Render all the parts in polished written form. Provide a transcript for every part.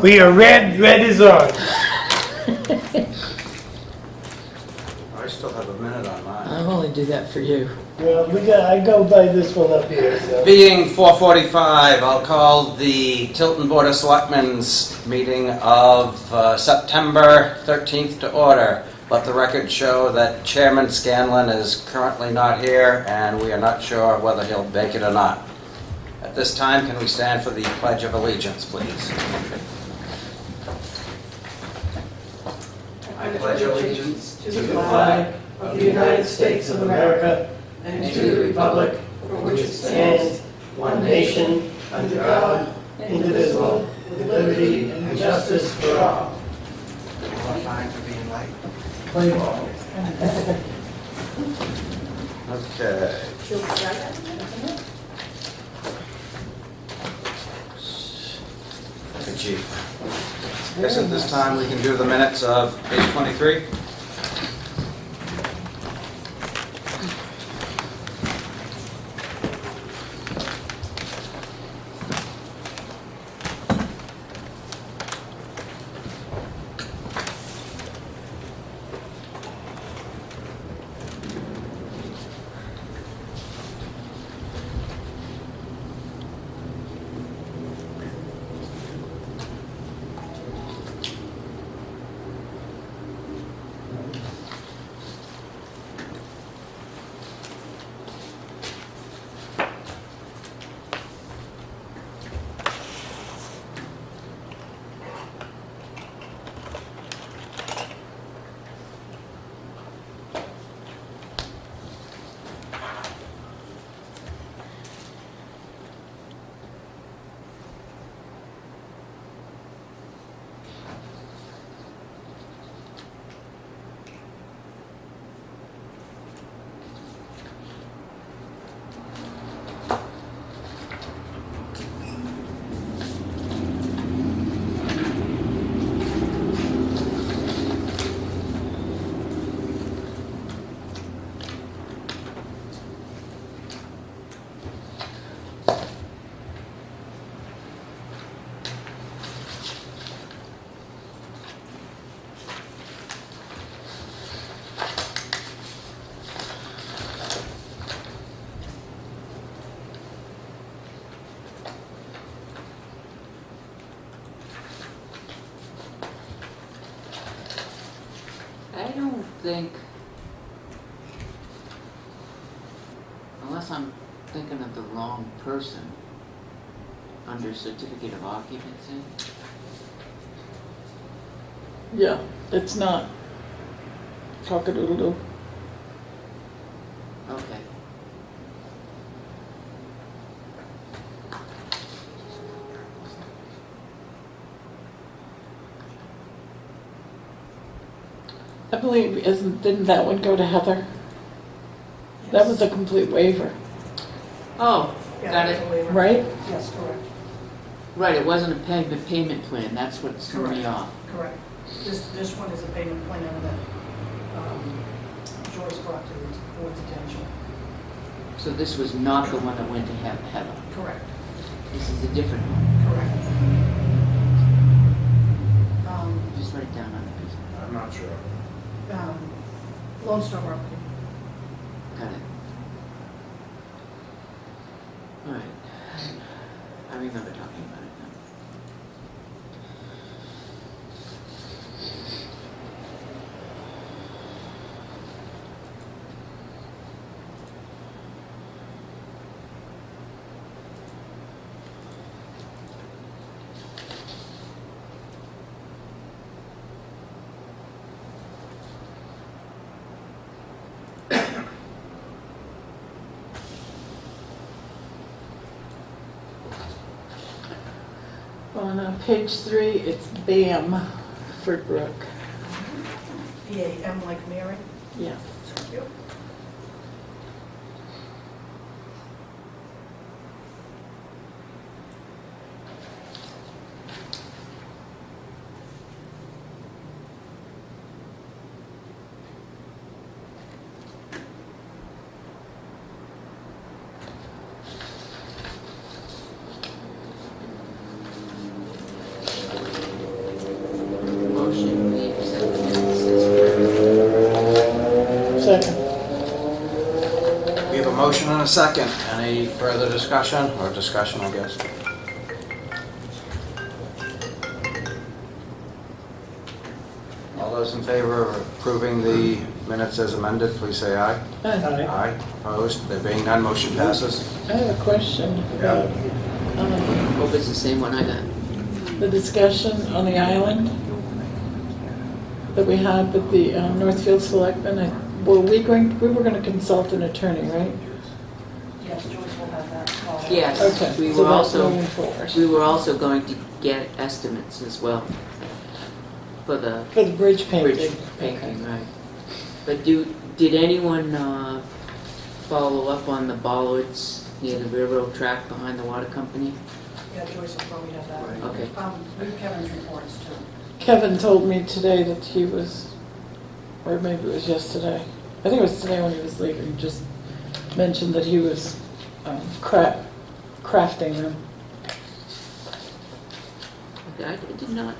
We are red, red is on. I still have a minute on mine. I'll only do that for you. Well, I go by this one up here, so. Being 4:45, I'll call the Tilton Board of Selectmen's meeting of September 13th to order. Let the record show that Chairman Scanlon is currently not here, and we are not sure whether he'll make it or not. At this time, can we stand for the Pledge of Allegiance, please? I pledge allegiance To the flag of the United States of America and to the republic for which it stands, one nation, under God, indivisible, with liberty and justice for all. Fine for being late. Play ball. Okay. Thank you, Chief. I guess at this time we can do the minutes of page 23. I don't think, unless I'm thinking of the wrong person, under certificate of occupancy. Yeah, it's not cock-a-doodle-doo. Okay. I believe, didn't that one go to Heather? That was a complete waiver, Oh, Yeah, got that's it. a waiver. right? Yes, correct, Right, it wasn't a payment plan, that's what threw me Correct. off. correct. This one is a payment plan that Joyce brought to the board's attention. So this was not the one that went to Heather. Correct, This is a different one. correct. Just write it down on the piece. I'm not sure. Lone Star property. Got it. All right. I remember talking about it now. On page 3, it's BAM for Brook. B-A-M like Mary. Yes. Thank you. and a second. Any further discussion, or discussion, I guess? All those in favor of approving the minutes as amended, please say aye. I Aye. Opposed? There being none, motion passes. have a question about Hope it's the same one I got. the discussion on the island that we had with the Northfield Selectmen. We were going to consult an attorney, right? Yes, Joyce will have that call. Yes, Okay, we so were that's also, moving forward. we were also going to get estimates as well for the For the bridge painting. bridge painting, right. But did anyone follow up on the bollards near the railroad track behind the water company? Yeah, Joyce will probably have that. Okay. We have Kevin's reports too. Kevin told me today that he was, or maybe it was yesterday, I think it was today when he was leaving, just mentioned that he was crafting them. Okay, I did not,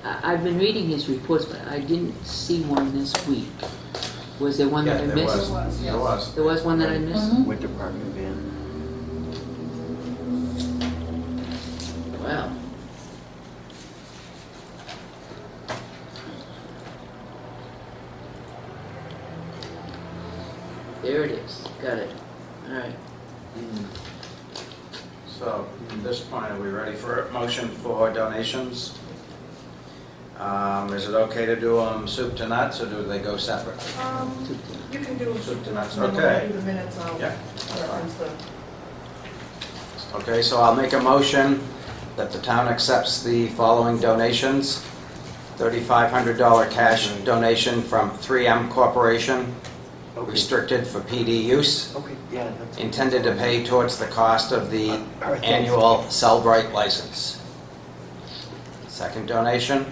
I've been reading his reports, but I didn't see one this week. Was there one that I Yeah, missed? there was. There was. There was one that I missed? Mhm. What department van? Wow. There it is, got it. All right. So, at this point, are we ready for a motion for donations? Is it okay to do them soup to nuts, or do they go separately? You can do Soup to nuts, and then when okay. I do the minutes, I'll Yeah. reference the, Okay, so I'll make a motion that the town accepts the following donations. $3,500 cash donation from 3M Corporation, Okay. restricted for PD use, Okay, yeah, that's. intended to pay towards the cost of the All right, thanks. annual Cellbrite license. Second donation,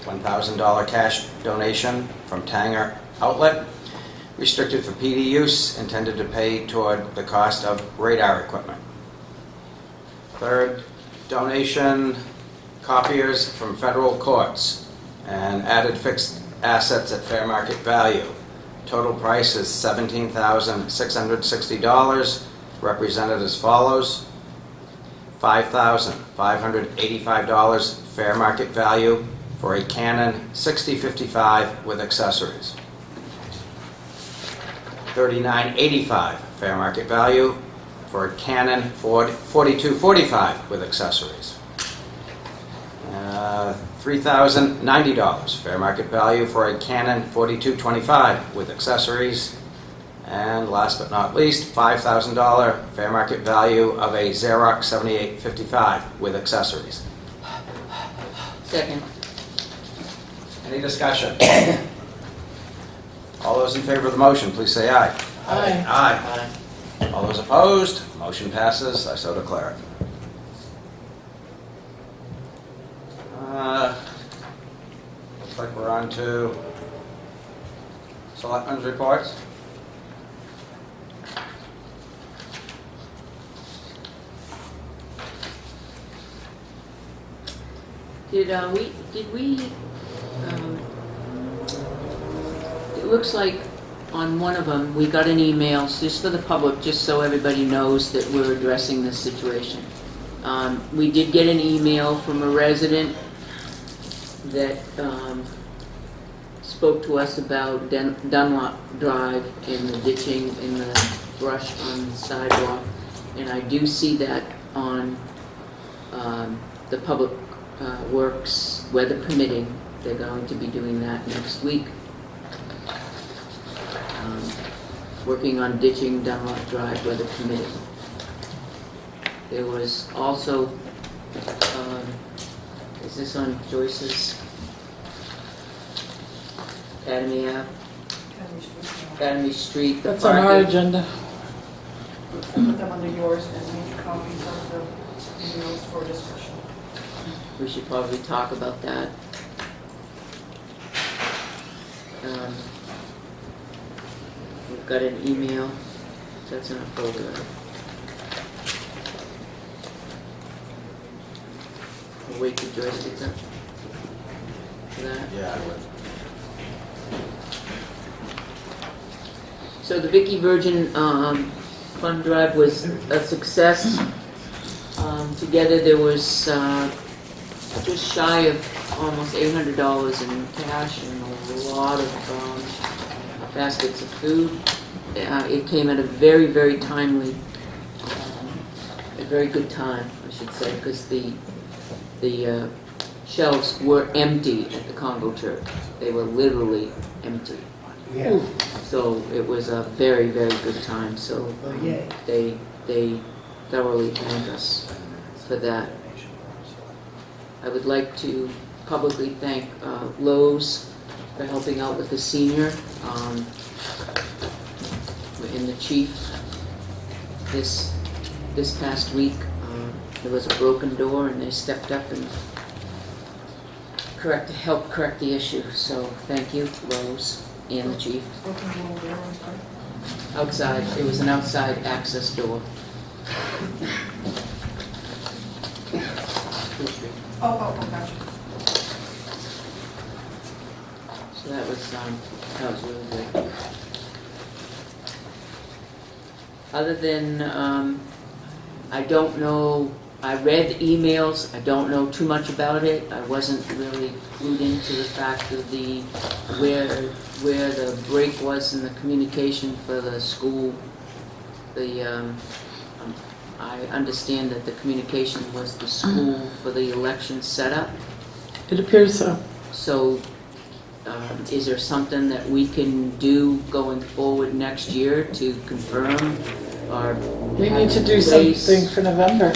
$1,000 cash donation from Tanger Outlet, restricted for PD use, intended to pay toward the cost of radar equipment. Third donation, copiers from federal courts and added fixed assets at fair market value. Total price is $17,660, represented as follows: $5,585 fair market value for a Canon 6055 with accessories. $39.85 fair market value for a Canon 4245 with accessories. $3,090 fair market value for a Canon 4225 with accessories. And last but not least, $5,000 fair market value of a Xerox 7855 with accessories. Second. Any discussion? All those in favor of the motion, please say aye. Aye. Aye. All those opposed, motion passes, I so declare it. Looks like we're on to Selectmen's reports. It looks like on one of them, we got an email, just for the public, just so everybody knows that we're addressing this situation. We did get an email from a resident that spoke to us about Dunlop Drive and the ditching and the brush on the sidewalk. And I do see that on the Public Works, weather permitting. They're going to be doing that next week. Working on ditching Dunlop Drive, weather permitting. There was also, is this on Joyce's? Academy Ave, Academy Street. the That's on our parking. agenda. put them under yours and make copies of the emails for discussion. We should probably talk about that. We've got an email, that's in a folder. We'll wait till Joyce gets up for that. Yeah, I would. So the Vicky Virgin fund drive was a success. Together there was just shy of almost $800 in cash and a lot of baskets of food. It came at a very, very timely, a very good time, I should say, because the shelves were empty at the Congo Church. They were literally empty. Yeah. So it was a very, very good time. So yay. they thoroughly thank us for that. I would like to publicly thank Lowe's for helping out with the senior and the chief this past week. There was a broken door and they stepped up and helped correct the issue. So thank you, Lowe's and the chief. Broken door where, I'm sorry? Outside, it was an outside access door. Oh, gotcha. So that was really good. Other than, I don't know, I read emails, I don't know too much about it. I wasn't really clued into the fact of where the break was in the communication for the school. I understand that the communication was the school for the election setup. It appears so. So, is there something that we can do going forward next year to confirm or We have need to in do place? something for November.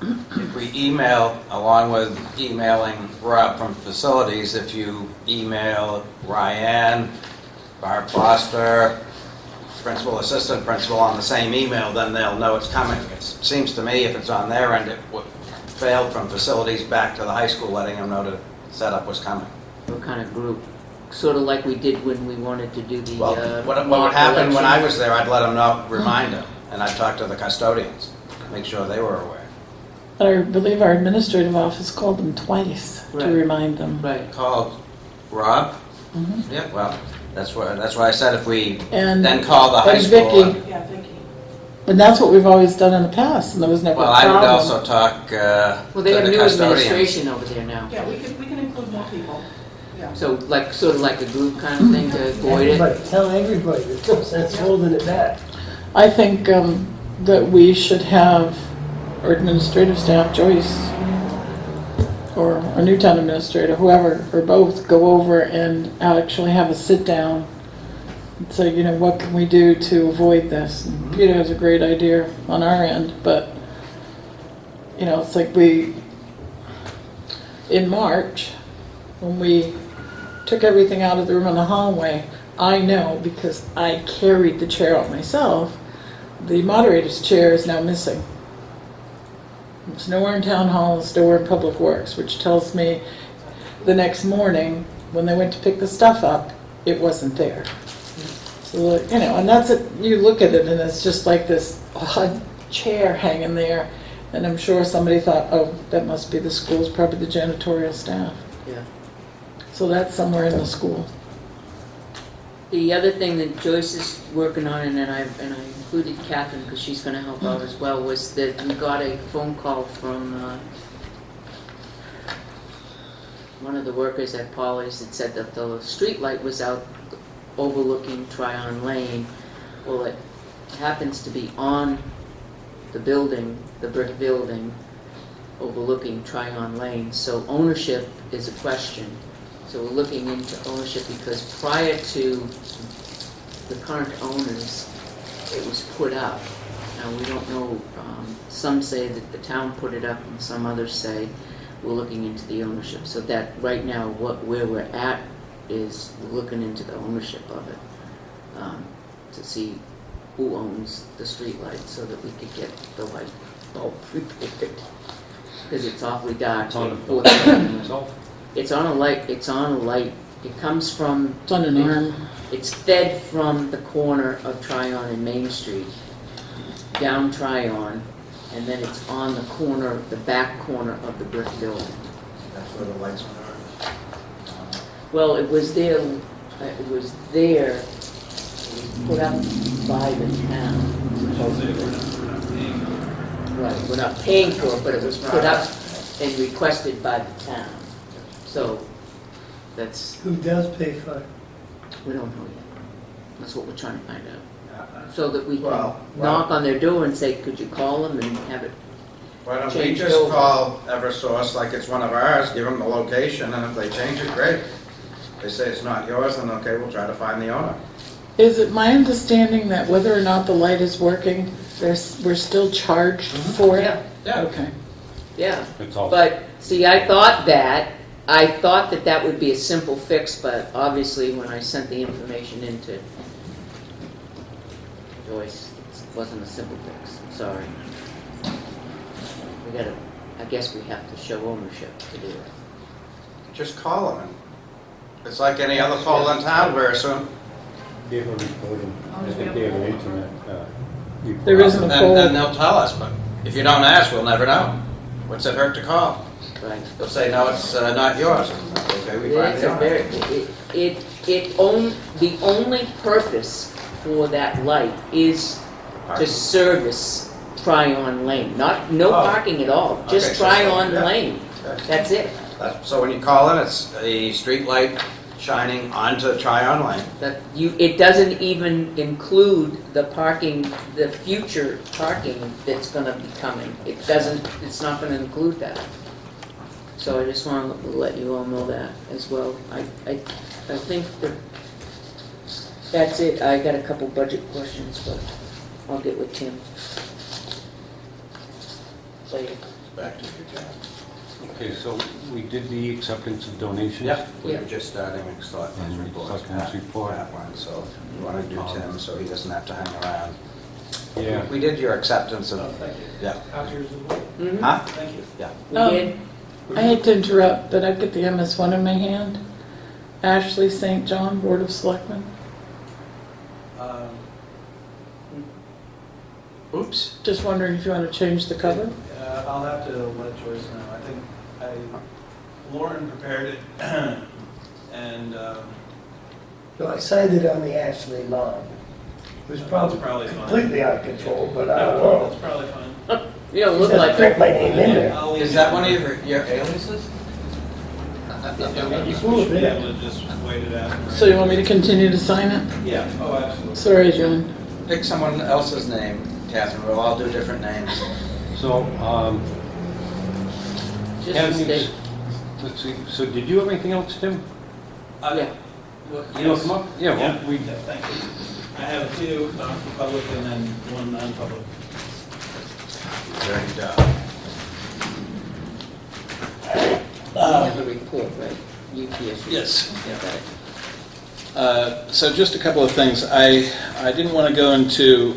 If we email, along with emailing Rob from facilities, if you email Ryan, Barb Foster, principal, assistant principal on the same email, then they'll know it's coming. It seems to me if it's on their end, it failed from facilities back to the high school, letting them know the setup was coming. What kind of group? Sort of like we did when we wanted to do the Well, what mock would happen when I election. was there, I'd let them know, remind them, and I'd talk to the custodians, make sure they were aware. I believe our administrative office called them twice Right. to remind them. Right. Called Rob? Mhm. Yeah, well, that's why I said if we And then call the high and school. Vicky. Yeah, thank you. And that's what we've always done in the past, and there was never Well, a I problem. would also talk Well, they to have the new custodians. administration over there now. Yeah, we can include more people. Yeah. So like, sort of like a group kind of thing to avoid it. Everybody, tell everybody, there's no sense holding it back. I think that we should have our administrative staff, Joyce, or our new town administrator, whoever, or both, go over and actually have a sit-down and say, you know, what can we do to avoid this? And Peter has a great idea on our end, but, you know, it's like in March, when we took everything out of the room in the hallway, I know, because I carried the chair out myself, the moderator's chair is now missing. It's nowhere in town hall, it's nowhere in public works, which tells me the next morning, when they went to pick the stuff up, it wasn't there. So, you know, and that's it, you look at it and it's just like this odd chair hanging there, and I'm sure somebody thought, oh, that must be the school's, probably the janitorial staff. Yeah. So that's somewhere in the school. The other thing that Joyce is working on, and I included Catherine because she's going to help out as well, was that we got a phone call from one of the workers at Polly's that said that the street light was out overlooking Tryon Lane. Well, it happens to be on the building, the brick building, overlooking Tryon Lane. So ownership is a question. So we're looking into ownership because prior to the current owners, it was put up. Now, we don't know, some say that the town put it up and some others say we're looking into the ownership. So that right now, where we're at is we're looking into the ownership of it to see who owns the street light so that we could get the light bulb repaired. Because it's awfully dark. It's on Fourth the Avenue. itself. It's on a light, it's on a light. It comes from, It's on an arm. it's fed from the corner of Tryon and Main Street, down Tryon, and then it's on the corner, the back corner of the brick building. That's where the lights are. Well, it was there, it was put up by the town. Right, we're not paying for it, but it was put up and requested by the town. So that's, Who does pay for it? we don't know yet. That's what we're trying to find out. So that we can Well, knock on their door and say, could you call them and have it? Why don't we Changed just over. call Eversource like it's one of ours, give them the location, and if they change it, great. If they say it's not yours, then okay, we'll try to find the owner. Is it my understanding that whether or not the light is working, we're still charged for it? Yeah. Okay. Yeah, It's all. but see, I thought that that would be a simple fix, but obviously when I sent the information into Joyce, it wasn't a simple fix, sorry. We gotta, I guess we have to show ownership to do it. Just call them. It's like any other pole in town, we're assuming. They have a recording. I think they have an internet. Report. There isn't a Then pole. they'll tell us, but if you don't ask, we'll never know. What's it hurt to call? Right. They'll say, no, it's not yours. Okay, we find It's the a owner. very, the only purpose for that light is to service Tryon Lane, no Oh. parking at all, Okay, just so- Tryon yeah. Lane, Okay. that's it. So when you call in, it's a street light shining onto Tryon Lane. It doesn't even include the parking, the future parking that's gonna be coming. It's not gonna include that. So I just wanna let you all know that as well. I think that's it. I got a couple budget questions, but I'll get with Tim later. Back to you, John. Okay, so we did the acceptance of donations. Yeah, we Yeah. were just starting Selectmen's And reports. Selectmen's report. That one, so you want to do Tim, so he doesn't have to hang around. Yeah. We did your acceptance of, Thank you. yeah. Copiers of the book. Mhm. Huh? Thank you. Yeah. We Um, did? I hate to interrupt, but I've got the MS1 in my hand. Ashley St. John, Board of Selectmen. Oops. Just wondering if you want to change the cover? I'll have to let Joyce know. I think Lauren prepared it, and So I signed it on the Ashley lawn. It was that's probably probably fine. completely out of control, but I don't That's know. probably fine. You don't It look doesn't like print it. my name in there. I'll leave Is it. that one of your aliases? Yeah, we Cool, should be yeah. able to just wait it out. So you want me to continue to sign it? Yeah, oh, absolutely. Sorry, John. Pick someone else's name, Catherine. We'll all do different names. So, Just Kevin, mistake. let's see, so did you have anything else, Tim? Yeah. You want to come up? Yeah, well, we, Yeah, thank you. I have two for public and then one non-public. There you go. You have a report, right? UPS. Yes. Yeah, got it. So just a couple of things. I didn't want to go into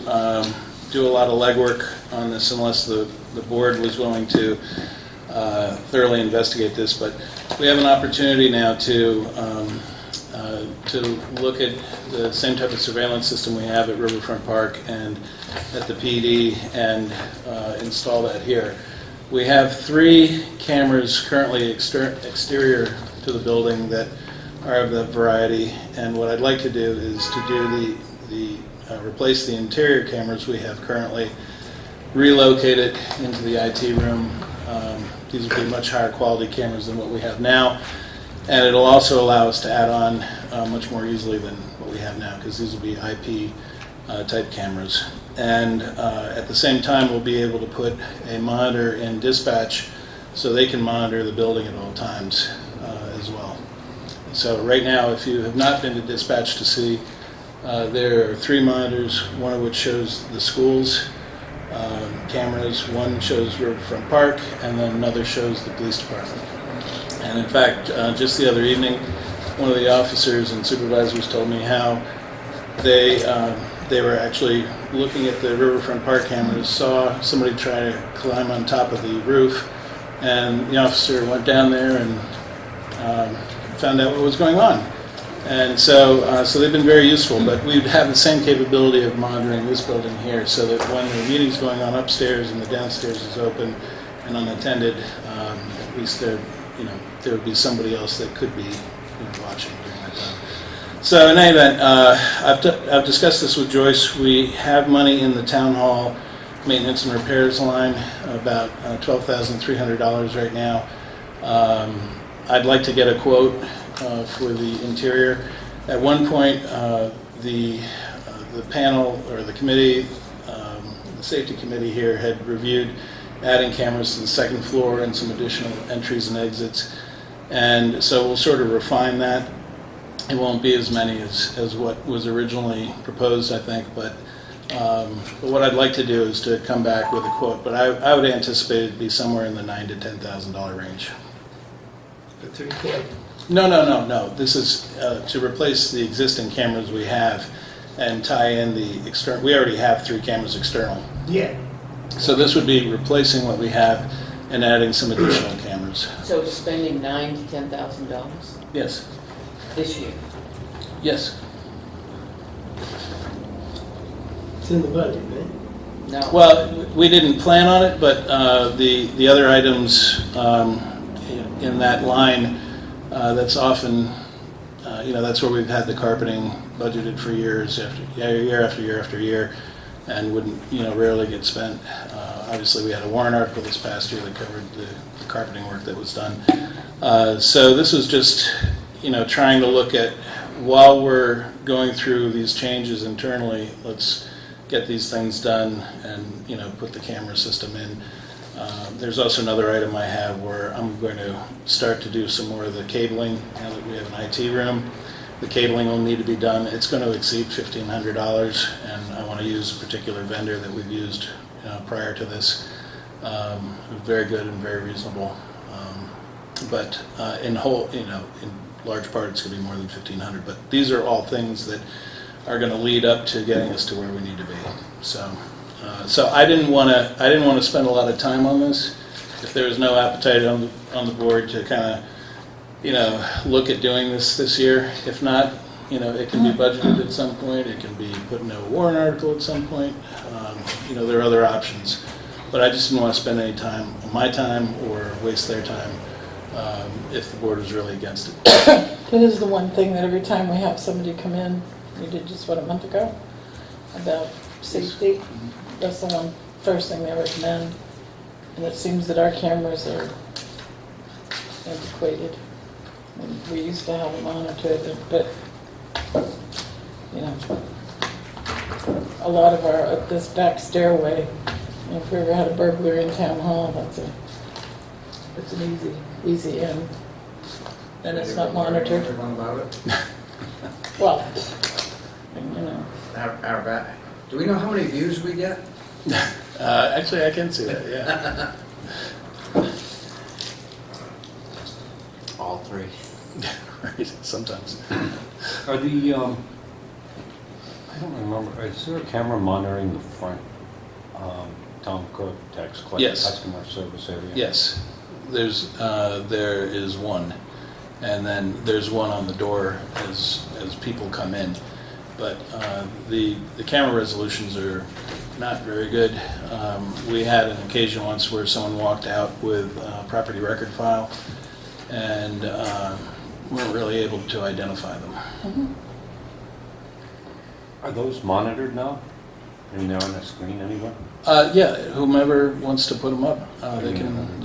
do a lot of legwork on this unless the board was willing to thoroughly investigate this, but we have an opportunity now to look at the same type of surveillance system we have at Riverfront Park and at the PD and install that here. We have 3 cameras currently exterior to the building that are of that variety, and what I'd like to do is to do replace the interior cameras we have currently, relocate it into the IT room. These will be much higher quality cameras than what we have now, and it'll also allow us to add on much more easily than what we have now, because these will be IP type cameras. And at the same time, we'll be able to put a monitor in dispatch so they can monitor the building at all times as well. So right now, if you have not been to dispatch to see, there are 3 monitors, one of which shows the schools cameras, one shows Riverfront Park, and then another shows the police department. And in fact, just the other evening, one of the officers and supervisors told me how they were actually looking at the Riverfront Park cameras, saw somebody try to climb on top of the roof, and the officer went down there and found out what was going on. And so they've been very useful, but we have the same capability of monitoring this building here, so that when the meeting's going on upstairs and the downstairs is open and unattended, at least there would be somebody else that could be watching during that time. So in any event, I've discussed this with Joyce. We have money in the town hall maintenance and repairs line, about $12,300 right now. I'd like to get a quote for the interior. At one point, the panel or the committee, the safety committee here had reviewed adding cameras to the second floor and some additional entries and exits. And so we'll sort of refine that. It won't be as many as what was originally proposed, I think, but what I'd like to do is to come back with a quote. But I would anticipate it to be somewhere in the $9,000 to $10,000 range. The 3 cam. No. This is to replace the existing cameras we have and tie in the external. We already have 3 cameras external. Yeah. So this would be replacing what we have and adding some additional cameras. So spending $9,000 to $10,000 Yes. this year? Yes. It's in the budget, man. No. Well, we didn't plan on it, but the other items in that line, that's often, that's where we've had the carpeting budgeted for years after year, and wouldn't, rarely get spent. Obviously, we had a warrant article this past year that covered the carpeting work that was done. So this was just, trying to look at, while we're going through these changes internally, let's get these things done and, put the camera system in. There's also another item I have where I'm going to start to do some more of the cabling now that we have an IT room. The cabling will need to be done. It's going to exceed $1,500, and I want to use a particular vendor that we've used prior to this. Very good and very reasonable. But in large part, it's going to be more than $1,500. But these are all things that are going to lead up to getting us to where we need to be. So I didn't want to spend a lot of time on this. If there was no appetite on the board to kind of look at doing this year. If not, it can be budgeted at some point. It can be put in a warrant article at some point. There are other options. But I just didn't want to spend any time on my time or waste their time if the board was really against it. That is the one thing that every time we have somebody come in, we did just a month ago, about safety. That's the first thing they recommend. And it seems that our cameras are antiquated. And we used to have them monitored, but a lot of our this back stairway. If we ever had a burglar in town hall, it's an easy in, and it's not monitored. Everyone about it? Well, Do we know how many views we get? Actually, I can see that. Yeah. All 3. Right. Sometimes. Are the, I don't remember, is there a camera monitoring the front town clerk tax collector Yes. customer service area? Yes. There is one, and then there's one on the door as people come in. But the camera resolutions are not very good. We had an occasion once where someone walked out with a property record file and weren't really able to identify them. mm-hmm. Are those monitored now? I mean, they're on the screen anywhere? Yeah, whomever wants to put them up, they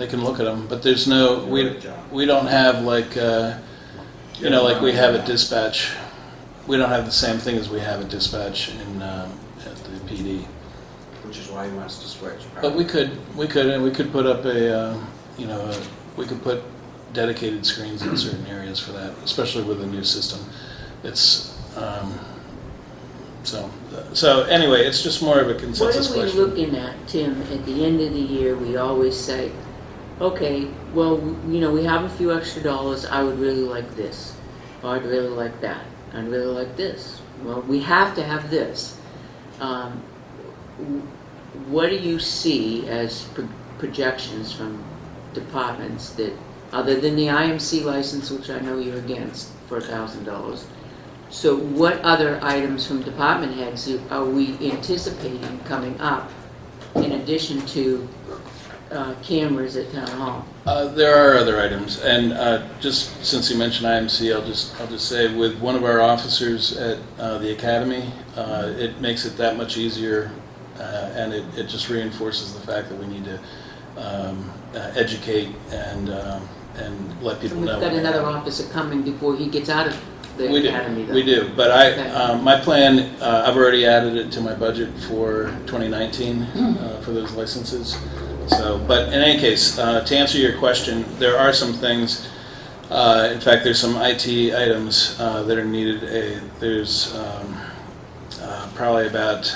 can look at them. But there's no, we don't have like like we have at dispatch. We don't have the same thing as we have at dispatch at the PD. Which is why he wants to switch. But we could put up we could put dedicated screens in certain areas for that, especially with the new system. It's so anyway, it's just more of a consensus What are we question. looking at, Tim? At the end of the year, we always say, okay, well, we have a few extra dollars. I would really like this. Or I'd really like that. I'd really like this. Well, we have to have this. What do you see as projections from departments that, other than the IMC license, which I know you're against, for $1,000, so what other items from department heads are we anticipating coming up in addition to cameras at Town Hall. There are other items, and just since you mentioned IMC, I'll just say with one of our officers at the academy, it makes it that much easier, and it just reinforces the fact that we need to educate and let So people we've know. got another officer coming before he gets out of the We academy, do, though. we do, but Okay. my plan, I've already added it to my budget for 2019 for those licenses. So, but in any case, to answer your question, there are some things. In fact, there's some IT items that are needed. There's probably about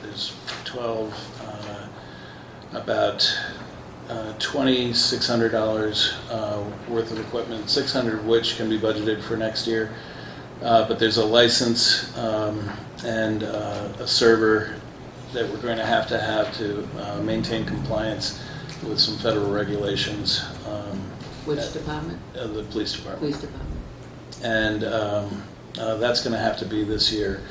there's 12 about $2,600 worth of equipment, $600 of which can be budgeted for next year. But there's a license and a server that we're going to have to maintain compliance with some federal regulations. Which department? The police department. Police department. And that's going to have to be this year.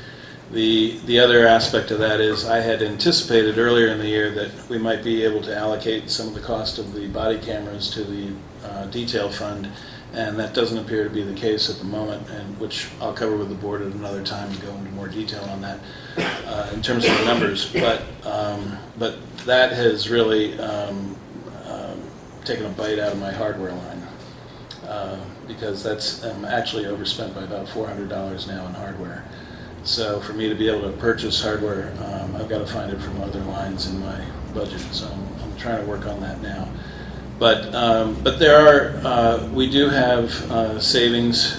The other aspect of that is I had anticipated earlier in the year that we might be able to allocate some of the cost of the body cameras to the detail fund, and that doesn't appear to be the case at the moment, and which I'll cover with the board at another time and go into more detail on that in terms of the numbers. But that has really taken a bite out of my hardware line because that's actually overspent by about $400 now in hardware. So for me to be able to purchase hardware, I've got to find it from other lines in my budget. So I'm trying to work on that now. But there are we do have savings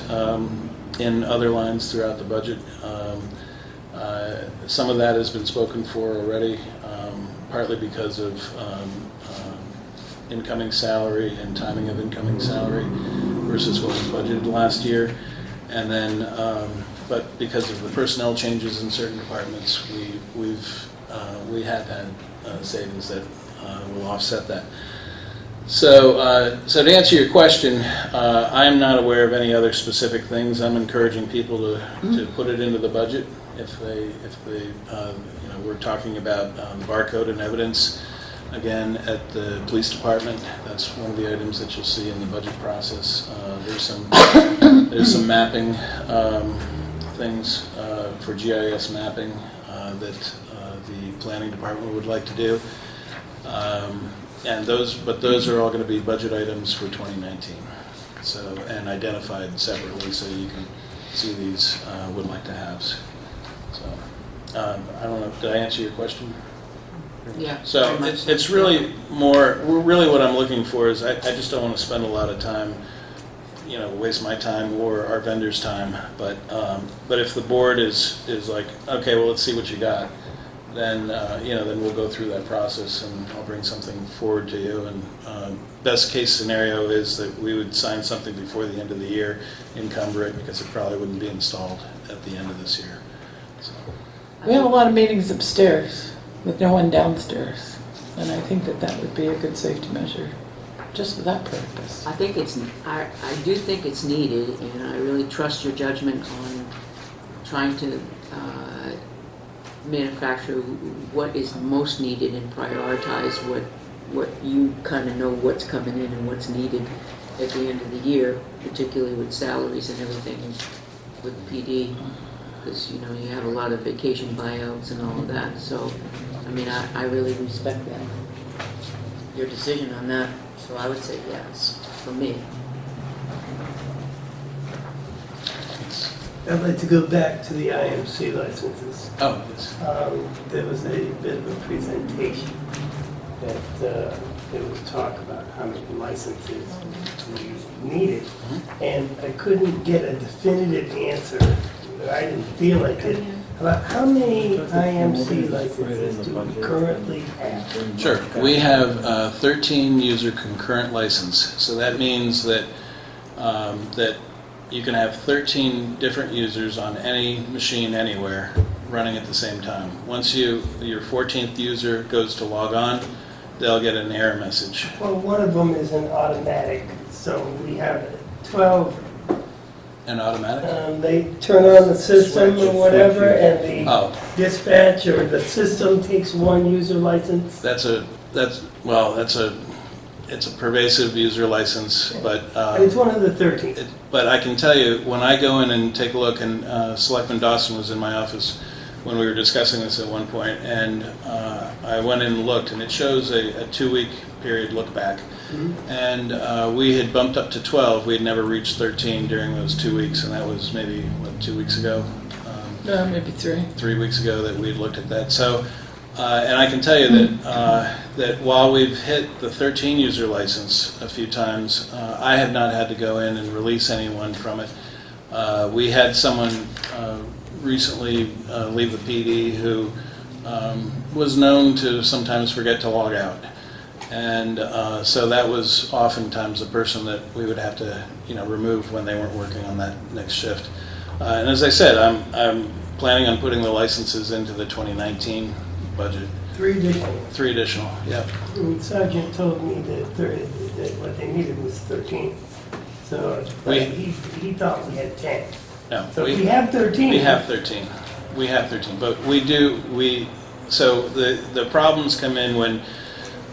in other lines throughout the budget. Some of that has been spoken for already, partly because of incoming salary and timing of incoming salary versus what was budgeted last year, and then. But because of the personnel changes in certain departments, we have had savings that will offset that. So to answer your question, I am not aware of any other specific things. I'm encouraging people to put it into the budget if they we're talking about barcode and evidence. Again, at the police department, that's one of the items that you'll see in the budget process. There's some mapping. Things for GIS mapping that the planning department would like to do, and those are all going to be budget items for 2019. So and identified separately, so you can see these would like to haves. So I don't know. Did I answer your question? Yeah. So very much it's really more. Really, what I'm looking for is I just don't want to spend a lot of time. Waste my time or our vendors' time. But if the board is like, okay, well, let's see what you got, then then we'll go through that process and I'll bring something forward to you. And best case scenario is that we would sign something before the end of the year, encumber it because it probably wouldn't be installed at the end of this year. So. We have a lot of meetings upstairs with no one downstairs, and I think that would be a good safety measure. Just for that purpose. I think I do think it's needed, and I really trust your judgment on trying to manufacture what is most needed and prioritize what you kind of know what's coming in and what's needed at the end of the year, particularly with salaries and everything with PD, because you have a lot of vacation buyouts and all of that. So, I mean, I really respect that, your decision on that. So I would say yes, for me. I'd like to go back to the IMC licenses. Oh, yes. There was a bit of a presentation that there was talk about how many licenses we needed, and I couldn't get a definitive answer, or I didn't feel like it, about how many IMC licenses do we currently have? Sure. We have 13 user concurrent license. So that means that that you can have 13 different users on any machine anywhere running at the same time. Once your 14th user goes to log on, they'll get an error message. Well, one of them is an automatic, so we have 12. An automatic? They turn on the system or whatever, and the dispatch or the system takes one user license? It's a pervasive user license, but. And it's one of the 13. But I can tell you, when I go in and take a look, and Selectman Dawson was in my office when we were discussing this at one point, and I went in and looked, and it shows a 2-week period look back. And we had bumped up to 12. We had never reached 13 during those 2 weeks, and that was maybe, 2 weeks ago? Maybe 3. 3 weeks ago that we had looked at that. So, and I can tell you that while we've hit the 13 user license a few times, I have not had to go in and release anyone from it. We had someone recently leave the PD who was known to sometimes forget to log out. And so that was oftentimes a person that we would have to, remove when they weren't working on that next shift. And as I said, I'm planning on putting the licenses into the 2019 budget. 3 additional. 3 additional, yep. Sergeant told me that what they needed was 13. So he thought we had 10. No, So we have 13. We have 13. We have 13. But so the problems come in when,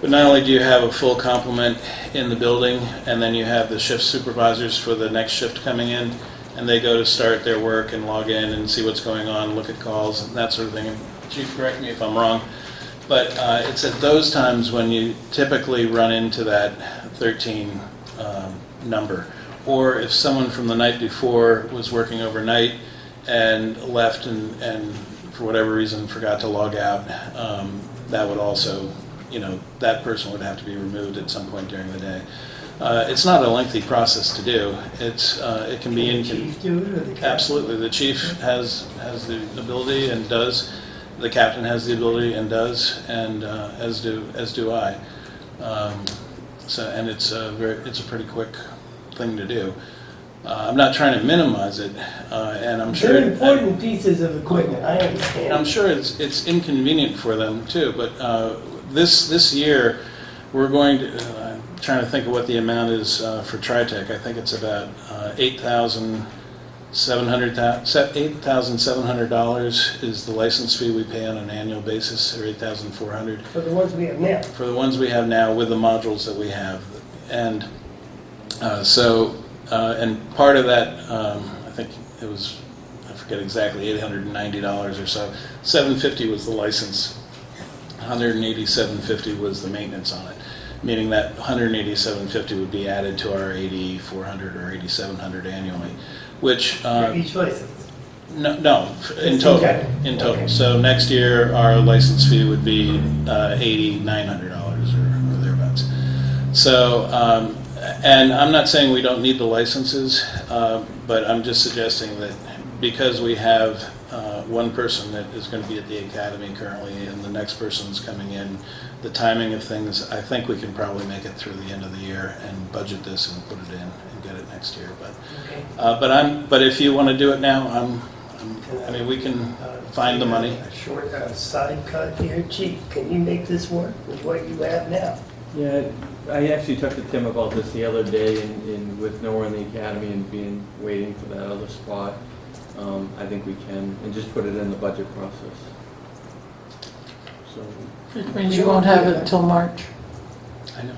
but not only do you have a full complement in the building, and then you have the shift supervisors for the next shift coming in, and they go to start their work and log in and see what's going on, look at calls and that sort of thing. And Chief, correct me if I'm wrong, but it's at those times when you typically run into that 13 number. Or if someone from the night before was working overnight and left and for whatever reason forgot to log out, that would also, that person would have to be removed at some point during the day. It's not a lengthy process to do. It can be Chief do it or the captain? Absolutely. The chief has the ability and does. The captain has the ability and does, and as do I. And it's a pretty quick thing to do. I'm not trying to minimize it, and I'm sure They're important pieces of equipment. I understand. I'm sure it's inconvenient for them too. But this year we're going to. I'm trying to think of what the amount is for TriTech. I think it's about $8,700 is the license fee we pay on an annual basis, or $8,400 For the ones we have now. for the ones we have now with the modules that we have, and and part of that, I think it was, I forget exactly, $890 or so. $750 was the license. $187.50 was the maintenance on it, meaning that $187.50 would be added to our $8,400 or $8,700 annually, which For each license. no, in total. Okay. In total. Okay. So next year our license fee would be $8,900 or thereabouts. So. And I'm not saying we don't need the licenses, but I'm just suggesting that because we have one person that is going to be at the academy currently and the next person's coming in, the timing of things, I think we can probably make it through the end of the year and budget this and put it in and get it next year. But if you want to do it now, we can find the money. A short side cut here. Chief, can you make this work with what you have now? Yeah, I actually talked to Tim about this the other day, and with nowhere in the academy and waiting for that other spot, I think we can, and just put it in the budget process. So. Which means you won't have it until March. I know.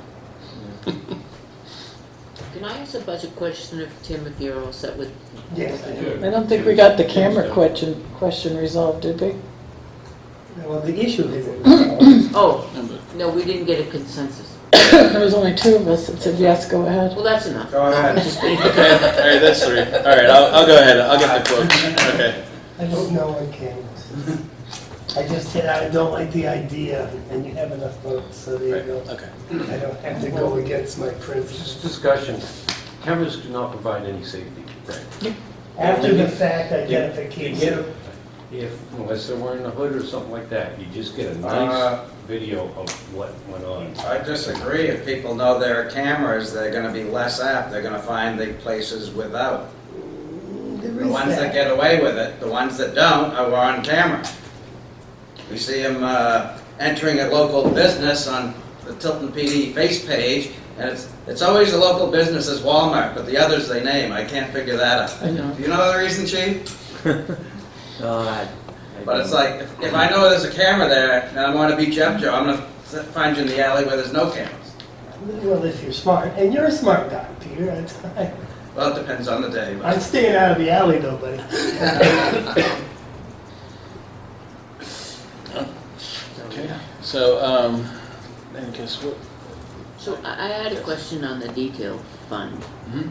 Can I ask a budget question if you're all set with? Yes, I do. I don't think we got the camera question resolved, did we? Well, the issue isn't resolved. Oh, no, we didn't get a consensus. There was only 2 of us that said yes, go ahead. Well, that's enough. Go ahead. Okay, all right, that's 3. All right, I'll go ahead. I'll get the quotes. Okay. I don't know on cameras. I just said I don't like the idea, and you have enough votes, so there you go. Okay. I don't have to go against my principles. Just discussion. Cameras do not provide any safety. Right. After the fact You identification. get unless they're wearing a hood or something like that, you just get a nice video of what went on. I disagree. If people know there are cameras, they're going to be less apt. They're going to find the places without. The ones that get away with it, the ones that don't, are on camera. We see them entering a local business on the Tilton PD face page, and it's always a local business as Walmart, but the others they name, I can't figure that out. I know. Do you know the reason, Chief? I But it's like, if I know there's a camera there and I want to beat you up, Joe, I'm going to find you in the alley where there's no cameras. Well, if you're smart, and you're a smart guy, Peter, that's fine. Well, it depends on the day. But I'm staying out of the alley though, buddy. Okay, so, I guess what? So I had a question on the detail fund. Mhm.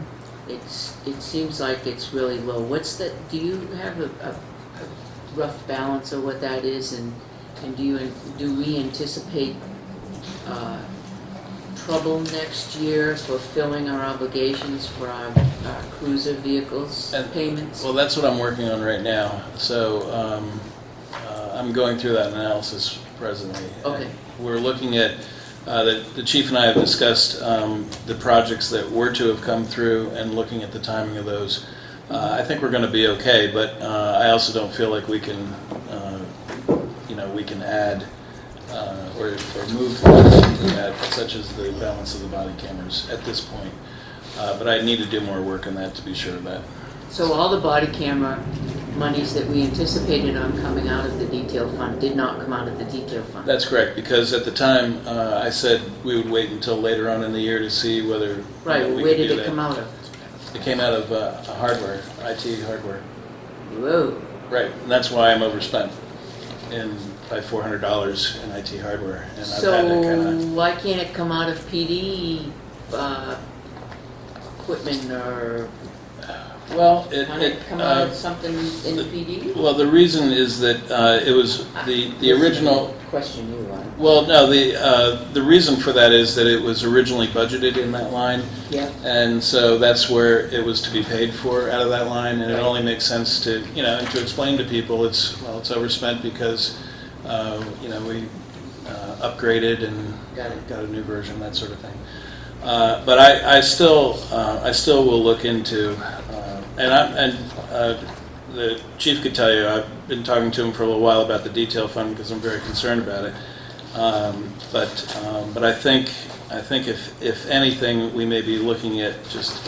It seems like it's really low. What's the, do you have a rough balance of what that is, and do we anticipate trouble next year fulfilling our obligations for our cruiser vehicles And- payments? Well, that's what I'm working on right now. So I'm going through that analysis presently. Okay. We're looking at, the chief and I have discussed the projects that were to have come through and looking at the timing of those. I think we're going to be okay, but I also don't feel like we can, we can add or move something that, such as the balance of the body cameras at this point. But I need to do more work on that to be sure of that. So all the body camera monies that we anticipated on coming out of the detail fund did not come out of the detail fund? That's correct, because at the time, I said we would wait until later on in the year to see whether Right, we where could did do it that. come out of? It came out of hardware, IT hardware. Whoa. Right, and that's why I'm overspent by $400 in IT hardware. And I've had to So kind of, why can't it come out of PD equipment, or well, can it come out of something in the PD? well, the reason is that it was the original. Question you want. Well, no, the reason for that is that it was originally budgeted in that line. Yeah. And so that's where it was to be paid for out of that line, and it only makes sense to, and to explain to people it's overspent because, we upgraded and got a new version, that sort of thing. But I still will look into, the chief could tell you, I've been talking to him for a little while about the detail fund because I'm very concerned about it. But I think if anything, we may be looking at just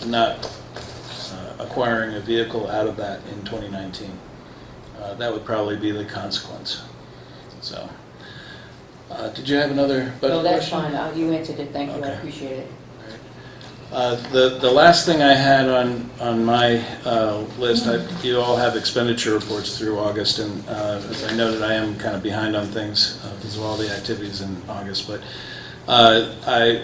not acquiring a vehicle out of that in 2019. That would probably be the consequence. So, did you have another budget No, that's question? fine. You answered it. Thank you. I Okay. appreciate it. The last thing I had on my list, you all have expenditure reports through August, and as I noted, I am kind of behind on things because of all the activities in August. But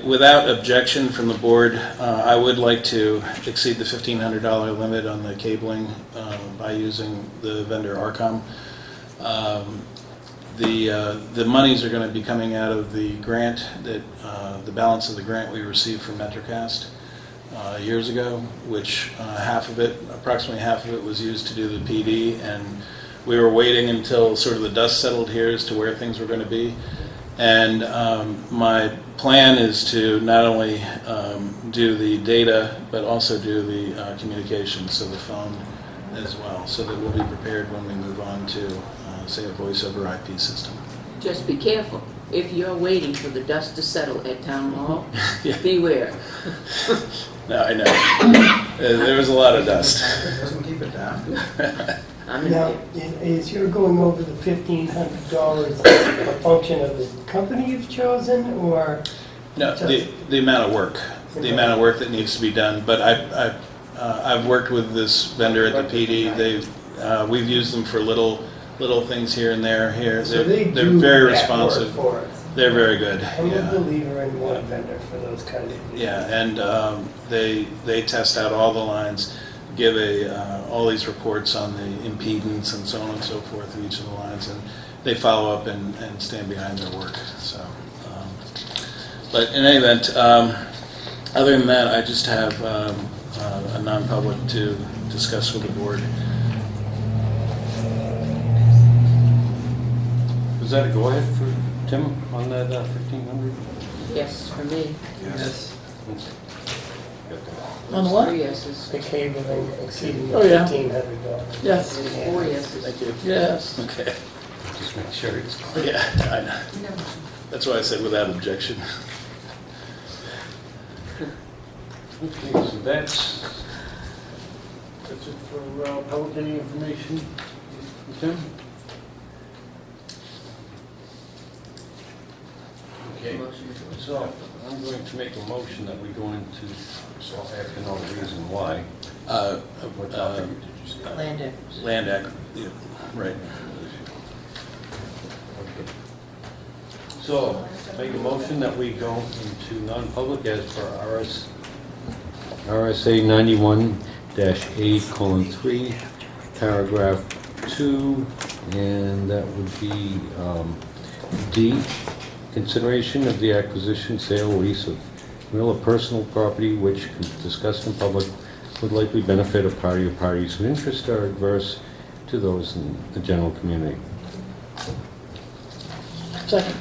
without objection from the board, I would like to exceed the $1,500 limit on the cabling by using the vendor Arcom. The monies are going to be coming out of the grant that the balance of the grant we received from Metrocast years ago, which approximately half of it was used to do the PD, and we were waiting until sort of the dust settled here as to where things were going to be. And my plan is to not only do the data, but also do the communications, so the phone as well, so that we'll be prepared when we move on to, say, a voice over IP system. Just be careful. If you're waiting for the dust to settle at town hall, Yeah. beware. No, I know. There was a lot of dust. doesn't keep it down. Now, is you're going over the $1,500 a function of the company you've chosen, or? No, the amount of work, that needs to be done. But I've worked with this vendor at the PD. We've used them for little things here and there. So they're very that responsive. work for us. They're very good. I'm Yeah. a believer in one vendor for those kinds of things. Yeah, and they test out all the lines, give all these reports on the impedance and so on and so forth in each of the lines, and they follow up and stand behind their work. So, but in any event, other than that, I just have a non-public to discuss with the board. Was that a go-ahead for Tim on that 1,500? Yes, for me. Yes. On what? 3 yeses. The cabling exceeding the Oh, yeah. $1,500. Yes, 4 yeses. Thank you. yes. Okay. Just make sure it's... Yeah, I know. That's why I said without objection. Okay, so that's it for public information. Tim? So, I'm going to make a motion that we go into, so I have to know the reason why. What topic did you say? Land acquisition. Land yeah, right. Okay. So, make a motion that we go into non-public as per RSA 91-8:3, paragraph 2, and that would be D, consideration of the acquisition, sale, lease of real or personal property which, discussed in public, would likely benefit a party or parties whose interests are adverse to those in the general community. Second.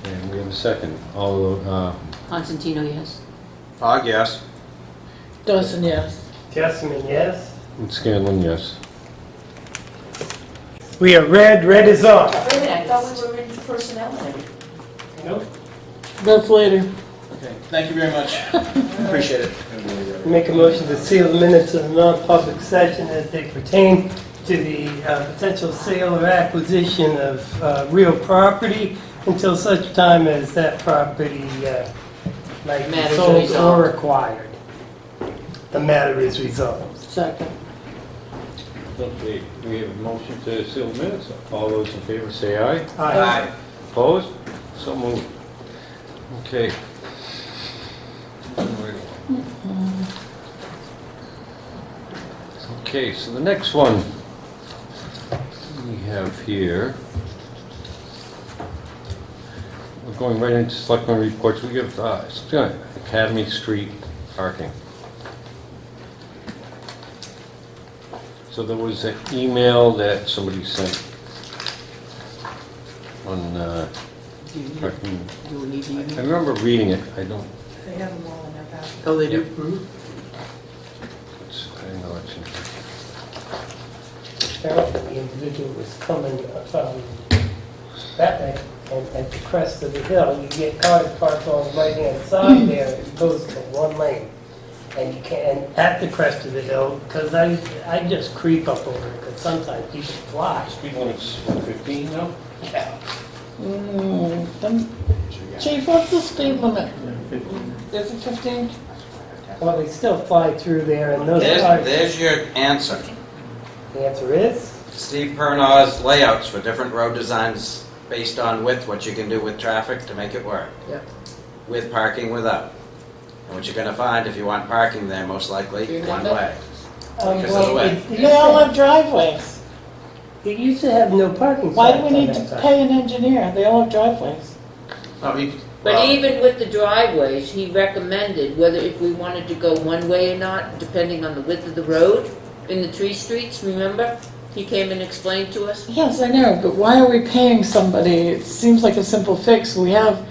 And we have a second. All, Constantino, yes. Fogg, yes. Dawson, yes. Jessamine, yes? and Scanlon, yes. We are red is on. Wait a minute, I thought we were in personnel then. Nope. That's later. Okay, thank you very much. Appreciate it. Make a motion to seal the minutes of the non-public session as they pertain to the potential sale or acquisition of real property until such time as that property might be Matters sold resolved. or acquired. The matter is resolved. Second. Okay, we have a motion to seal the minutes. All those in favor say aye. Aye. Opposed? So moved. Okay. Okay, so the next one we have here, we're going right into selectmen reports. We have Academy Street parking. So there was an email that somebody sent on parking. Do we need to I email? remember reading it. I don't. They have them all in their packet. Oh, they do? Yep. I know it's in here. Apparently the individual was coming from that way, and at the crest of the hill, you get cars parked on the right-hand side there, it goes to one lane. And you can, at the crest of the hill, because I just creep up over it, because sometimes people fly. Speed limit's 15 now? Chief, what's the speed limit? Is it 15? Well, they still fly through there, and those cars, There's your answer. the answer is? Steve Pernaw's layouts for different road designs based on width, what you can do with traffic to make it work. Yep. With parking, without. And what you're gonna find if you want parking there, most likely, Do you one want way. Um, Because of the way. They all have driveways. It used to have no parking Why do signs we on need that to side. pay an engineer? They all have driveways. But even with the driveways, he recommended whether if we wanted to go one way or not, depending on the width of the road in the tree streets, remember? He came and explained to us. Yes, I know, but why are we paying somebody? It seems like a simple fix. We have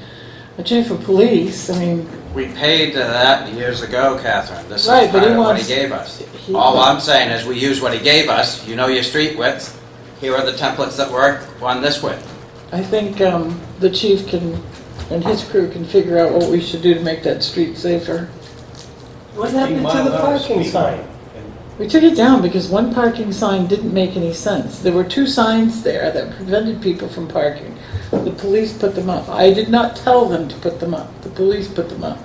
a chief of police. I mean, We paid that years ago, Catherine. This is Right, but part he of what wants- he gave us. he- All I'm saying is we use what he gave us. You know your street widths. Here are the templates that work on this width. I think the chief can, and his crew can figure out what we should do to make that street safer. What happened to the parking sign? We took it down because one parking sign didn't make any sense. There were two signs there that prevented people from parking. The police put them up. I did not tell them to put them up. The police put them up.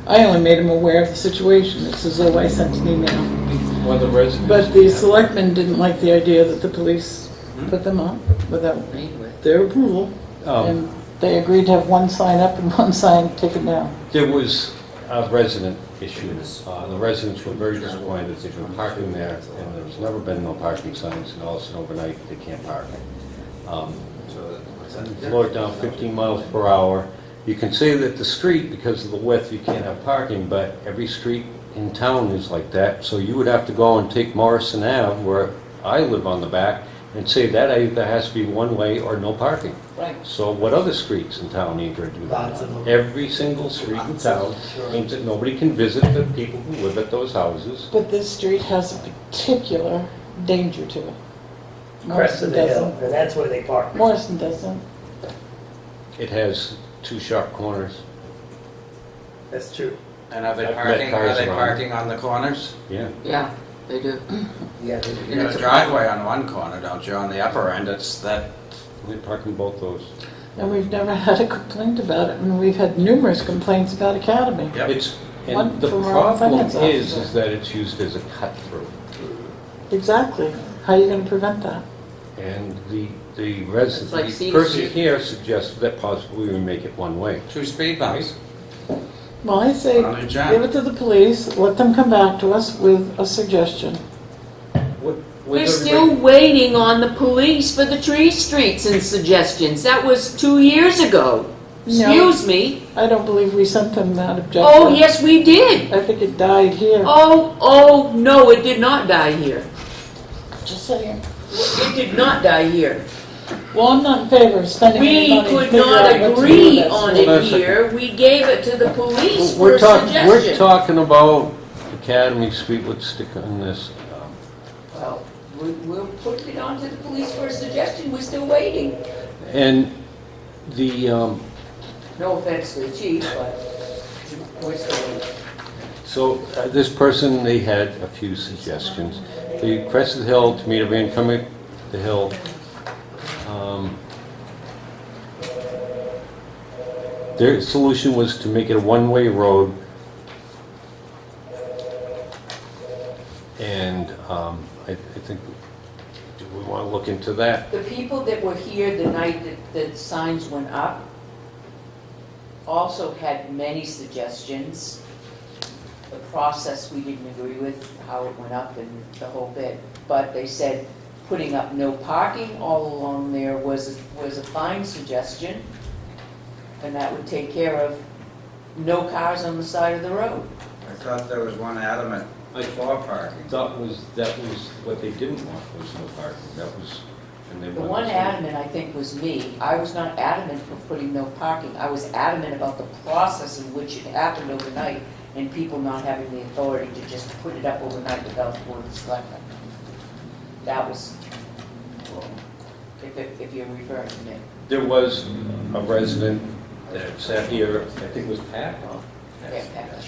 I only made them aware of the situation. It's as though I sent an email. One of the residents. But the selectmen didn't like the idea that the police put them up without their approval. And they agreed to have one sign up and one sign taken down. There was a resident issue. The residents were very disappointed that they've been parking there, and there's never been no parking signs, and all of a sudden overnight, they can't park. Floored down 15 miles per hour. You can say that the street, because of the width, you can't have parking, but every street in town is like that. So you would have to go and take Morrison Ave, where I live on the back, and say that either has to be one way or no parking. Right. So what other streets in town need to do that? Lots of them. Every single street in town means that nobody can visit the people who live at those houses. But this street has a particular danger to it. Crest of Morrison the hill, doesn't. and that's where they park. Morrison doesn't. It has two sharp corners. That's true. And are they I've met parking, cars around. parking on the corners? Yeah. Yeah, they do. Yeah, they You got a driveway on one corner, don't you? On the upper end, it's that, They park in both those. And we've never had a complaint about it, and we've had numerous complaints about Academy. Yep. One And the from our own problem finance is officer. that it's used as a cut-through. Exactly. How are you gonna prevent that? And the It's like resident, C the to person C. here suggested that possibly we make it one-way. 2 speed bumps. Well, I say, On a give jump. it to the police, let them come back to us with a suggestion. We're still waiting on the police for the tree streets and suggestions. That was 2 years ago. Excuse me. I don't believe we sent them that objection. Oh, yes, we did. I think it died here. Oh, no, it did not die here. Just saying. It did not die here. Well, I'm not in favor of spending any We money. to could figure not out what to do agree with on this. Hold on a it second. here. We gave it to the police for We're a talking, we're suggestion. talking about Academy Street, let's stick on this. Well, we'll put it on to the police for a suggestion. We're still waiting. And the, No offense to the chief, but we're still waiting. so this person, they had a few suggestions. They crested the hill to meet a van coming the hill. Their solution was to make it a one-way road. And I think, do we want to look into that? The people that were here the night that the signs went up also had many suggestions. The process we didn't agree with, how it went up and the whole bit. But they said putting up no parking all along there was a fine suggestion. And that would take care of no cars on the side of the road. I thought there was one adamant for parking. That was what they didn't want, was no parking. That was, and they The wanted one to- adamant, I think, was me. I was not adamant for putting no parking. I was adamant about the process in which it happened overnight and people not having the authority to just put it up overnight without the board of selectmen. That was, if you're referring to me. There was a resident that sat here, I think it was Pat. Yeah, Pat.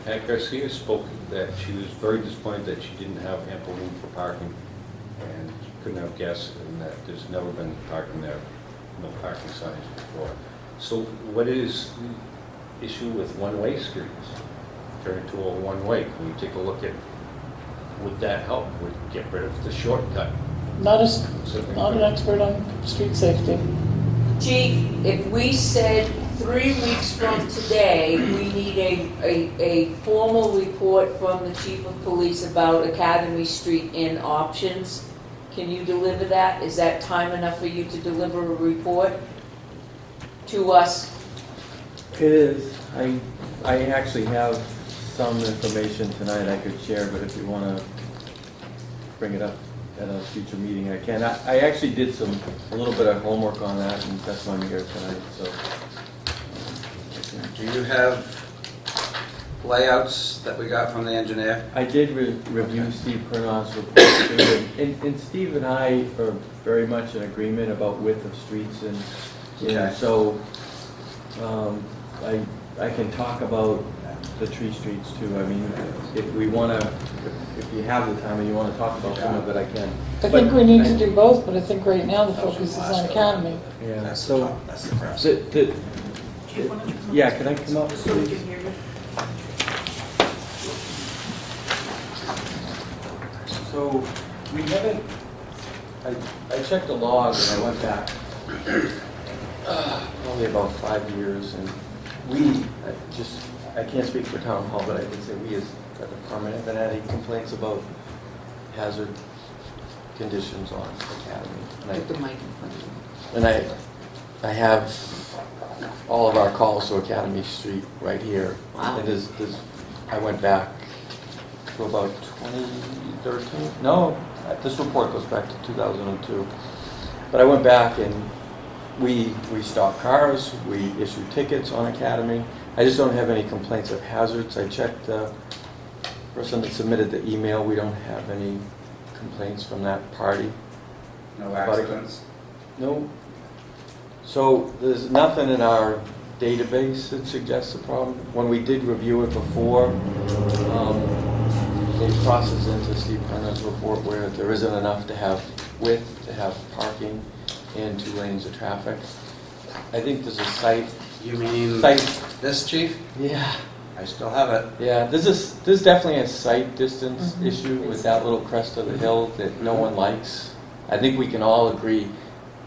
Pat Garcia spoke that she was very disappointed that she didn't have ample room for parking and couldn't have guests, and that there's never been parking there, no parking signs before. So what is the issue with one-way streets? Turn it to a one-way. Can we take a look at, would that help? Would it get rid of the shortcut? Not an expert on street safety. Chief, if we said 3 weeks from today, we need a formal report from the chief of police about Academy Street Inn options, can you deliver that? Is that time enough for you to deliver a report to us? It is. I actually have some information tonight I could share, but if you want to bring it up at a future meeting, I can. I actually did a little bit of homework on that, and that's why I'm here tonight, so. Do you have layouts that we got from the engineer? I did review Steve Pernoff's report, too, and Steve and I are very much in agreement about width of streets, and Okay. so I can talk about the tree streets too. I mean, if we want to, if you have the time and you want to talk about some of it, I can. I think we need to do both, but I think right now the focus is on Academy. Yeah, That's so, that's the press. yeah, can I come up, Just so we please? can hear you. So, we haven't, I checked the log and I went back only about 5 years, and I can't speak for town hall, but I can say we as a department haven't had any complaints about hazard conditions on Academy. Put the mic in front of you. And I have all of our calls to Academy Street right here. Wow. And I went back to about 2013. No, this report goes back to 2002. But I went back and we stopped cars, we issued tickets on Academy. I just don't have any complaints of hazards. I checked the person that submitted the email. We don't have any complaints from that party. No accidents? No. So there's nothing in our database that suggests a problem. When we did review it before, it crosses into Steve Penner's report where there isn't enough to have width, to have parking, and 2 lanes of traffic. I think there's a site, You mean this, chief? yeah, I still have it. yeah, there's definitely a site distance issue with that little crest of the hill that no one likes. I think we can all agree.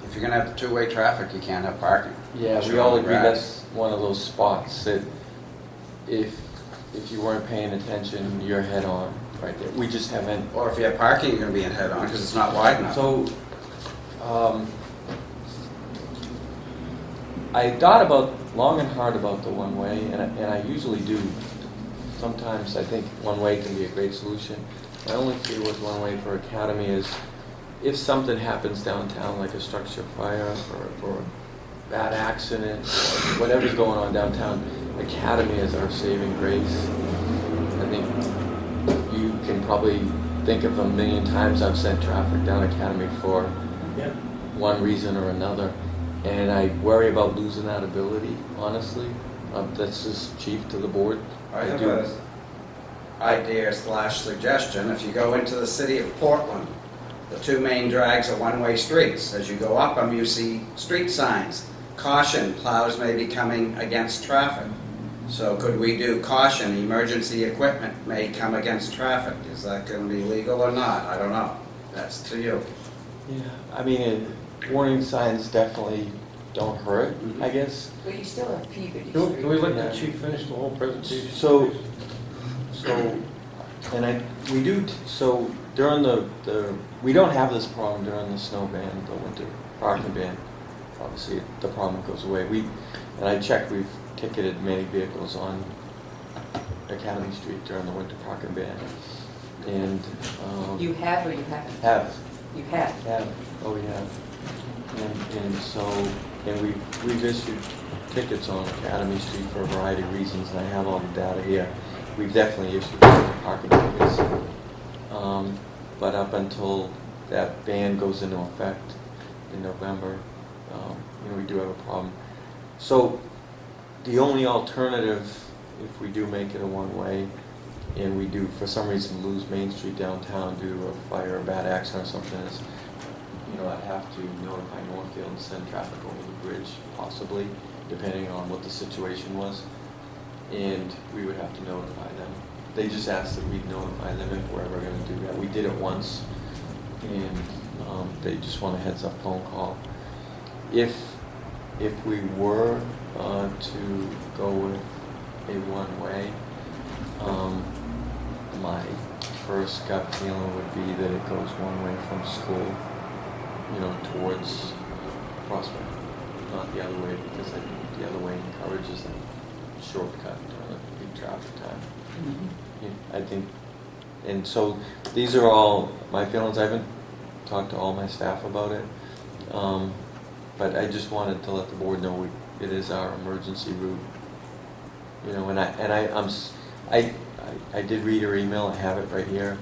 If you're gonna have two-way traffic, you can't have parking. Yeah, we all agree that's one of those spots that if you weren't paying attention, you're head on right there. We just haven't. Or if you have parking, you're gonna be in head-on because it's not wide enough. So, I thought about long and hard about the one-way, and I usually do. Sometimes I think one-way can be a great solution. My only fear with one-way for Academy is if something happens downtown, like a structure fire or a bad accident, or whatever's going on downtown, Academy is our saving grace. I think you can probably think of a million times I've sent traffic down Academy for one reason or another. And I worry about losing that ability, honestly. That's just chief to the board. I have an idea / suggestion. If you go into the city of Portland, the two main drags are one-way streets. As you go up them, you see street signs. Caution, plows may be coming against traffic. So could we do caution, emergency equipment may come against traffic? Is that going to be legal or not? I don't know. That's to you. Yeah, I mean, warning signs definitely don't hurt, I guess. But you still have Peabody Can we let Yeah. the chief finish the whole presentation? So during we don't have this problem during the snow ban, the winter parking ban. Obviously, the problem goes away. And I checked, we've ticketed many vehicles on Academy Street during the winter parking ban. And, You have or you haven't? have. You have. Yeah, oh yeah. And we've issued tickets on Academy Street for a variety of reasons, and I have all the data here. We've definitely issued parking tickets. But up until that ban goes into effect in November, we do have a problem. So the only alternative, if we do make it a one-way, and we do for some reason lose Main Street downtown due to a fire or a bad accident or something, is I'd have to notify Northfield and send traffic over the bridge, possibly, depending on what the situation was. And we would have to notify them. They just asked that we notify them if we're ever going to do that. We did it once, and they just want a heads-up phone call. If we were to go with a one-way, my first gut feeling would be that it goes one way from school, towards Prospect, not the other way, because I think the other way encourages a shortcut during a big traffic time. I think, and so these are all my feelings. I haven't talked to all my staff about it, but I just wanted to let the board know it is our emergency route. I did read her email. I have it right here.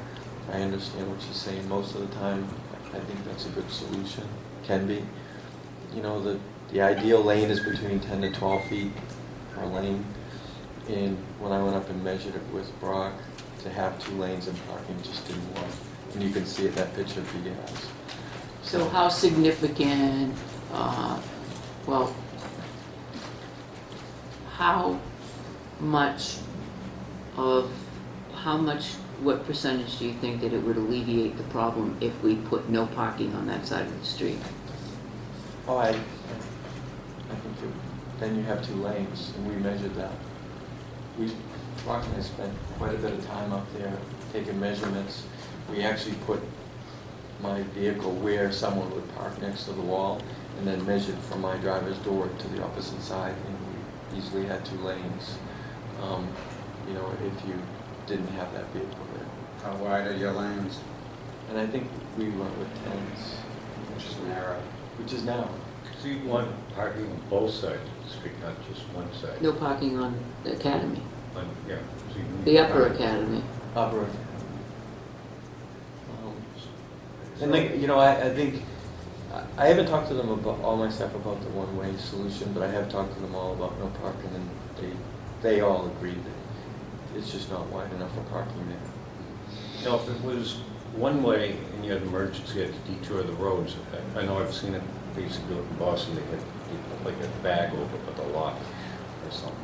I understand what she's saying. Most of the time, I think that's a good solution. Can be. The ideal lane is between 10 to 12 feet per lane. And when I went up and measured it with Brock, to have 2 lanes and parking just didn't work. And you can see it, that picture he has. So how significant, what percentage do you think that it would alleviate the problem if we put no parking on that side of the street? Oh, I think then you have 2 lanes, and we measured that. Brock and I spent quite a bit of time up there taking measurements. We actually put my vehicle where someone would park next to the wall, and then measured from my driver's door to the opposite side, and we easily had 2 lanes. If you didn't have that vehicle there. How wide are your lanes? And I think we went with 10s, Which is narrow. which is now. So you want parking on both sides of the street, not just one side? No parking on the academy, Yeah. So you need the upper parking. academy. Upper. And I think, I haven't talked to them about, all my staff about the one-way solution, but I have talked to them all about no parking, and they all agreed that it's just not wide enough for parking there. Now, if it was one way and you had an emergency, you had to detour the roads, I know I've seen it, they used to do it in Boston, they had you put like a bag over with a lock or something,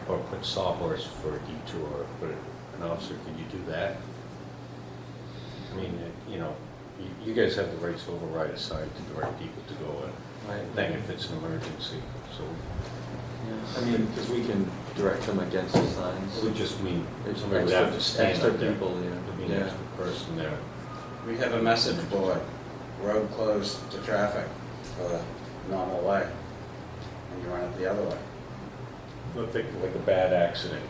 or put sawhorse for a detour, put an officer, could you do that? I mean, you know, you guys have the right to override a sign to the right people to go in, then if it's an emergency, so. Yeah, I mean, because we can direct them against the signs. It would just mean There's somebody would have to stand extra up there. people, There'd be an yeah. extra person there. We have a message board, road closed to traffic for the normal way, and you run it the other way. Well, think like a bad accident.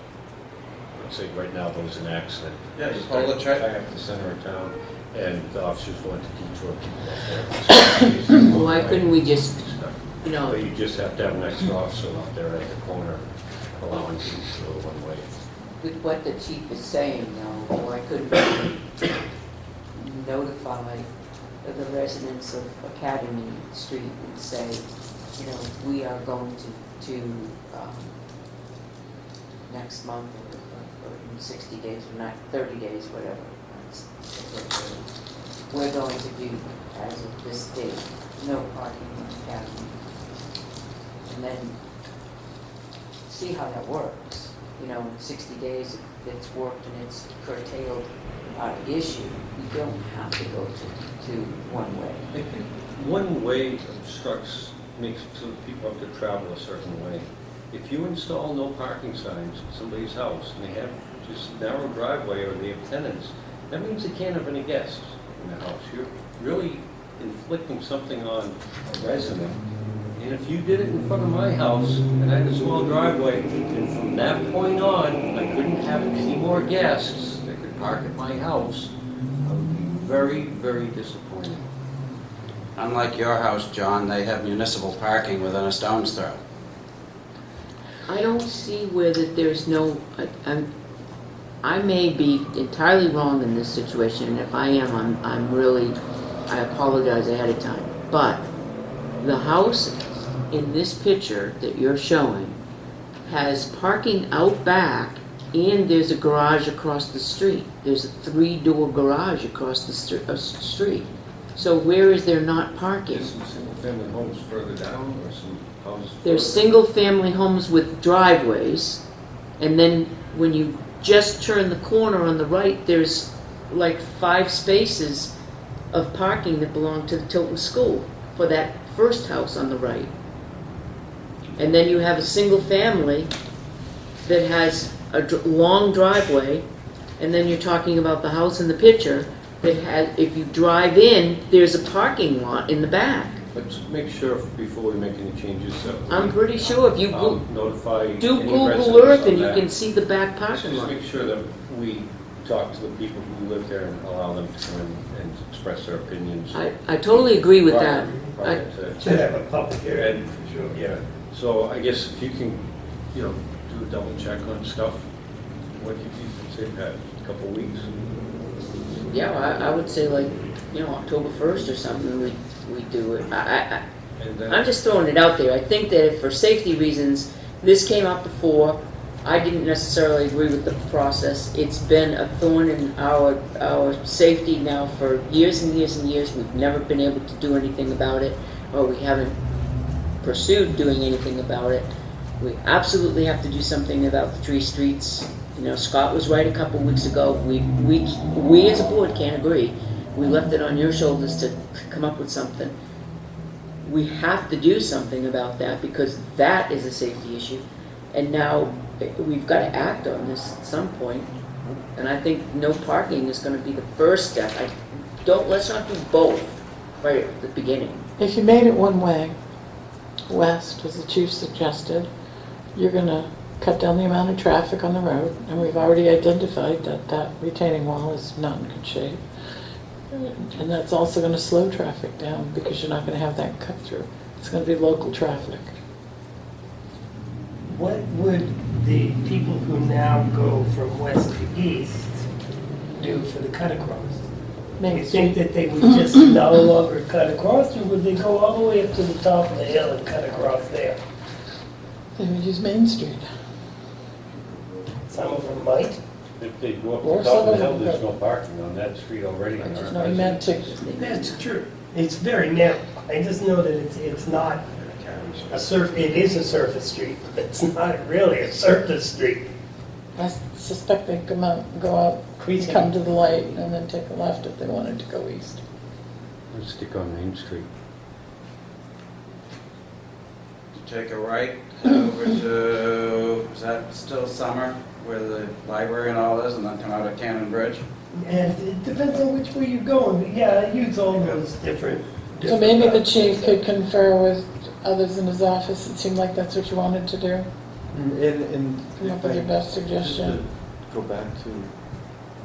Let's say right now there's an accident. Yeah, you pull the track. I have the center of town, and the officers want to detour people up there. Why couldn't we just, you know, But you just have to have an extra officer out there at the corner, allowing people to go one way. with what the chief is saying now, why couldn't we notify the residents of Academy Street and say, you know, we are going to next month or in 60 days or not 30 days, whatever. We're going to do as of this date, no parking on Academy. And then see how that works. You know, in 60 days, if it's worked and it's curtailed our issue, we don't have to go to one way. I think one way obstructs, makes it so that people have to travel a certain way. If you install no parking signs at somebody's house and they have just narrow driveway or they have tenants, that means they can't have any guests in the house. You're really inflicting something on a resident. And if you did it in front of my house and I had a small driveway, and from that point on, I couldn't have any more guests that could park at my house, I would be very, very disappointed. Unlike your house, John, they have municipal parking within a stone's throw. I don't see where that there's no, I may be entirely wrong in this situation, and if I am, I'm really, I apologize ahead of time. But the house in this picture that you're showing has parking out back, and there's a garage across the street. There's a 3-door garage across the street. So where is there not parking? There's some single-family homes further down, or some houses There's further- single-family homes with driveways, and then when you just turn the corner on the right, there's like 5 spaces of parking that belong to the Tilton School for that first house on the right. And then you have a single family that has a long driveway, and then you're talking about the house in the picture that has, if you drive in, there's a parking lot in the back. Let's make sure before we make any changes that I'm pretty sure if you notify do any Google residents Earth on and you that. can see the back Let's parking just lot. make sure that we talk to the people who live there and allow them to come in and express their opinions. I totally agree with that. Prior to- Should have a public hearing, And, for sure. yeah, so I guess if you can, you know, do a double check on stuff, what do you think, say, Pat, a couple of weeks? Yeah, I would say like, you know, October 1st or something, we do it. And then, I'm just throwing it out there. I think that if for safety reasons, this came up before, I didn't necessarily agree with the process. It's been a thorn in our safety now for years and years and years. We've never been able to do anything about it, or we haven't pursued doing anything about it. We absolutely have to do something about the tree streets. You know, Scott was right a couple weeks ago. We as a board can't agree. We left it on your shoulders to come up with something. We have to do something about that because that is a safety issue. And now we've got to act on this at some point. And I think no parking is going to be the first step. Let's not do both right at the beginning. If you made it one way, west, as the chief suggested, you're going to cut down the amount of traffic on the road, and we've already identified that that retaining wall is not in good shape. And that's also going to slow traffic down because you're not going to have that cut through. It's going to be local traffic. What would the people who now go from west to east do for the cut across? Do Main you think Street. that they would just no longer cut across, or would they go all the way up to the top of the hill and cut across there? They would use Main Street. Some of them might. if they go up Or the top of the some hill, of there's them- no parking on that street already. I in just our know he meant to. That's true. It's very narrow. I just know that it's not It is a surface street, but it's not really a surface street. I suspect they go out, come to the light, and then take a left if they wanted to go east. Let's stick on Main Street. Take a right over to, is that still Summer, where the library and all is, and then come out of Cannon Bridge? And it depends on which way you're going, but yeah, I use all those different. So maybe the chief could confer with others in his office. It seemed like that's what you wanted to do. And Come up if with your I, best just suggestion. to go back to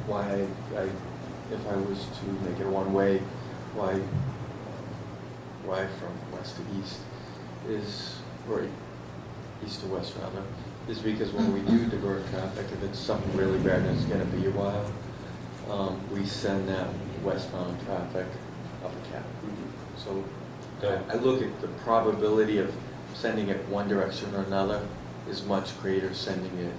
why if I was to make it one-way, why from west to east is, or east to west rather, is because when we do divert traffic, if it's something really bad and it's gonna be a while, we send that westbound traffic up a cap. So I look at the probability of sending it one direction or another is much greater sending it.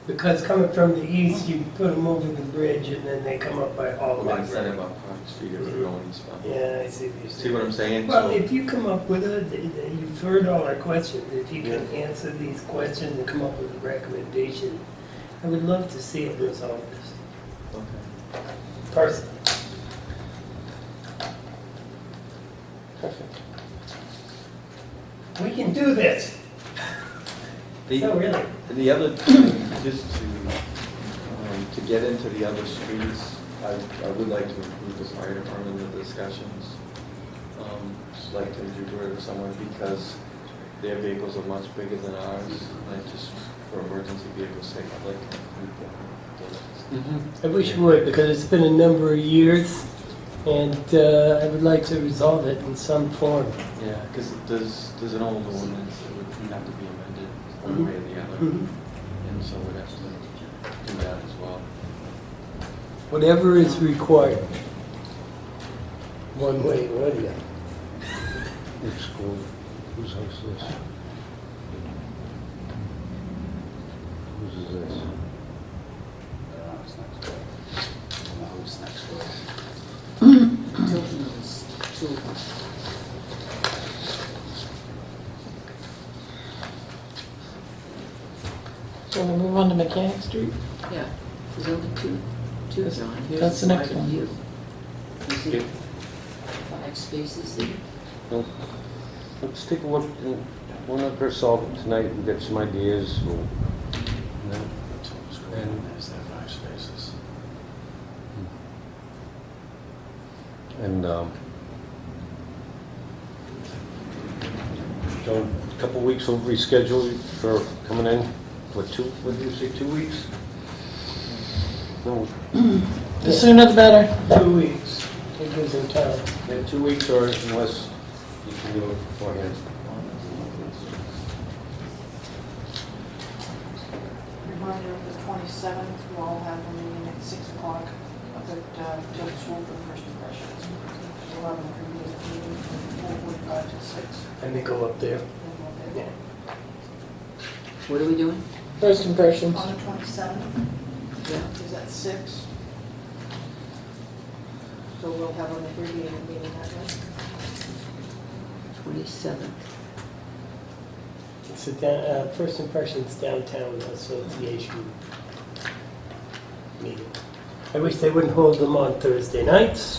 Because coming from the east, you put them over the bridge and then they come up by all the We're gonna send library. them up Park Street if we're going eastbound. Yeah, I see what you're saying. See what I'm saying? Well, So- if you come up with you've heard all our questions, if you can answer these questions and come up with a recommendation, I would love to see it resolve this, Okay. personally. Perfect. We can do this. No, really. The other, just to get into the other streets, I would like to include the fire department in the discussions. Just like to include it somewhere because their vehicles are much bigger than ours. And just for emergency vehicles' sake, I'd like to include them. I wish you would, because it's been a number of years, and I would like to resolve it in some form. Yeah, because there's an old ordinance that would have to be amended one way or the other. Mhm. And so we'd have to do that as well. Whatever is required. One way or the other. Which school? Whose house is this? Whose is this? It's next door. I don't know who's next door. Tilton is two. So we move on to Mechanic Street? Yeah, there's only two, John. Here's That's the next side of one. you. You see Yeah. 5 spaces there? Well, let's take a look. We'll not press solve it tonight. We'll get some ideas. We'll, And there's their 5 spaces. and so a couple weeks we'll reschedule you for coming in. What did you say, 2 weeks? No, The sooner the better. 2 weeks. It gives them time. yeah, 2 weeks or unless you can do it beforehand. Reminder of the 27th, we'll all have a meeting at 6 o'clock up at Tilton School for the first impressions. 11 for me at the meeting, from 4:45 to 6. And they go up there. Then we'll Yeah. get- What are we doing? First impressions. On the 27th, Yeah. is at 6. So we'll have an abbreviated meeting that way. 27th. It's First Impressions Downtown Association meeting. I wish they wouldn't hold them on Thursday nights,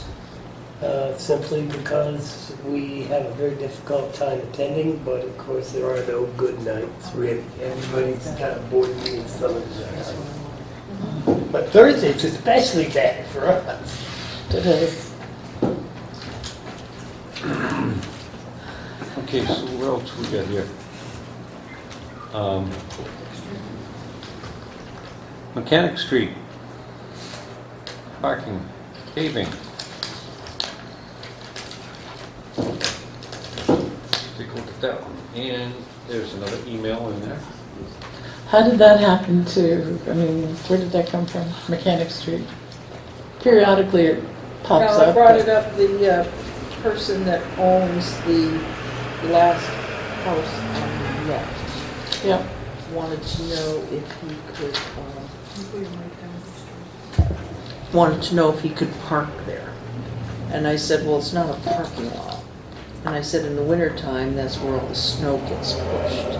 simply because we have a very difficult time attending, but of course there are no good nights, really. Everybody's got a board meeting some of the time. But Thursday's especially bad for us. It is. Okay, so what else we got here? Mechanic Street. Parking, paving. Take a look at that one. And there's another email in there. How did that happen to, I mean, where did that come from? Mechanic Street? Periodically it pops Well, up. I brought but- it up, the person that owns the last house on the left Yep. wanted to know if he could, We were right down the street. wanted to know if he could park there. And I said, well, it's not a parking lot. And I said in the wintertime, that's where all the snow gets pushed.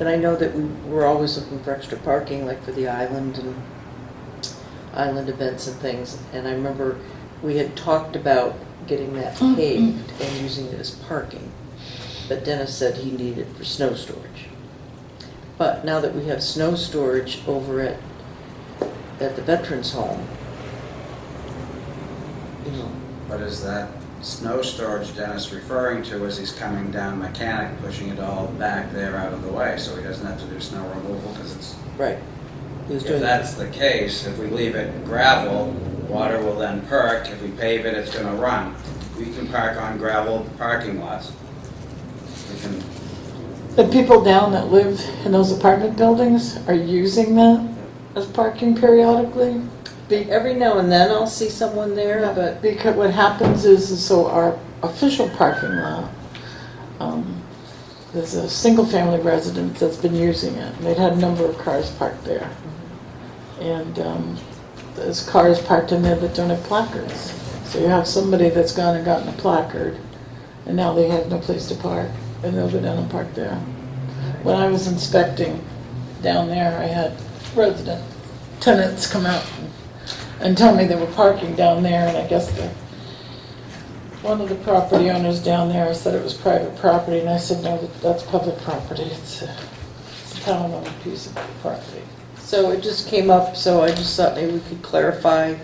And I know that we were always looking for extra parking, like for the island and island events and things. And I remember we had talked about getting that paved and using it as parking. But Dennis said he needed it for snow storage. But now that we have snow storage over at the Veterans Home, you know, What is that snow storage Dennis referring to as he's coming down Mechanic, pushing it all back there out of the way so he doesn't have to do snow removal because it's... right. He was If doing that's the case, if we leave it gravel, water will then perk. If we pave it, it's going to run. We can park on gravel parking lots. We can, The people down that live in those apartment buildings are using that as parking periodically. Every now and then I'll see someone there, but Because what happens is so our official parking lot, there's a single-family residence that's been using it. They'd had a number of cars parked there. And there's cars parked in there that don't have placards. So you have somebody that's gone and gotten a placard, and now they have no place to park, and they'll go down and park there. When I was inspecting down there, I had tenants come out and tell me they were parking down there, and I guess one of the property owners down there said it was private property, and I said, no, that's public property. It's a town-owned piece of property. so it just came up, so I just thought maybe we could clarify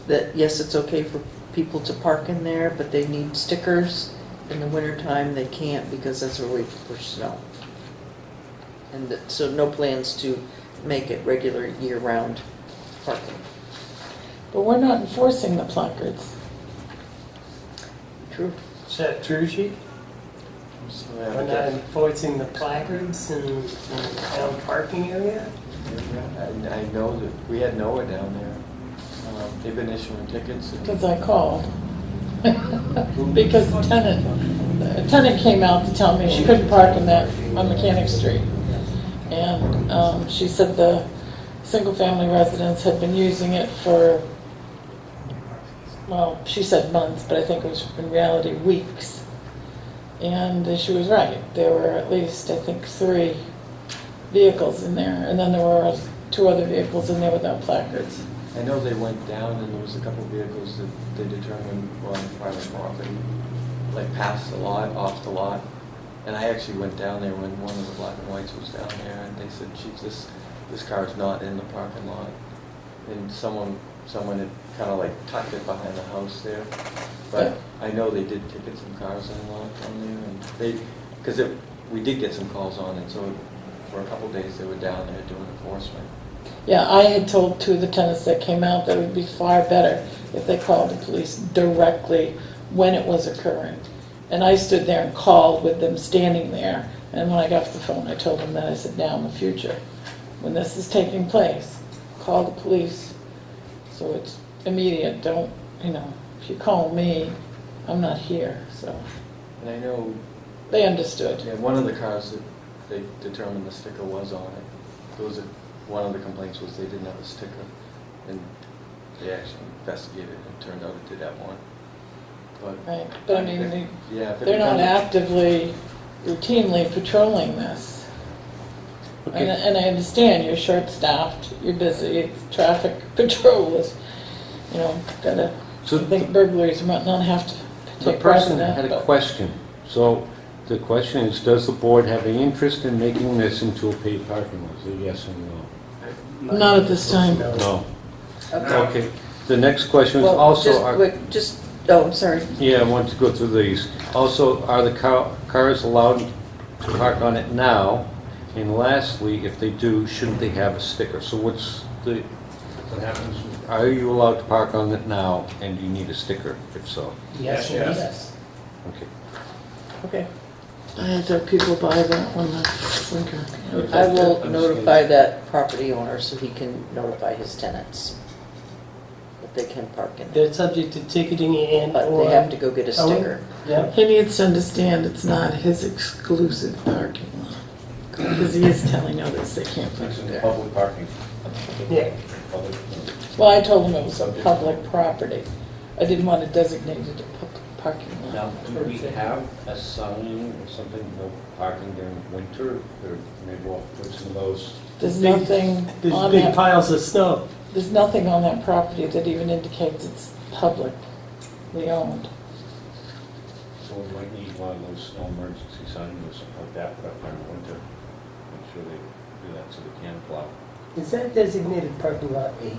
that, yes, it's okay for people to park in there, but they need stickers. In the wintertime, they can't because that's where we push snow. And so no plans to make it regular year-round parking. But we're not enforcing the placards. True. Is that true, Chief? We're not enforcing the placards in the town parking area? I know that we had Noah down there. They've been issuing tickets. Because I called. Because the tenant came out to tell me she couldn't park on Mechanic Street. And she said the single-family residents had been using it for, well, she said months, but I think it was in reality weeks. And she was right. There were at least, I think, 3 vehicles in there. And then there were 2 other vehicles in there without placards. I know they went down and there was a couple of vehicles that they determined were on private property, like past the lot, off the lot. And I actually went down there when one of the black and whites was down there, and they said, Chief, this car's not in the parking lot. And someone had kind of like tucked it behind the house there. But I know they did ticket some cars in the lot down there, and because we did get some calls on it, so for a couple of days they were down there doing enforcement. Yeah, I had told 2 of the tenants that came out that it would be far better if they called the police directly when it was occurring. And I stood there and called with them standing there. And when I got off the phone, I told them that. I said, now in the future, when this is taking place, call the police. So it's immediate. Don't, if you call me, I'm not here. So. And I know they understood. Yeah, one of the cars that they determined the sticker was on it. One of the complaints was they didn't have a sticker, and they actually investigated and turned out it did have one. Right, but I mean, they're not becomes- actively, routinely patrolling this. Okay. And I understand you're short-staffed, you're busy, traffic patrol is, gotta, So I think burglaries might not have to the take person precedent. had a but- question. So the question is, does the board have any interest in making this into a paid parking lot? Is it yes or no? Not at this time. No. Okay. Okay. The next question is Well, also... I'm sorry. Yeah, I want to go through these. Also, are the cars allowed to park on it now? And lastly, if they do, shouldn't they have a sticker? So what happens? Are you allowed to park on it now, and do you need a sticker, if so? Yes, yes. Okay. Okay. I had to have people buy that one last winter. I will notify that property owner so he can notify his tenants that they can park in there. They're subject to ticketing and But they have to go get a sticker. Yeah. He needs to understand it's not his exclusive parking lot. Because he is telling others they can't park there. Public parking. Yeah. Public. Well, I told him it was a public property. I didn't want to designate it a public parking lot. Now, do we have a sign or something, no parking during winter, or maybe we'll put some of those? There's nothing There's on big that, piles of snow. there's nothing on that property that even indicates it's publicly owned. So we might need one of those snow emergency signs or something like that, but during winter, make sure they do that so they can plow. Is that designated parking lot H?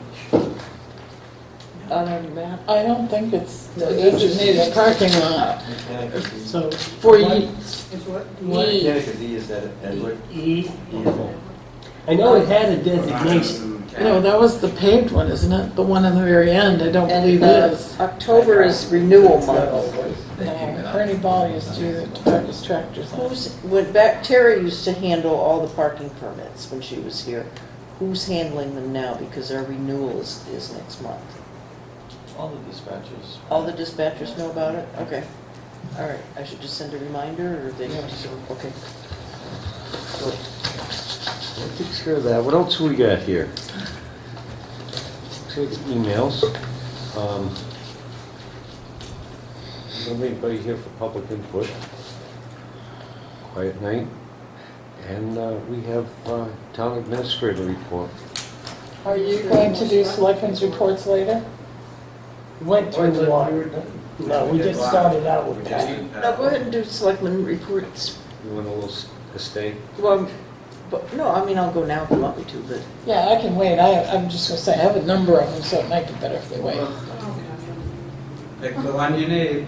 On our map, I don't think it's No, a it's just- designated parking lot. So. For ye, Is what? ye, is that Edward? E? I know it had a designation. no, that was the paved one, isn't it? The one in the very end, I don't believe and it is. October is renewal It's not month. always. No, Bernie Ball used to park his tractors on. Went back, Terry used to handle all the parking permits when she was here. Who's handling them now? Because our renewal is next month. All the dispatches. All the dispatchers know about it? Okay. All right, I should just send a reminder, or they have to, okay. That takes care of that. What else we got here? Looks like emails. Anybody here for public input? Quiet night. And we have town administrator report. Are you going to do selectmen's reports later? Went through the water. No, we just started out with that. Now, go ahead and do selectmen reports. You want a little stay? Well, but, no, I mean, I'll go now if you want me to, but Yeah, I can wait. I'm just gonna say, I have a number of them, so it might be better if they wait. Pick the one you need.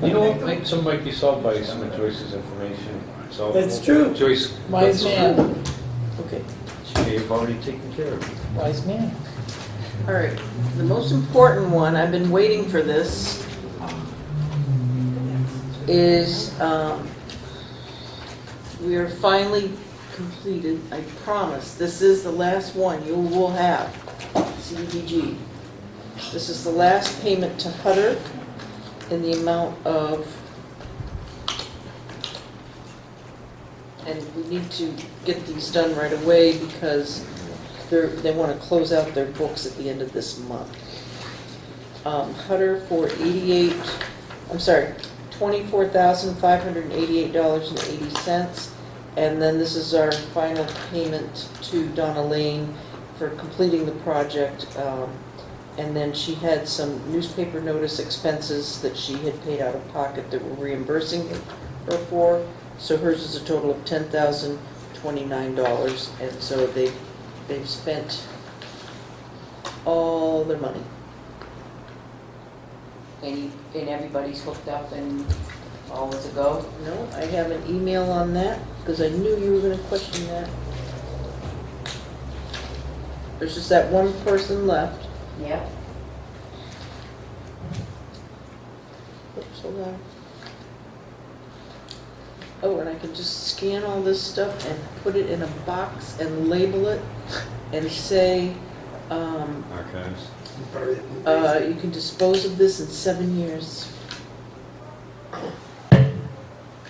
You know, I think some might be solved by some of Joyce's information. So That's true. Joyce. Wise man, okay. She may have already taken care of it. wise man. All right, the most important one, I've been waiting for this, is we are finally completed, I promise, this is the last one you will have, CDBG. This is the last payment to Hutter in the amount of, and we need to get these done right away because they want to close out their books at the end of this month. Hutter for $24,588.80. And then this is our final payment to Donna Lane for completing the project. And then she had some newspaper notice expenses that she had paid out of pocket that we're reimbursing her for. So hers is a total of $10,029. And so they've spent all their money. And everybody's hooked up and all is a go? No, I have an email on that, because I knew you were gonna question that. There's just that one person left. Yep. Oops, hold on. Oh, and I can just scan all this stuff and put it in a box and label it and say, Archives. you can dispose of this in 7 years.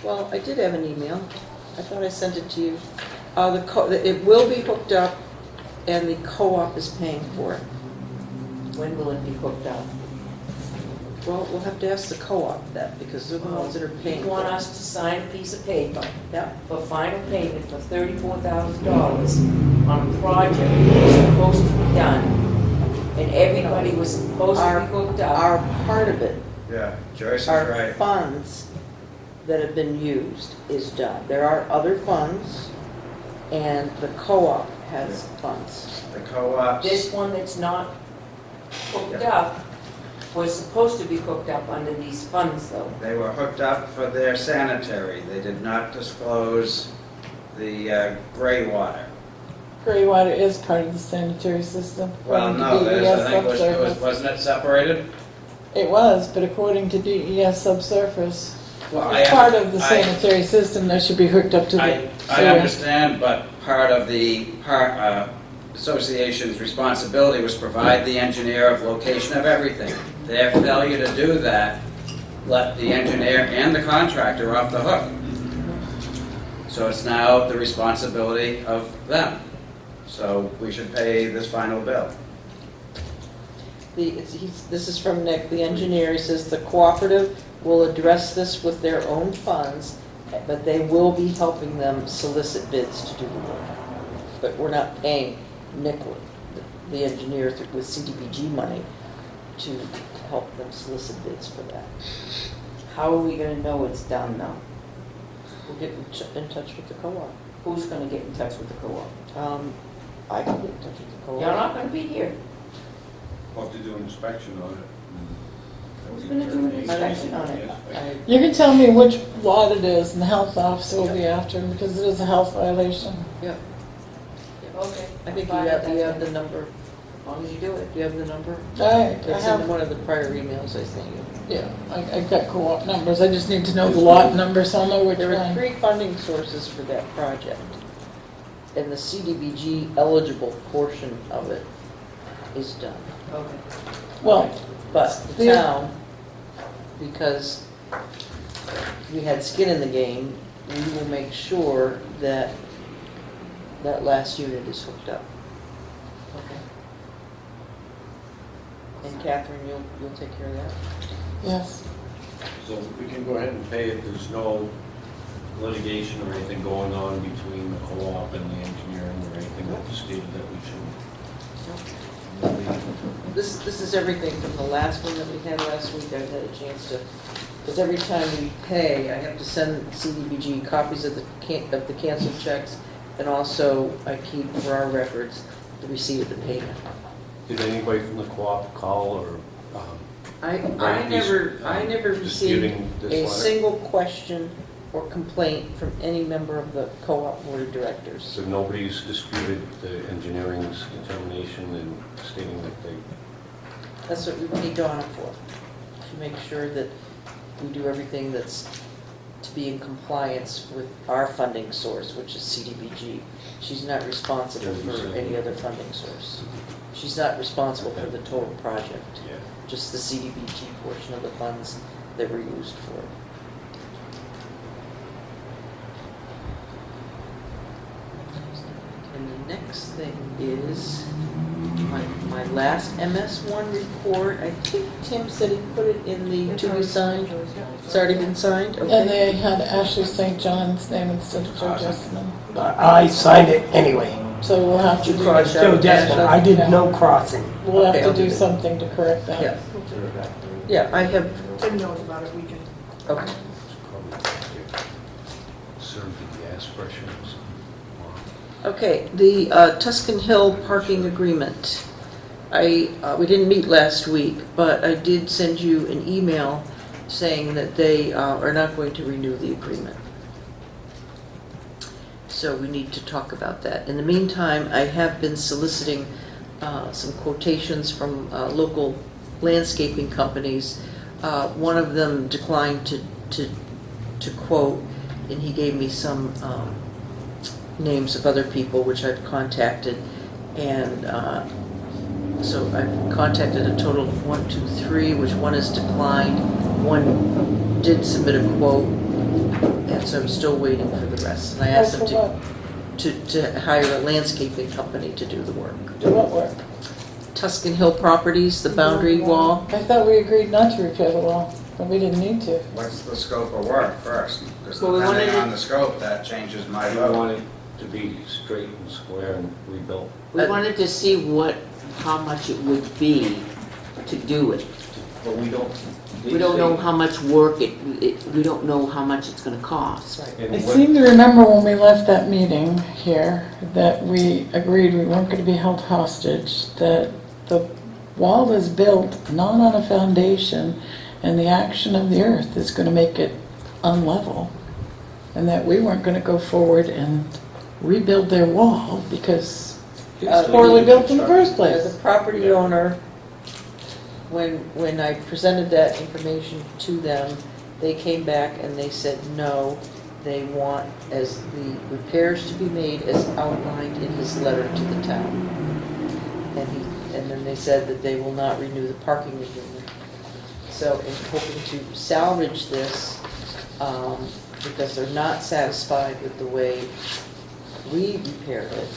Well, I did have an email. I thought I sent it to you. It will be hooked up, and the co-op is paying for it. When will it be hooked up? Well, we'll have to ask the co-op that, because they're the ones that are paying You for want it. us to sign a piece of paper Yeah, for final payment for $34,000 on a project that was supposed to be done, and everybody was supposed to be hooked up. our part of it, Yeah, Joyce is our right. funds that have been used is done. There are other funds, and the co-op has funds. The co-ops. This one that's not hooked up was supposed to be hooked up under these funds, though. They were hooked up for their sanitary. They did not disclose the gray water. Gray water is part of the sanitary system. Well, according to no, there's, I DES think, subsurface. wasn't it separated? It was, but according to DES subsurface, Well, it's part of the sanitary system that should be hooked up to the I sewer. understand, but part of the association's responsibility was provide the engineer of location of everything. Their failure to do that let the engineer and the contractor off the hook. So it's now the responsibility of them. So we should pay this final bill. This is from Nick, the engineer. He says the cooperative will address this with their own funds, but they will be helping them solicit bids to do the work. But we're not paying Nick, the engineer, with CDBG money to help them solicit bids for that. How are we gonna know it's done now? We'll get in touch with the co-op. Who's gonna get in touch with the co-op? I can get in touch with the co-op. You're not gonna be here. We'll have to do an inspection on it. Who's gonna do an inspection on it? You can tell me which lot it is, and the health officer will be after him, because it is a health violation. Okay. I think you have the number. As long as you do it. Do you have the number? I It's in have, one of the prior emails I sent you. yeah, I've got co-op numbers, I just need to know the lot number, so I'll know which There are one. 3 funding sources for that project, and the CDBG eligible portion of it is done. Okay. Well, But the The- town, because we had skin in the game, we will make sure that that last unit is hooked up. Okay. And Catherine, you'll take care of that? yes, So we can go ahead and pay it, there's no litigation or anything going on between the co-op and the engineering or anything that was stated that we should. This is everything from the last one that we had last week. I've had a chance to, because every time we pay, I have to send CDBG copies of the canceled checks, and also I keep for our records the receipt of the payment. Did anybody from the co-op call or? I Right, never received disputing this a letter? single question or complaint from any member of the co-op board of directors. So nobody's disputed the engineering's determination and stating that they. That's what we pay Donna for, to make sure that we do everything that's to be in compliance with our funding source, which is CDBG. She's not responsible for any other funding source. She's not responsible for the total project, Yeah. just the CDBG portion of the funds that were used for it. And the next thing is my last MS1 report. I think Tim said he put it in the to be signed. It's already been signed? and Okay. they had Ashley St. John's name instead of Joe Jessamine. I signed it anyway. So we'll have to You do, crossed out Joe Jessamine, I did no crossing. we'll have Okay, to I'll do do that. something to correct that. Yeah. Yeah, I have, Tim knows about it, we can. okay. Serve the gas pressures. Okay, the Tuscan Hill parking agreement. We didn't meet last week, but I did send you an email saying that they are not going to renew the agreement. So we need to talk about that. In the meantime, I have been soliciting some quotations from local landscaping companies. One of them declined to quote, and he gave me some names of other people which I've contacted, and so I've contacted a total of 1, 2, 3, which one has declined. One did submit a quote, and so I'm still waiting for the rest. And I asked them For what? to hire a landscaping company to do the work. Do what work? Tuscan Hill Properties, the boundary wall. I thought we agreed not to repair the wall, but we didn't need to. What's the scope of work first? Because Well, we wanted depending to- on the scope, that changes my I vote. want it to be straight and square and rebuilt. We wanted to see how much it would be to do it. But we don't. We don't know how much work we don't know how much it's gonna cost. And I what- seem to remember when we left that meeting here, that we agreed we weren't going to be held hostage, that the wall is built not on a foundation, and the action of the earth is going to make it unlevel, and that we weren't going to go forward and rebuild their wall because it was poorly built in the first As place. a property owner, when I presented that information to them, they came back and they said no, they want as the repairs to be made as outlined in his letter to the town. And then they said that they will not renew the parking agreement. So in hoping to salvage this, because they're not satisfied with the way we repaired it,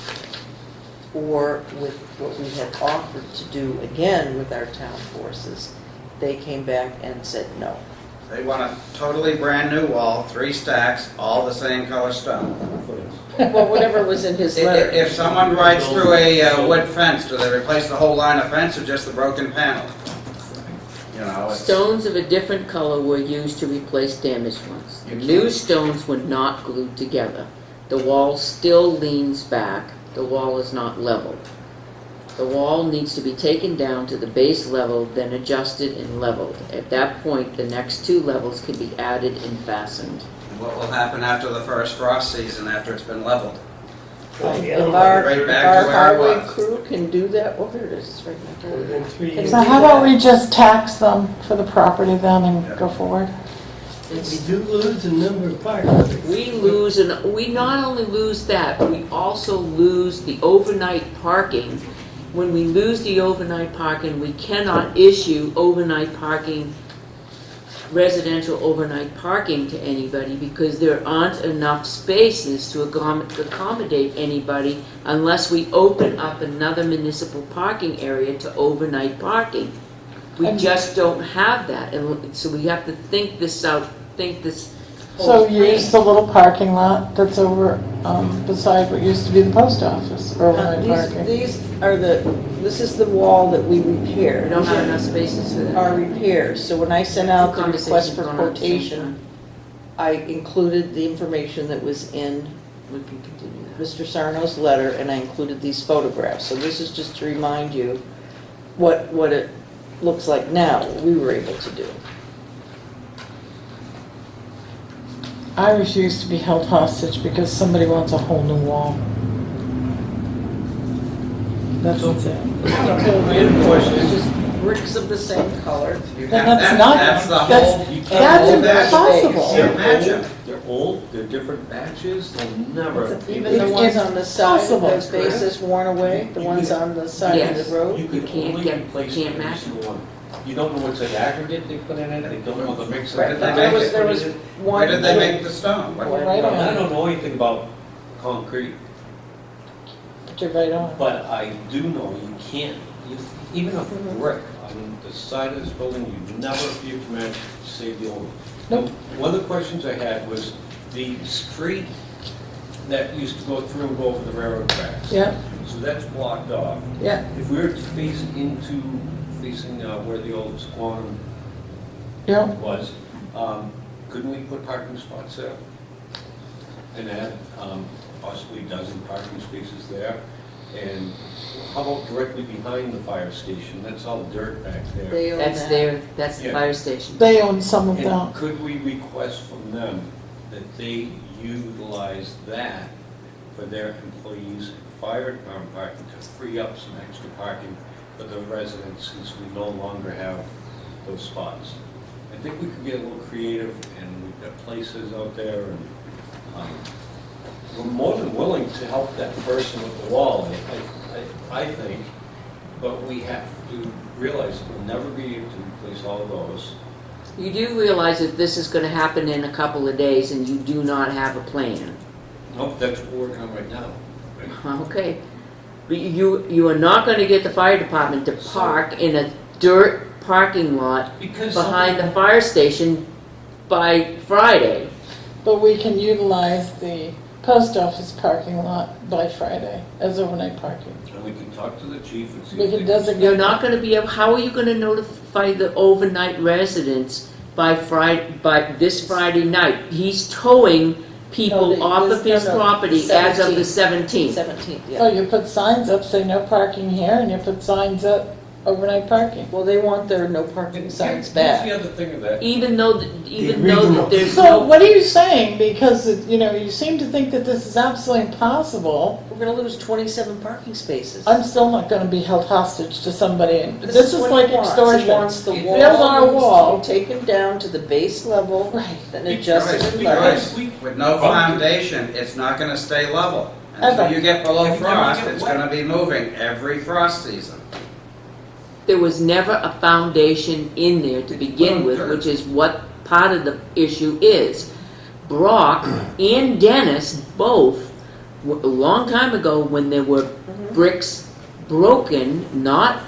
or with what we had offered to do again with our town forces, they came back and said no. They want a totally brand-new wall, 3 stacks, all the same color stone. Well, whatever was in his letter. If someone rides through a wood fence, do they replace the whole line of fence or just the broken panel? You know, it's... Stones of a different color were used to replace damaged ones. You New can't- stones were not glued together. The wall still leans back. The wall is not leveled. The wall needs to be taken down to the base level, then adjusted and leveled. At that point, the next 2 levels can be added and fastened. What will happen after the first frost season, after it's been leveled? If our, Right back our to where it highway was. crew can do that, well, there it is, it's right now. Within 3 years. So how about we just tax them for the property then and go forward? We do lose a number of parking. We lose, and we not only lose that, we also lose the overnight parking. When we lose the overnight parking, we cannot issue overnight parking, residential overnight parking to anybody because there aren't enough spaces to accommodate anybody unless we open up another municipal parking area to overnight parking. We just don't have that, and so we have to think this out, think this So whole thing. use the little parking lot that's over beside what used to be the post office, or overnight parking. These are this is the wall that we repaired. We don't have enough spaces for that. Our repairs, so when I sent out the request for Conversations going on at the same quotation, I included the information that was in We can continue that. Mr. Sarno's letter, and I included these photographs. So this is just to remind you what it looks like now, what we were able to do. I refuse to be held hostage because somebody wants a whole new wall. That's it. It's just bricks of the same color. That's not- That's the that's- whole... You can't That's hold that. impossible. Can't match it. They're old, they're different batches, they'll never. Even the ones on the side of Possible. the bases worn away, the ones on the side of Yes. the road. You You could can't only get- replace can't every match single one. You don't know what's the aggregate they put in it, they don't know the mix. Where Right, did but they there make was, it? there was one. Where did they make the stone? What- Right on. I don't know anything about concrete, Put your right on. but I do know you can't, even a brick on the side of this building, you never, if you can save the owner. Nope. One of the questions I had was the street that used to go through and go over the railroad tracks. Yeah, So that's blocked off. yeah, If we were to face facing where the old Squam yeah. was, couldn't we put parking spots there? And add possibly a dozen parking spaces there? And how about directly behind the fire station? That's all dirt back there. They own That's that. that's the Yeah. fire station. They own some of And them. could we request from them that they utilize that for their employees and fire department parking to free up some extra parking for the residents since we no longer have those spots? I think we could get a little creative, and we've got places out there, and we're more than willing to help that person with the wall, I think, but we have to realize we'll never be able to replace all of those. You do realize that this is going to happen in a couple of days and you do not have a plan. Nope, that's what we're working on right now. Okay. But you are not going to get the fire department to park in a dirt parking lot Because behind the fire station by Friday. But we can utilize the post office parking lot by Friday as overnight parking. And we can talk to the chief and see. We if can they- designate. You're not going to be able, how are you going to notify the overnight residents by this Friday night? He's towing No, people the- off of his no, property as of the 17th. 17th, So yeah. you put signs up, say no parking here, and you put signs up, overnight parking. Well, they want their no parking And signs here's back. the other thing of that. Even though regional. that there's So no, what are you saying? Because, you seem to think that this is absolutely impossible. We're gonna lose 27 parking spaces. I'm still not gonna be held hostage to somebody. And this is what like he wants. extortion. He wants the Build wall our needs to wall. be taken down to the base level, Right. then adjusted and Because leveled. with no foundation, it's not gonna stay level. Until Ever. you get below Every time frost, you get it's wet. gonna be moving every frost season. there was never a foundation in there to begin with, which is what part of the issue is. Brock and Dennis both, a long time ago, when there were bricks broken, not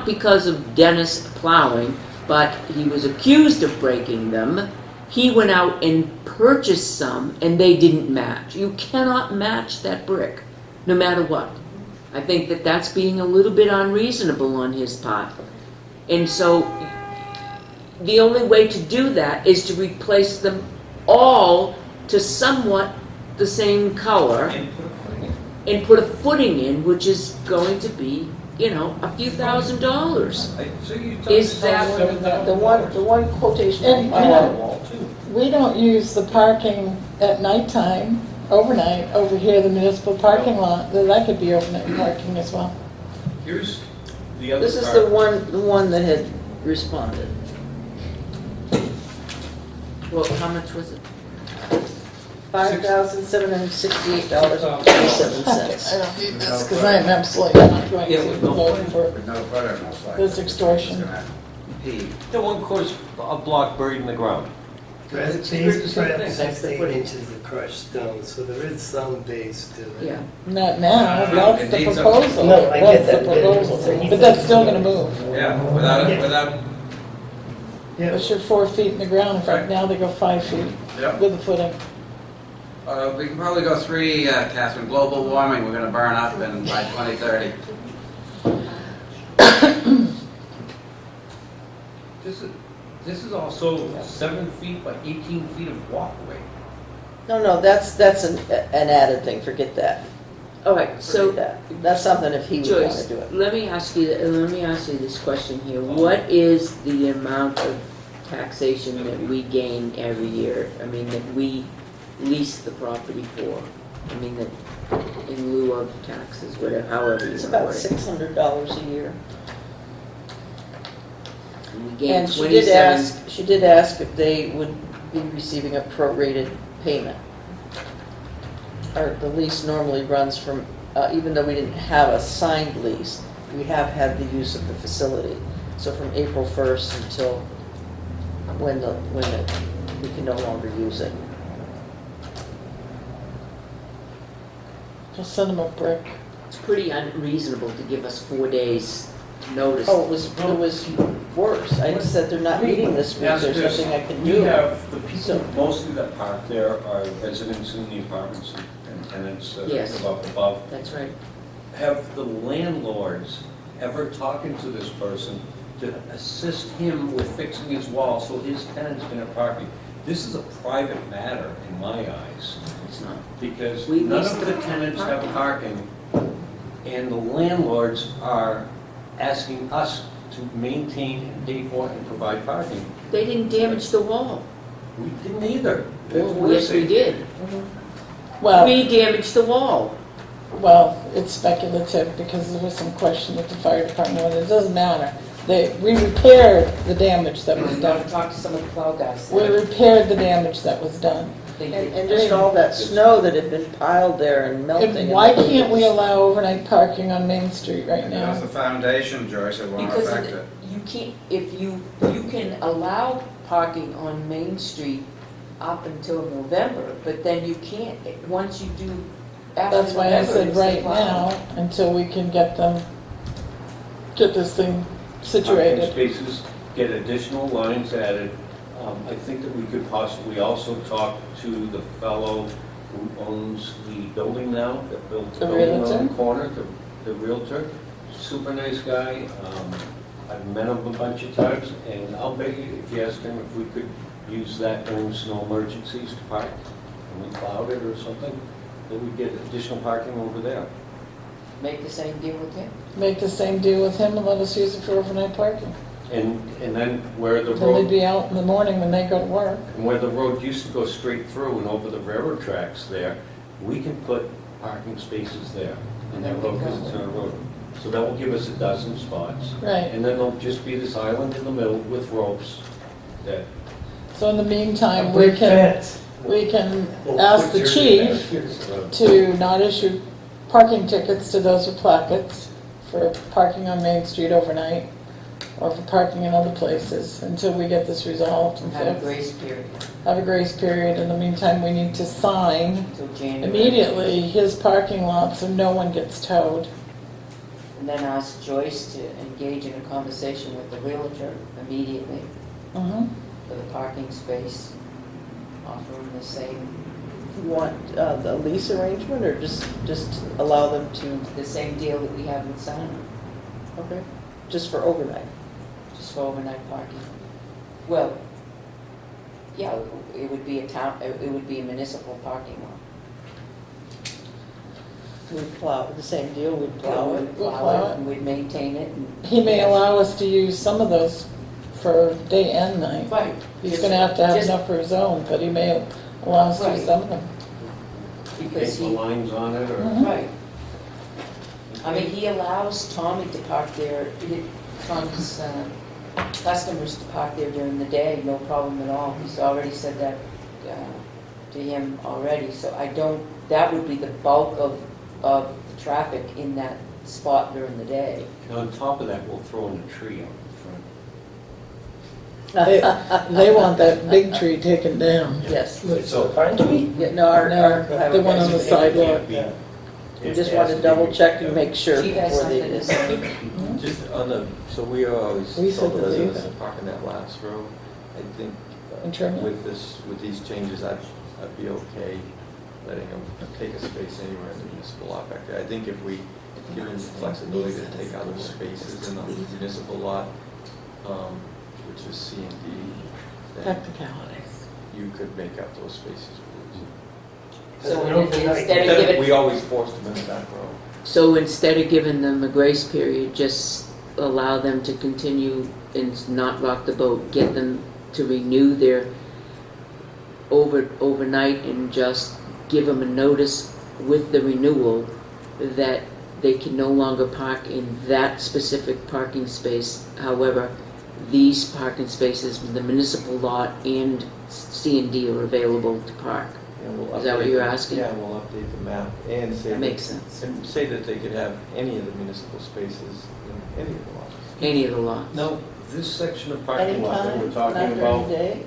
because of Dennis plowing, but he was accused of breaking them. He went out and purchased some, and they didn't match. You cannot match that brick, no matter what. I think that that's being a little bit unreasonable on his part. And so the only way to do that is to replace them all to somewhat the same color and put a footing in, which is going to be, you know, a few $1,000s. So you Is that The one quotation And, on you my know, wall too. We don't use the parking at nighttime, overnight, over here, the municipal parking lot. That could be overnight parking as well. Here's the other This is part. the one that had responded. well, how much was it? $5,768.27. I don't need this, because I am absolutely not going to vote for With no footer, most likely. this extortion. The one caused a block buried in the ground. These That's the perhaps 16 footing. inches of crushed stone, so there is some base to it. Yeah. Not now, that's It the needs a- proposal. No, I get That's the that, proposal, but- but that's still gonna move. Yeah, without, Yeah. But you're 4 feet in the ground, in fact, Right. now they go 5 feet Yep. with the footing. We can probably go 3, Catherine. Global warming, we're gonna burn up by 2030. This is also 7 feet by 18 feet of walkway. No, that's an added thing, forget that. All right, so Forget that. That's something if he would want Joyce, to do it. let me ask you this question here. What is the amount of taxation that we gain every year? I mean, that we lease the property for? I mean, that in lieu of taxes, whatever, however you It's want to about word it. $600 a year. And we gain And 27. she did ask if they would be receiving a prorated payment. The lease normally runs from, even though we didn't have a signed lease, we have had the use of the facility. So from April 1st until when we can no longer use it. Just send them a brick. It's pretty unreasonable to give us 4 days notice. Oh, it was worse. I just said they're not meeting this week, Yes, there's there's- nothing I can We do. have, the So- people mostly that park there are residents in the apartments and tenants Yes. above. That's right. Have the landlords ever talking to this person to assist him with fixing his wall so his tenants can have parking? This is a private matter in my eyes, It's not. because We none lease of the the tenants have parking, and the landlords are asking us to maintain and pay for and provide parking. They didn't damage the wall. We didn't either. Oh, yes, we did. Well, We damaged the wall. it's speculative because there was some question at the fire department, and it doesn't matter. We repaired the damage that was done. Talk to some of the plow guys. We repaired the damage that was done. And just all that snow that had been piled there and melting. And why can't we allow overnight parking on Main Street right Because now? the foundation, Joyce, it won't Because affect it. you can't, if you can allow parking on Main Street up until November, but then you can't, once you do after That's why I November, said it's the right plow. now, until we can get this thing Parking situated. spaces, get additional lines added. I think that we could possibly also talk to the fellow who owns the building now, that built the The building on realtor? the corner, the realtor. Super nice guy. I've met him a bunch of times, and I'll bet you, if you ask him if we could use that during snow emergencies to park, and we plowed it or something, then we'd get additional parking over there. Make the same deal with him. Make the same deal with him and let us use it for overnight parking. And then where the Then they'd road, be out in the morning when they go to work. and where the road used to go straight through and over the railroad tracks there, we can put parking spaces there. And that road, because it's on a road. So that will give us a dozen spots. Right. And then there'll just be this island in the middle with ropes that. So in the meantime, A we brick can fence. will ask put the your- chief to not issue parking tickets to those with placards for parking on Main Street overnight, or for parking in other places until we get this resolved and Have a fixed. grace period Have a grace period. In the meantime, we need to sign until January. immediately his parking lot so no one gets towed. And then ask Joyce to engage in a conversation with the realtor immediately Mhm. for the parking space, offer them the same, You want the lease arrangement, or just allow them to, the same deal that we have with Simon, okay, just for overnight? just for overnight parking. Well, yeah, it would be it would be a municipal parking lot. We'd plow, the same deal, we'd plow it. We'd We'll plow plow it it. and we'd maintain it. And He may allow us to use some of those for day and night. Right. He's Just- going to have just enough for his own, but he may allow us to use Right. some of them. Because Paper he, lines on it, or? Mhm. right. I mean, he allows Tommy to park there, Tommy's customers to park there during the day, no problem at all. He's already said that to him already, so I don't, that would be the bulk of the traffic in that spot during the day. And on top of that, we'll throw in a tree out They want that big tree taken down. Yes. So, pine tree? Yeah, no, our No, highway the one guys on the would- sidewalk. Yeah. We just want to double check and make sure Chief has before they something to do. say. Just on the, so we always We tell said the to leave residents it. to park in that last row. I think In terms of- with these changes, I'd be okay letting them take a space anywhere in the municipal lot back there. I think if we give them the flexibility to take other spaces in the municipal lot, which is C and D, then Technicalities. you could make up those spaces. So Overnight. instead of giving, We always force them in the back row. so instead of giving them a grace period, just allow them to continue and not rock the boat, get them to renew their overnight and just give them a notice with the renewal that they can no longer park in that specific parking space. However, these parking spaces, the municipal lot and C and D are available to park. And we'll Is that what update you're the- asking? Yeah, we'll update the map and say. That makes sense. And say that they could have any of the municipal spaces in any of the lots. Any of the lots. Now, this section of parking lot that Anytime, we're not talking during about, the day?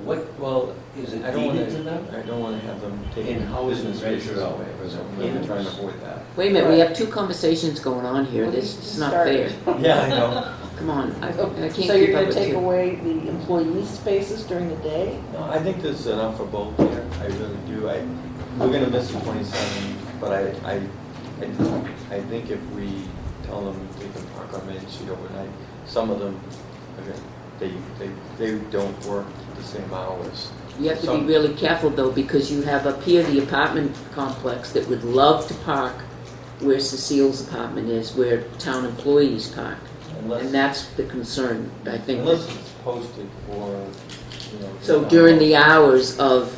what, Well, is it I don't want deeded to them? I don't want to have them taking And how is it business spaces measured out? away, Is so it I'm really meters? trying to avoid that. Wait a minute, we have two conversations going on here. Well, This you is not started. fair. Yeah, I know. Come on, I can't So keep you're up going to with take you. away the employee spaces during the day? No, I think there's enough for both here. I really do. We're going to miss the 27, but I think if we tell them they can park on Main Street overnight, some of them, again, they don't work the same hours. You have to be Some- really careful though, because you have up here the apartment complex that would love to park where Cecile's apartment is, where town employees park. And Unless, that's the concern, I think. unless it's posted for, So during the hours of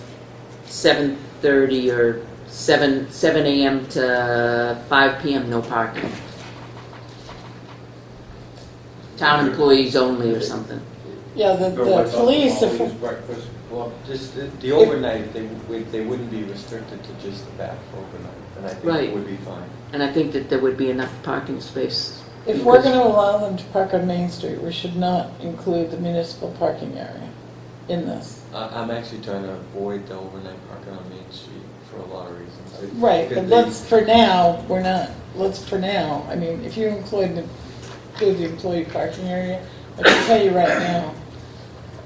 7:30 or 7 a.m. to 5 p.m., no parking. Town employees only or something. Yeah, the police, if, breakfast. Well, just the overnight, they wouldn't be restricted to just the back for overnight, and I think Right. it would be fine. And I think that there would be enough parking space. if we're going to allow them to park on Main Street, we should not include the municipal parking area in this. I'm actually trying to avoid the overnight parking on Main Street for a lot of reasons. Right, Because but let's, for now, we're not, let's for now, I mean, if you include the employee parking area, I can tell you right now,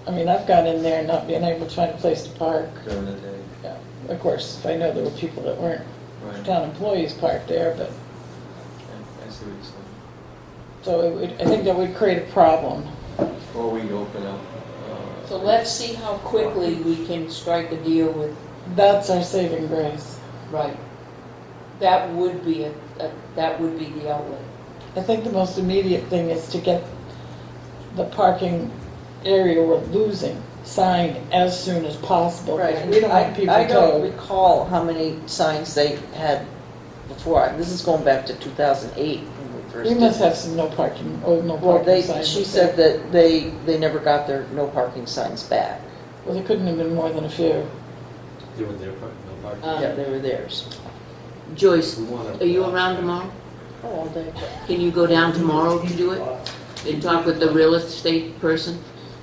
I mean, I've got in there not being able to find a place to park. During the day, Yeah, of course, I know there were people that weren't right. town employees parked there, but, I see what you're saying. so it would, I think that would create a problem. Or we open up. So let's see how quickly we can strike a deal with. That's our saving grace. Right. That would be that would be the outlet. I think the most immediate thing is to get the parking area we're losing signed as soon as possible. 'cause Right. We don't want people I don't towed. recall how many signs they had before. This is going back to 2008 when we first We did must have this. some no parking, oh, no Well, parking signs. she up said there. that they never got their no parking signs back. Well, there couldn't have been more than a few. They were there, no parking. Yeah, they were theirs. Joyce, We wanna- are you around tomorrow? Oh, all day. Can you go down tomorrow to do it? And talk with the real estate person?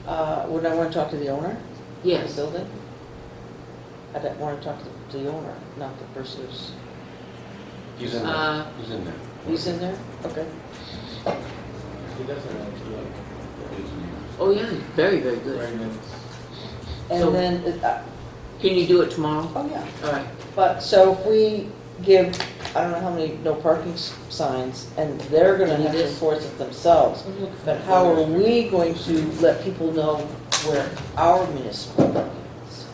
Would I want to talk to the owner of the Yes. building? I don't want to talk to the owner, not the person who's, He's in there. He's in there. he's in there? Okay. Oh, yeah, very, very good. So- And then, Can you do it tomorrow? oh yeah. All right. But, so if we give, I don't know how many no parking signs, and they're gonna have to enforce it themselves, but how are we going to let people know where our municipal parking is?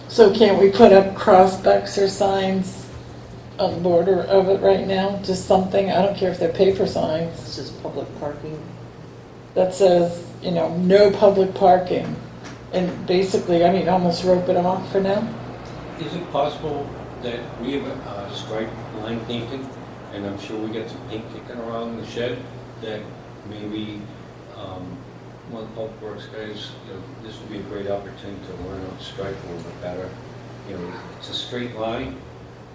So can't we put up crossbucks or signs on the border of it right now? Just something, I don't care if they're paper signs, This is public parking. that says, you know, no public parking. And basically, I mean, almost rope it off for now. Is it possible that we have a stripe line painting, and I'm sure we get some paint kicking around the shed, that maybe one of the public works guys, you know, this would be a great opportunity to learn how to stripe a little bit better. You know, it's a straight line,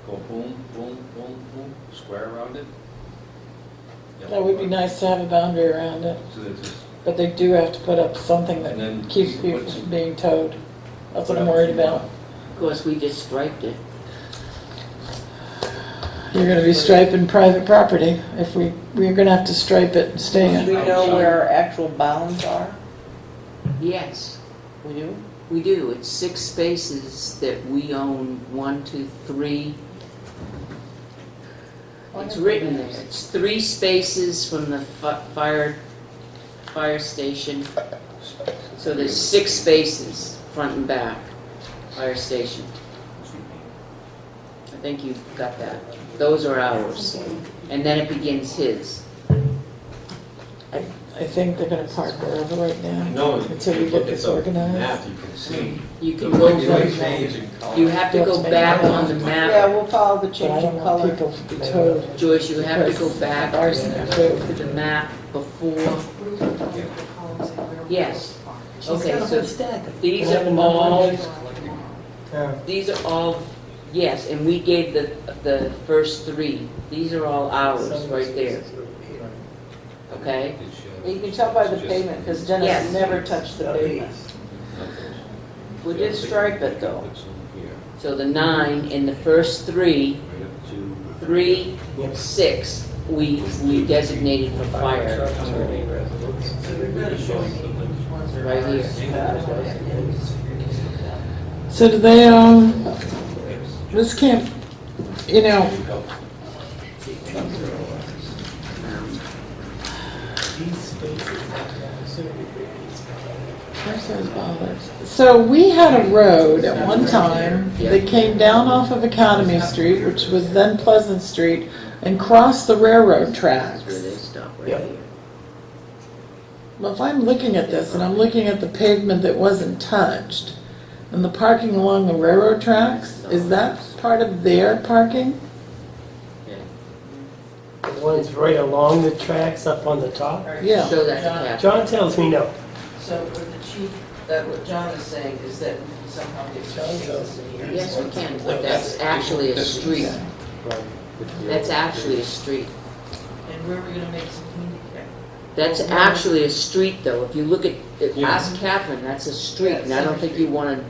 go boom, boom, boom, boom, square around it. That would be nice to have a boundary around it. So that there's, But they do have to put up something And then that keeps put people some- from being towed. That's what I'm worried about. Of course, we just striped it. You're gonna be striping private property. If we're gonna have to stripe it and stay Do we in. know where our actual bounds are? Yes, We do? we do. It's 6 spaces that we own, 1, 2, 3. It's written there. It's 3 spaces from the fire station. So there's 6 spaces, front and back, fire station. I think you've got that. Those are ours. And then it begins his. I think they're gonna park wherever right now. no, Until we you get look at this the organized. map, you can see. You the can go, white lines in color. you have to go back on the Yeah, map. we'll follow the But I change don't in want color. people to be towed. Joyce, you have to go Because back ours to now, too. the map before. Yes. Okay, so these are all, yes, and we gave the first 3. These are all ours, right there. Okay? You can tell by the pavement, because Dennis Yes. never touched the pavement. We did stripe it though. So the 9 and the first 3, 3, 6, we designated for fire. Right here. So do they, this can't, you know, where's those bollards? So we had a road at one time that came down off of Academy Street, which was then Pleasant Street, and crossed the railroad tracks. Where they stop right here. Well, if I'm looking at this and I'm looking at the pavement that wasn't touched, and the parking along the railroad tracks, is that part of their parking? The ones right along the tracks up on the top? Yeah. Show that to Kathy. John tells me no. So for the chief, that what John is saying is that we can somehow get spaces in here. Yes, we can, but that's actually a street. That's actually a street. And where are we gonna make some handicap? That's actually a street, though. If you look at, ask Catherine, that's a street, and I don't think you want to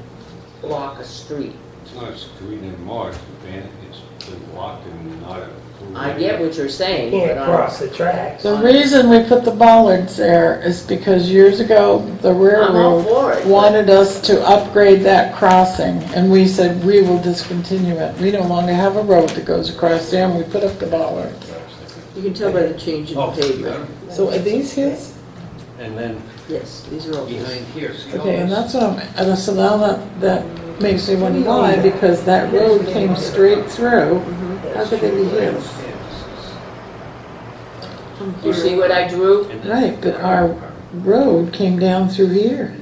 block a street. It's not a street anymore, it's been blocked and not a. I get what you're saying, Can't but cross the tracks. The reason we put the bollards there is because years ago, the I'm all railroad for it. wanted us to upgrade that crossing, and we said, we will discontinue it. We no longer have a road that goes across there, and we put up the bollards. You can tell by the change in pavement. So are these his? And then Yes, these are all his. behind here, see all Okay, and this? that's what and so now that makes me wonder why, because that road came straight through. How could they be his? You see what I drew? Right, but our road came down through here.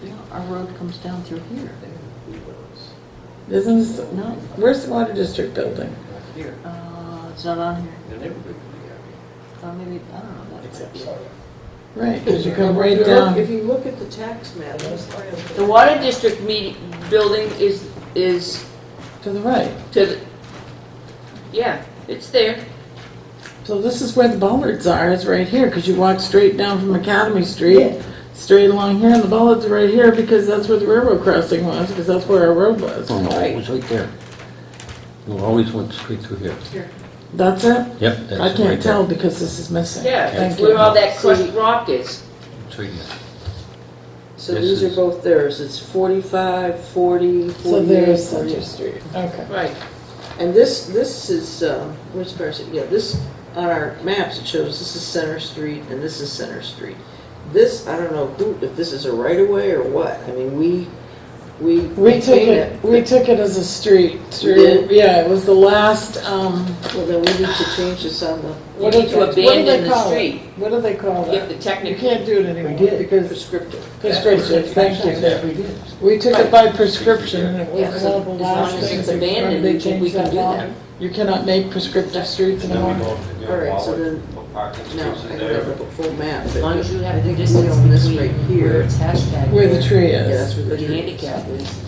Yeah, our road comes down through here. Isn't this, No, where's the water district building? it's not on here. And everybody. Maybe, I don't know. That's Right, because you come right If down. you look at the tax map, The water district building is To the right. to the, yeah, it's there. So this is where the bollards are, it's right here, because you walk straight down from Academy Street, straight along here, and the bollards are right here, because that's where the railroad crossing was, because that's where our road was. Oh, no, it was right there. We always went straight through here. That's it? Yep, that's I it can't right tell there. because this is missing. Yeah, Thank that's where you. all that crushed rock is. It's right here. So This these are is- both theirs, it's 45, 40, 48. So there's 48. Center Street, okay. Right. And this is, where's Paris? Yeah, this, on our maps, it shows this is Center Street and this is Center Street. This, I don't know who, if this is a right of way or what. I mean, we We took maintain it, we took it as a street through, did? yeah, it was the last, Well, then we need to change this on the You need to abandon the street. What do they call You have it? to You technically, can't do it anymore because prescriptive. prescription, thank you. We took it by prescription and it yeah, was one of so the as long last as things. it's that- abandoned, they we can changed do law. that. You cannot make prescriptive streets And then we anymore. go, you All know, right, so wallet, then- put parking No, spaces I there. gotta look at full map. as long as you I have the think we distance own this between right where here. it's hashtag. Where the tree Yeah, is. that's where Where the the tree. handicap is.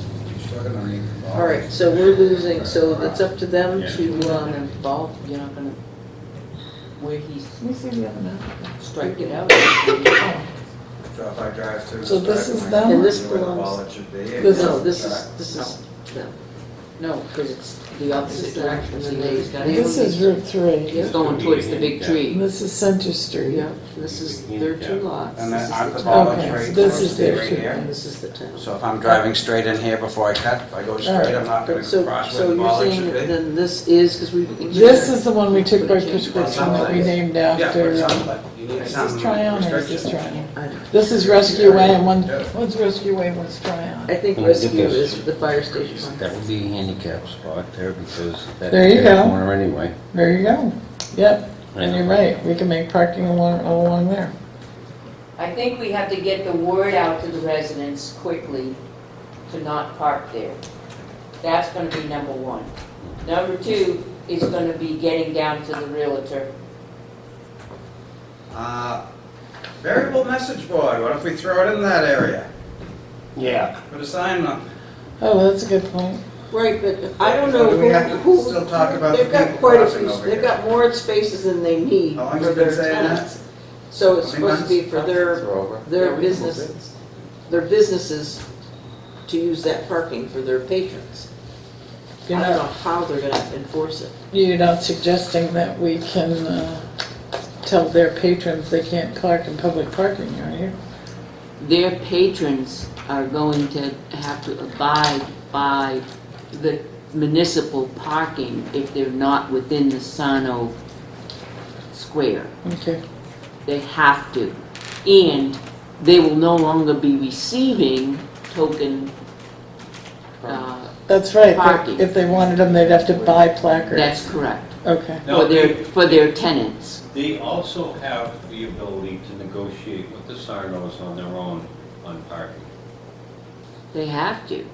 All right, so we're losing, so it's up to them Yeah. to, You're not gonna involve, you're not gonna, where he's Let me see the other map. striked it out. Drop by drive through. So this is them? And this Where the belongs- wallet should be. This no, is- this is them. No, because it's the opposite This is direction. the- See where he's got This it? is Route 3. It's going towards the big And tree. this is Center Street. Yeah, this is their two lots. And This then is aren't the the town. bollards Okay, right? so this is right their here? And this is the town. So if I'm driving straight in here before I cut, if I go straight, I'm not gonna So, cross where so the you're bollard saying should be? then this is, because we. This is the one we took by prescription that we named Yeah, but after. something, you need Is some this Tryon or is this restriction. Tryon? I know. This is Rescue Way and one's Rescue Way, one's Tryon. I think Well, look at rescue this. is the fire station. That would be a handicap spot there because that's There you their go. corner anyway. There you go. Yep, I and know. you're right, we can make parking along there. I think we have to get the word out to the residents quickly to not park there. That's gonna be number one. Number two is gonna be getting down to the realtor. Variable message board, what if we throw it in that area? Yeah. Put a sign up. Oh, that's a good point. Right, but I don't So know do we have to who, still talk about the they've got people quite a crossing few, over they've here? got more spaces than they need How long for has it been their saying that? tenants. So it's How many supposed to be months? for their Yeah, we business, their businesses to use that parking for their patrons. I You're don't know not, how they're gonna enforce it. you're not suggesting that we can tell their patrons they can't park in public parking, are you? Their patrons are going to have to abide by the municipal parking if they're not within the Sano Square. Okay. They have to. And they will no longer be receiving token, That's right, but Parking. if they wanted them, they'd have to buy placards. that's correct, Okay. Now, for their tenants. they also have the ability to negotiate with the Sarnos on their own on parking. They have to.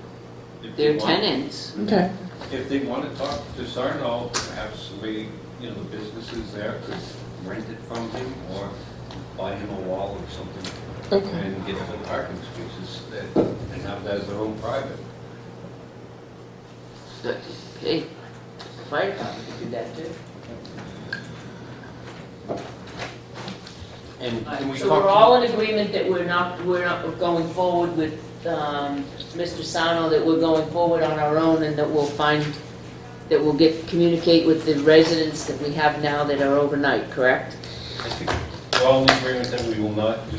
If They're they want- tenants. Okay. If they want to talk to Sarno, perhaps somebody, you know, the businesses there could rent it from him or buy him a wall or something Okay. and get the parking spaces that, and have that as their own private. But, hey, the fire department could do that too. And we So talked. we're all in agreement that we're not going forward with Mr. Sano, that we're going forward on our own, and that we'll communicate with the residents that we have now that are overnight, correct? I think we're all in agreement that we will not do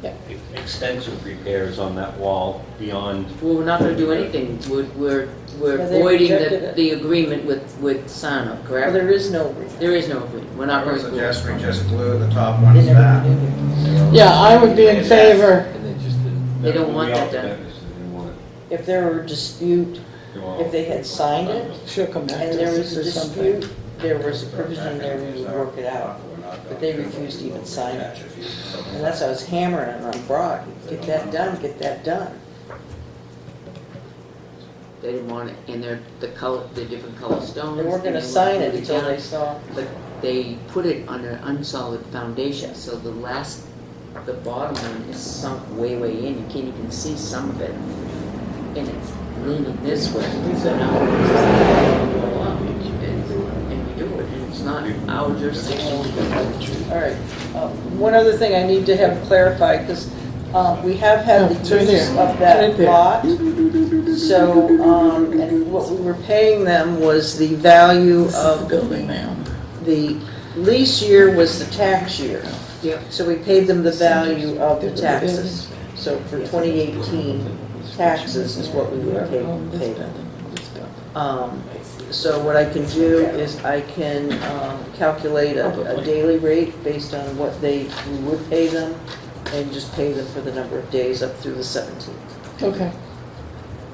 Yeah. extensive repairs on that wall beyond. Well, we're not gonna do anything, we're Yeah, they voiding rejected it. the agreement with Sano, Well, correct? there is no agreement. There is no agreement, we're not I would going forward. suggest we just glue the top They ones never back. renewed Yeah, I would be in favor. And they just didn't. They don't want we all that done. did, they didn't want it. it. If there were a dispute, They want if they had signed it, She'll come back and to there us was a or something. dispute, there was a provision there we would work it out. But they refused to even sign it. And that's why I was hammering on Brock, get that done, get that done. They didn't want it, and they're the different color stones. They weren't gonna and sign wanted it to be until done. they saw. But they put it on an unsolid foundation, so the bottom one is sunk way, way in. You can't even see some of it. And it's leaning this way. So now it's just gonna go up and redo it, and it's not our jurisdiction. All right. One other thing I need to have clarified, because we have had Oh, the it's right use there. of that Right there. lot. So, and what we were paying them was the value This is the of building now. the lease year was the tax year. Yep. So we paid them the value of the taxes. So for 2018, taxes is what we would pay. This building, this building. So what I can do is I can calculate a daily rate based on what we would pay them and just pay them for the number of days up through the 17th. Okay,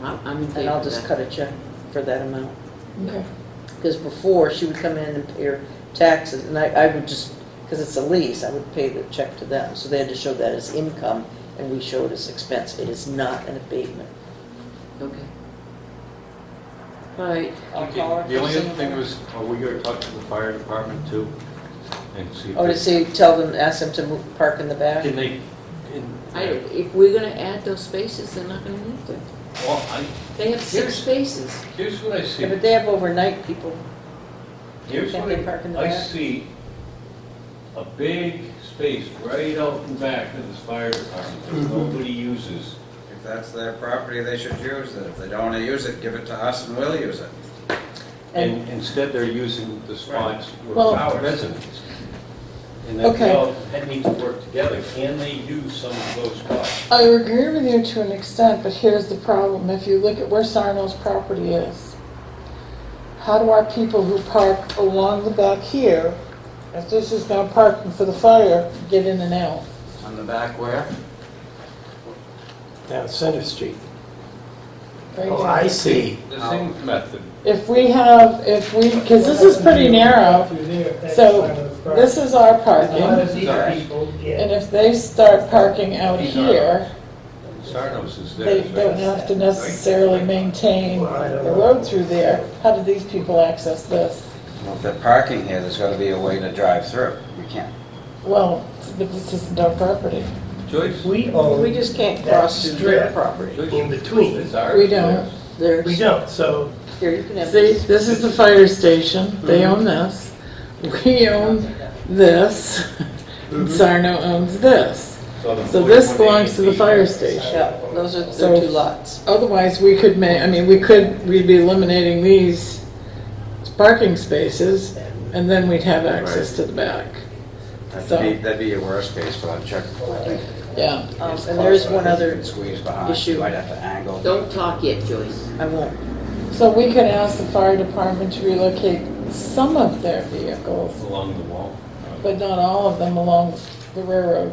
I'm in And favor I'll of just that. cut a check for that amount. okay. Because before, she would come in and pay her taxes, and I would just, because it's a lease, I would pay the check to them. So they had to show that as income, and we show it as expense. It is not an abatement. Okay. All right, I'll call her The only other first thing in the was, are we gonna talk to the fire department too? And see if Oh, to they- see, ask them to park in the back? Can they, if we're gonna add those spaces, they're not gonna need them. well, They have 6 spaces. here's what I see. Yeah, but they have overnight people. Here's Can't what they park in the I back? see a big space right out in back of this fire department that nobody uses. If that's their property, they should use it. If they don't want to use it, give it to us and we'll use it. And instead they're using the spots with Well- our residents. And that Okay. they all need to work together. Can they use some of those spots? I agree with you to an extent, but here's the problem. If you look at where Sarno's property is, how do our people who park along the back here, if this is now parking for the fire, get in and out? On the back where? Down Center Street. Right Oh, here? I see. The same method. Because this is pretty narrow, so this is our parking, and if they start parking out here, Sarno's is there. they don't have to necessarily maintain the road through there. How do these people access this? Well, if they're parking here, there's got to be a way to drive through. We can't. Well, but this isn't our property. Joyce? We own We just can't that cross through their strip property. in between. It's ours. We don't. There's, We don't, so here, you can have See, this. this is the fire station, they own this, we own this, and Sarno owns this. So this belongs to the fire station. Yeah, those are So- the 2 lots. Otherwise, we could we'd be eliminating these parking spaces, and then we'd have access to the back. So- That'd be your worst case, but I'll check. Yeah, And there is one other Squeeze behind, issue. you might have to angle. Don't talk yet, Joyce. I won't. so we could ask the fire department to relocate some of their vehicles, Along the wall. but not all of them along the railroad,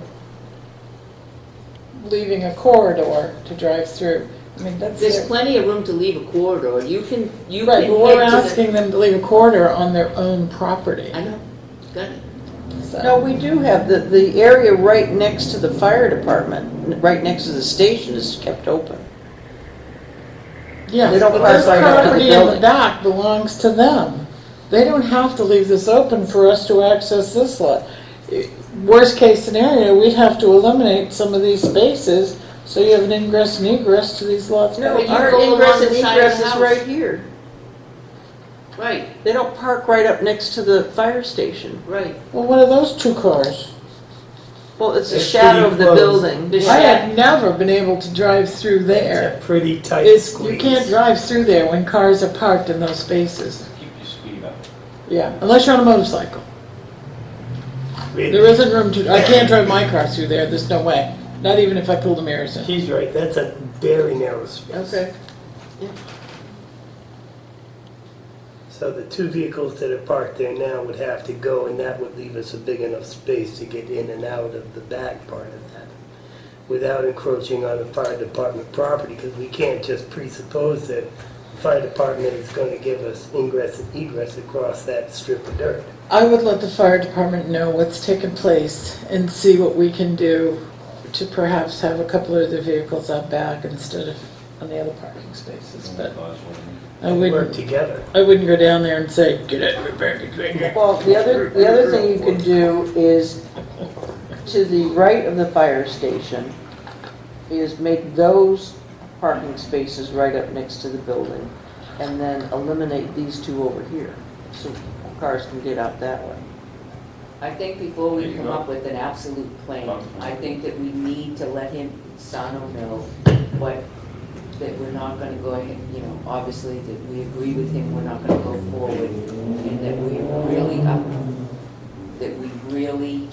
leaving a corridor to drive through. I mean, that's There's their- plenty of room to leave a corridor. You can right, but we're head to the- asking them to leave a corridor on their own property. I know, got it. So- No, we do have, the area right next to the fire department, right next to the station is kept open. Yes, They don't but park this right up to the property in the building. back belongs to them. They don't have to leave this open for us to access this lot. Worst case scenario, we'd have to eliminate some of these spaces, so you have an ingress and egress to these lots. No, But you our go along ingress the and side of egress the is house. right here. Right, They don't park right up next to the fire station. right. Well, what are those 2 cars? Well, it's the It's shadow pretty of the close. building. The I shed- have never been able to drive through it's there. a pretty tight You squeeze. can't drive through there when cars are parked in those spaces. Keep your speed up. Yeah, unless you're on a motorcycle. Really. There isn't room to, I can't drive my car through there, there's no way. Not even if I pull the mirrors in. She's right, that's a very narrow space. Okay. So the 2 vehicles that are parked there now would have to go, and that would leave us a big enough space to get in and out of the back part of that without encroaching on the fire department property, because we can't just presuppose that the fire department is going to give us ingress and egress across that strip of dirt. I would let the fire department know what's taken place and see what we can do to perhaps have a couple of their vehicles out back instead of on the other parking spaces, but I And work wouldn't, together. I wouldn't go down there and say, get out of your parking space. Well, the other thing you could do is, to the right of the fire station, is make those parking spaces right up next to the building, and then eliminate these 2 over here. So cars can get out that way. I think before There we you come go. up with an absolute plan, I think that we need to let him, Sano, know that we're not gonna go ahead, obviously that we agree with him, we're not gonna go forward, and that we really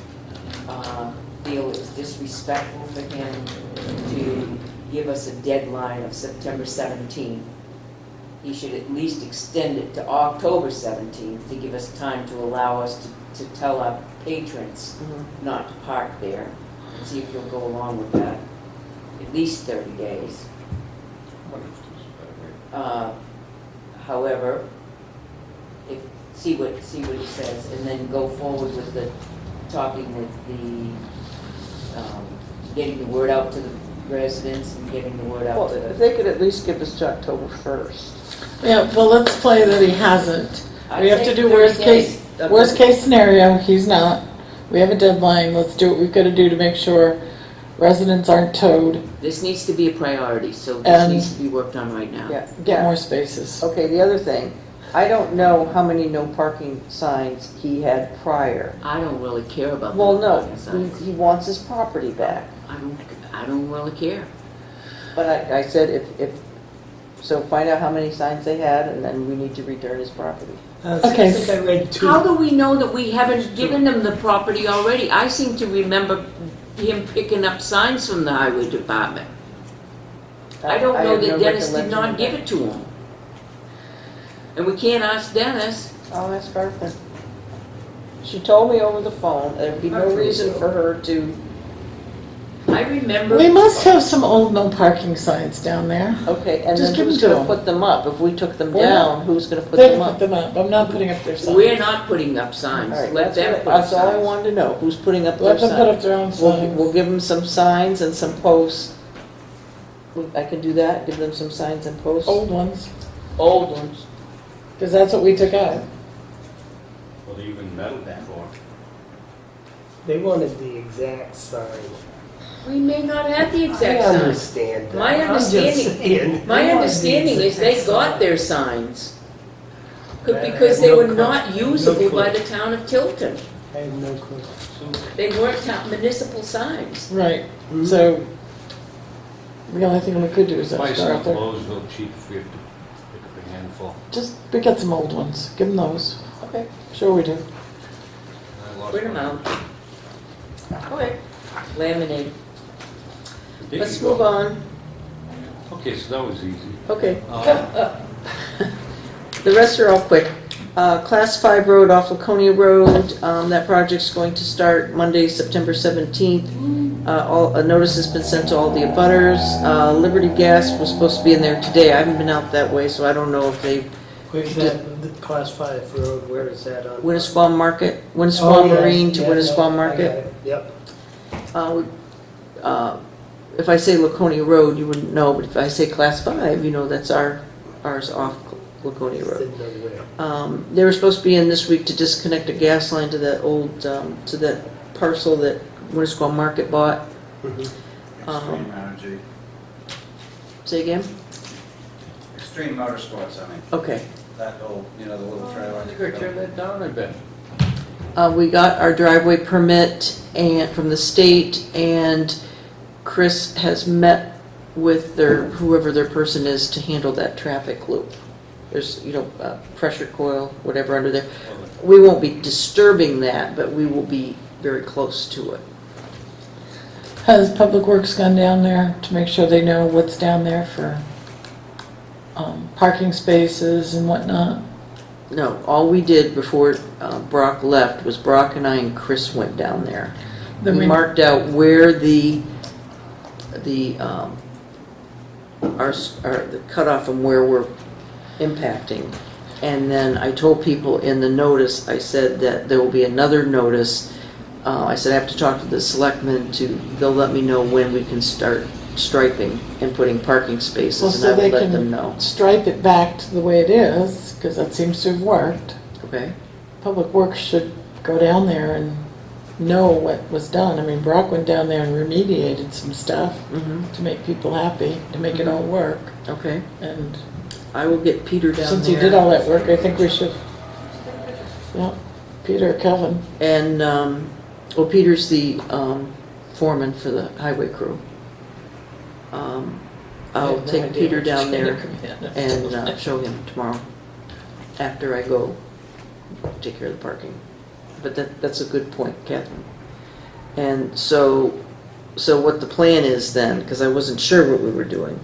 feel it's disrespectful for him to give us a deadline of September 17th. He should at least extend it to October 17th to give us time to allow us to tell our patrons not to park there, and see if you'll go along with that. At least 30 days. However, see what he says, and then go forward with the talking with the getting the word out to the residents and getting the word out Well, to if the. they could at least give us to October 1st. Yeah, well, let's play that he hasn't. I'd We have say to do 30 worst days. case, worst case scenario, he's not. We have a deadline, let's do what we've got to do to make sure residents aren't towed, This needs to be a priority, so this And- needs to be worked on right now. Yeah, get more spaces. Okay, the other thing, I don't know how many no parking signs he had prior. I don't really care about Well, the no, parking signs. he wants his property back. I don't really care. But I said so find out how many signs they had, and then we need to return his property. Okay. I think I read two. How do we know that we haven't given them the property already? I seem to remember him picking up signs from the highway department. I don't know have that no Dennis did recollection not of give that. it to him. And we can't ask Dennis. I'll ask Arthur. She told me over the phone, there'd be no reason for her to, I remember. We must have some old no parking signs down there. okay, and Just then give who's them to gonna them. put them up? If we took them We're not- down, who's gonna put They them can put up? them up, I'm not putting up their signs. We're not putting up signs. All right, Let them put up that's all I signs. wanted to know, who's putting up their Let them put up signs? their own We'll signs. give them some signs and some posts. I can do that, give them some signs and posts? Old ones, Old ones. because that's what we took out. Well, they even metal before. They wanted the exact sign. We may not have the I exact sign. understand that. My I'm just understanding- saying, My they wanted the understanding is they exact got sign. their signs. I have Because they no were clue. not usable No by clue. the town of Tilton. I have no clue. They weren't municipal signs. Right, Mhm. so the only thing we could do is Buy ask some Arthur. clothes real cheap if we have to pick up a handful. Just, we got some old ones, give them those. Okay. Sure we do. I lost Print them one. out. Okay. Laminate. There Let's you move go. on. Okay, so that was easy. Okay. The rest are all quick. Class 5 road off Laconia Road, that project's going to start Monday, September 17th. A notice has been sent to all the abutters. Liberty Gas was supposed to be in there today. I haven't been out that way, so I don't know if they, Where's that, the class 5 road, where is that on? Winnisquam Market, Oh, Winnisquam yes, Marine to yeah, Winnisquam no, I got Market. it. Yep. If I say Laconia Road, you wouldn't know, but if I say Class 5, you know that's ours off Laconia Road. Didn't know where. They were supposed to be in this week to disconnect a gas line to that old, to that parcel that Winnisquam Market bought. Mhm. Extreme Energy, Say again? Extreme Motorsports, I mean, Okay. that old, the little trailer. They're gonna tear that down, I bet. We got our driveway permit from the state, and Chris has met with whoever their person is to handle that traffic loop. There's, pressure coil, whatever under there. We won't be disturbing that, but we will be very close to it. Has Public Works gone down there to make sure they know what's down there for parking spaces and whatnot? No, all we did before Brock left was Brock and I and Chris went down there. Then We marked out where the cutoff and where we're impacting. And then I told people in the notice, I said that there will be another notice. I said I have to talk to the selectmen they'll let me know when we can start striping and putting parking Well, spaces, and so I will they let them can know. stripe it back to the way it is, because that seems to have worked. Okay? Public Works should go down there and know what was done. I mean, Brock went down there and remediated some stuff Mm-hmm. to make people happy, to make it all work. Okay. And I will get Peter down since there. he did all that work, I think we should Yeah, Peter, Kevin. And, well, Peter's the foreman for the highway crew. I I'll have no take idea Peter what down you're there gonna and show him tomorrow, after I go take care of the parking. But that's a good point, Catherine. And so what the plan is then, because I wasn't sure what we were doing,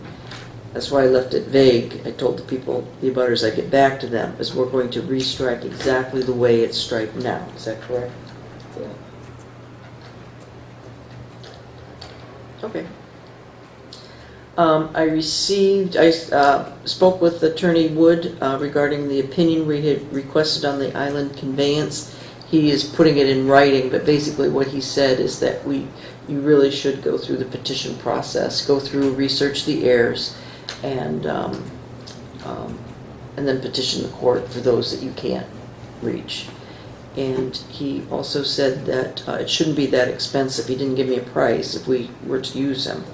that's why I left it vague. I told the people, the abutters, I get back to them, is we're going to restripe exactly the way it's striped now. Is that correct? Okay. I spoke with Attorney Wood regarding the opinion we had requested on the island conveyance. He is putting it in writing, but basically what he said is that you really should go through the petition process, go through, research the heirs, and then petition the court for those that you can't reach. And he also said that it shouldn't be that expensive. He didn't give me a price if we were to use him.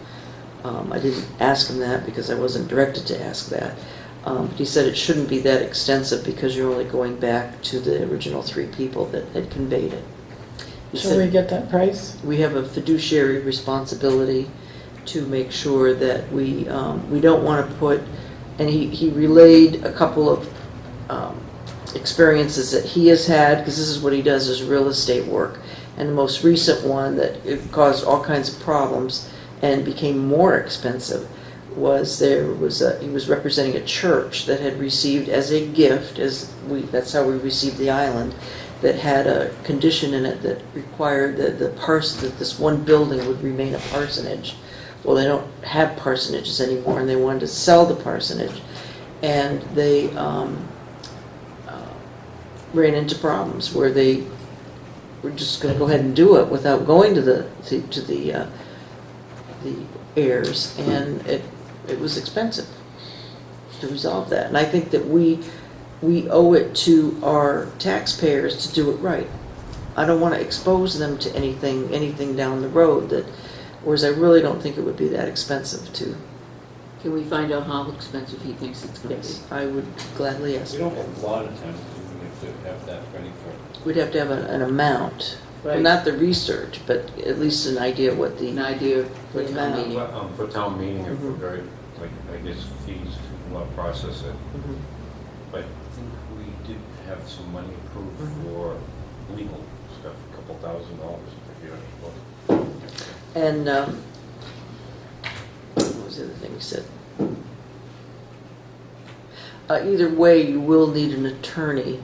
I didn't ask him that because I wasn't directed to ask that. But he said it shouldn't be that extensive because you're only going back to the original 3 people that had conveyed it. He Shall said we get that price? we have a fiduciary responsibility to make sure that we don't want to put, and he relayed a couple of experiences that he has had, because this is what he does, is real estate work. And the most recent one that it caused all kinds of problems and became more expensive was he was representing a church that had received as a gift, that's how we received the island, that had a condition in it that required that that this one building would remain a parsonage. Well, they don't have parsonages anymore, and they wanted to sell the parsonage, and they ran into problems where they were just going to go ahead and do it without going to the heirs, and it was expensive to resolve that. And I think that we owe it to our taxpayers to do it right. I don't want to expose them to anything down the road whereas I really don't think it would be that expensive to. Can we find out how expensive he thinks it's going to be? Yes, I would gladly ask. We don't have a lot of time to have that ready for. We'd have to have an amount. Well, Right. not the research, but at least an idea of what An idea for the town amount. meeting. For town meeting, if we're Mhm. very, like, I guess fees to process it. Mhm. But I think we did have some money approved Mhm. for legal stuff, a couple $1,000, if you know. And what was the other thing he said? Either way, you will need an attorney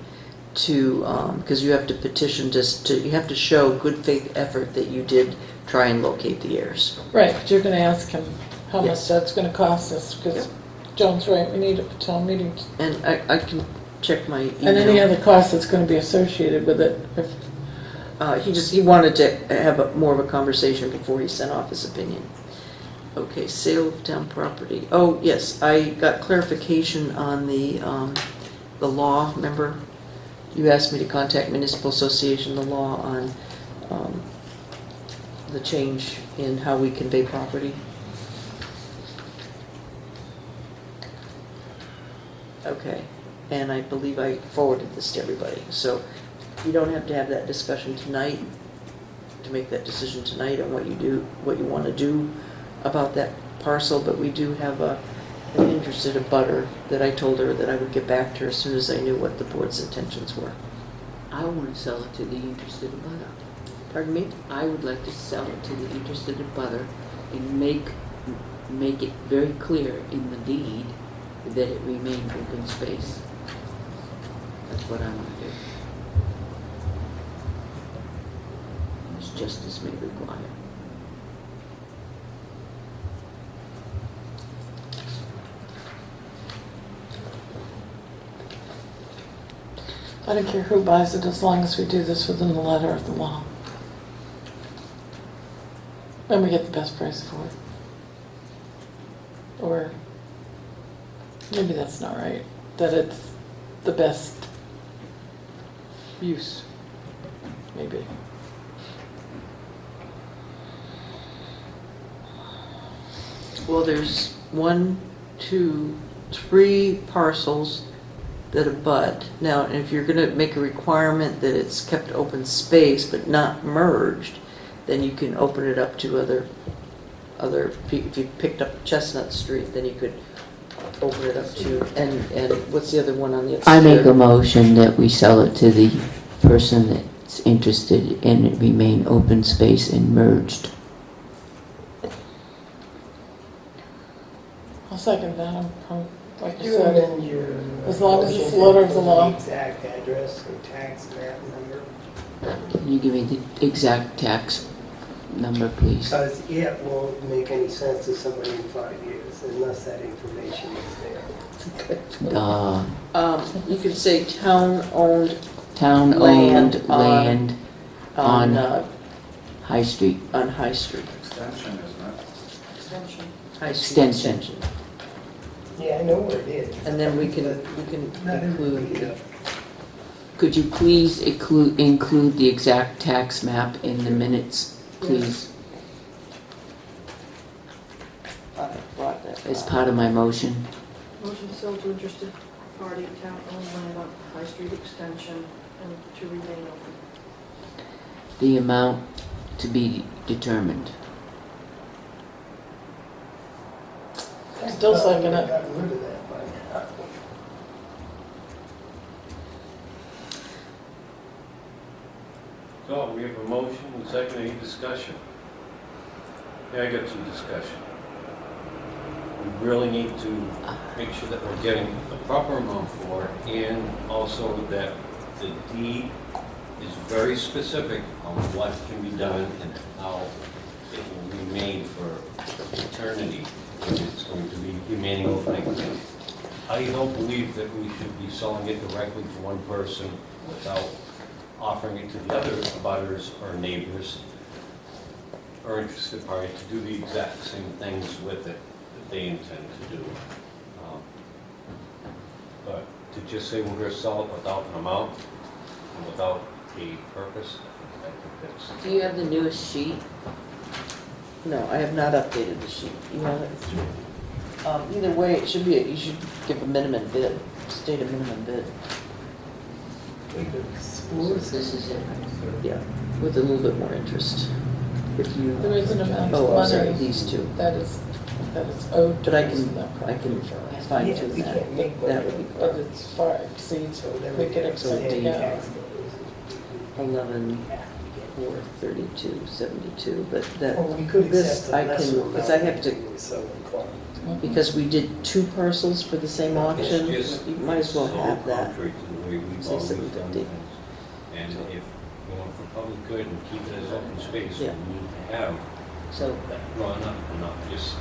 to, because you have to petition, you have to show good faith effort that you did try and locate the heirs. Right, but you're gonna ask him how much Yes. that's gonna cost us, because John's right, we need it for town meetings. And I can check my email. And any other cost that's gonna be associated with it. He wanted to have more of a conversation before he sent off his opinion. Okay, sale of town property. Oh, yes, I got clarification on the law, remember? You asked me to contact Municipal Association, the law on the change in how we convey property. Okay, and I believe I forwarded this to everybody. So you don't have to have that discussion tonight, to make that decision tonight on what you want to do about that parcel, but we do have an interested abutter that I told her that I would get back to her as soon as I knew what the board's intentions were. I want to sell it to the interested abutter. Pardon me? I would like to sell it to the interested abutter and make it very clear in the deed that it remain open space. That's what I want to do. As justice may require. I don't care who buys it as long as we do this within the letter of the law. And we get the best price for it. Or maybe that's not right, that it's the best use, maybe. Well, there's 1, 2, 3 parcels that abut. Now, if you're gonna make a requirement that it's kept open space but not merged, then you can open it up to if you picked up Chestnut Street, then you could open it up to, and what's the other one on the other I side? make a motion that we sell it to the person that's interested and it remain open space and merged. I'll second that. Like Could you you said, amend your? As long as it's motion letter of the to law. Exact address and tax map number. Can you give me the exact tax number, please? Because it won't make any sense to somebody in 5 years unless that information is there. You could say town-owned Town-owned Land on- land on, On- High Street. on High Street. Extension, isn't it? Extension. High Street Extension. Yeah, I know where it is. And then we can Not everybody include, does. Could you please include the exact tax map in the minutes, please, I brought that. as part of my motion? Motion to sell to interested party town-owned land on High Street Extension and to remain open. The amount to be determined. Still second it. Gotten rid of that by now. So we have a motion and second, any discussion? Yeah, I got some discussion. We really need to make sure that we're getting the proper amount for it, and also that the deed is very specific on what can be done and how it will remain for eternity, if it's going to be remaining open. I don't believe that we should be selling it directly to one person without offering it to the other abutters or neighbors or interested parties to do the exact same things with it that they intend to do. But to just say we're going to sell it without an amount and without a purpose, I think that's... Do you have the newest sheet? No, I have not updated the sheet. You have it? Either way, it should be, you should give a minimum bid, state a minimum bid. This is it. Yeah, with a little bit more interest. If you, There is an amount oh, of I'm sorry, money these two. that is owed to But I us can, for that I property. can Yeah, fine we tune that. can't make That money. would be But it's far exceeds So what then we we could can expect to pay get. tax. 11, 432, 72, but that, Or we could this accept a I lesser can, amount. because I have to, than we sell in court. because we did 2 parcels for the same auction, It's just you might as well so have that. contrary to the way we've Say always done 750. things. And if we want for public good and keep it as open space, we Yeah. need to have So, that drawn up and not just...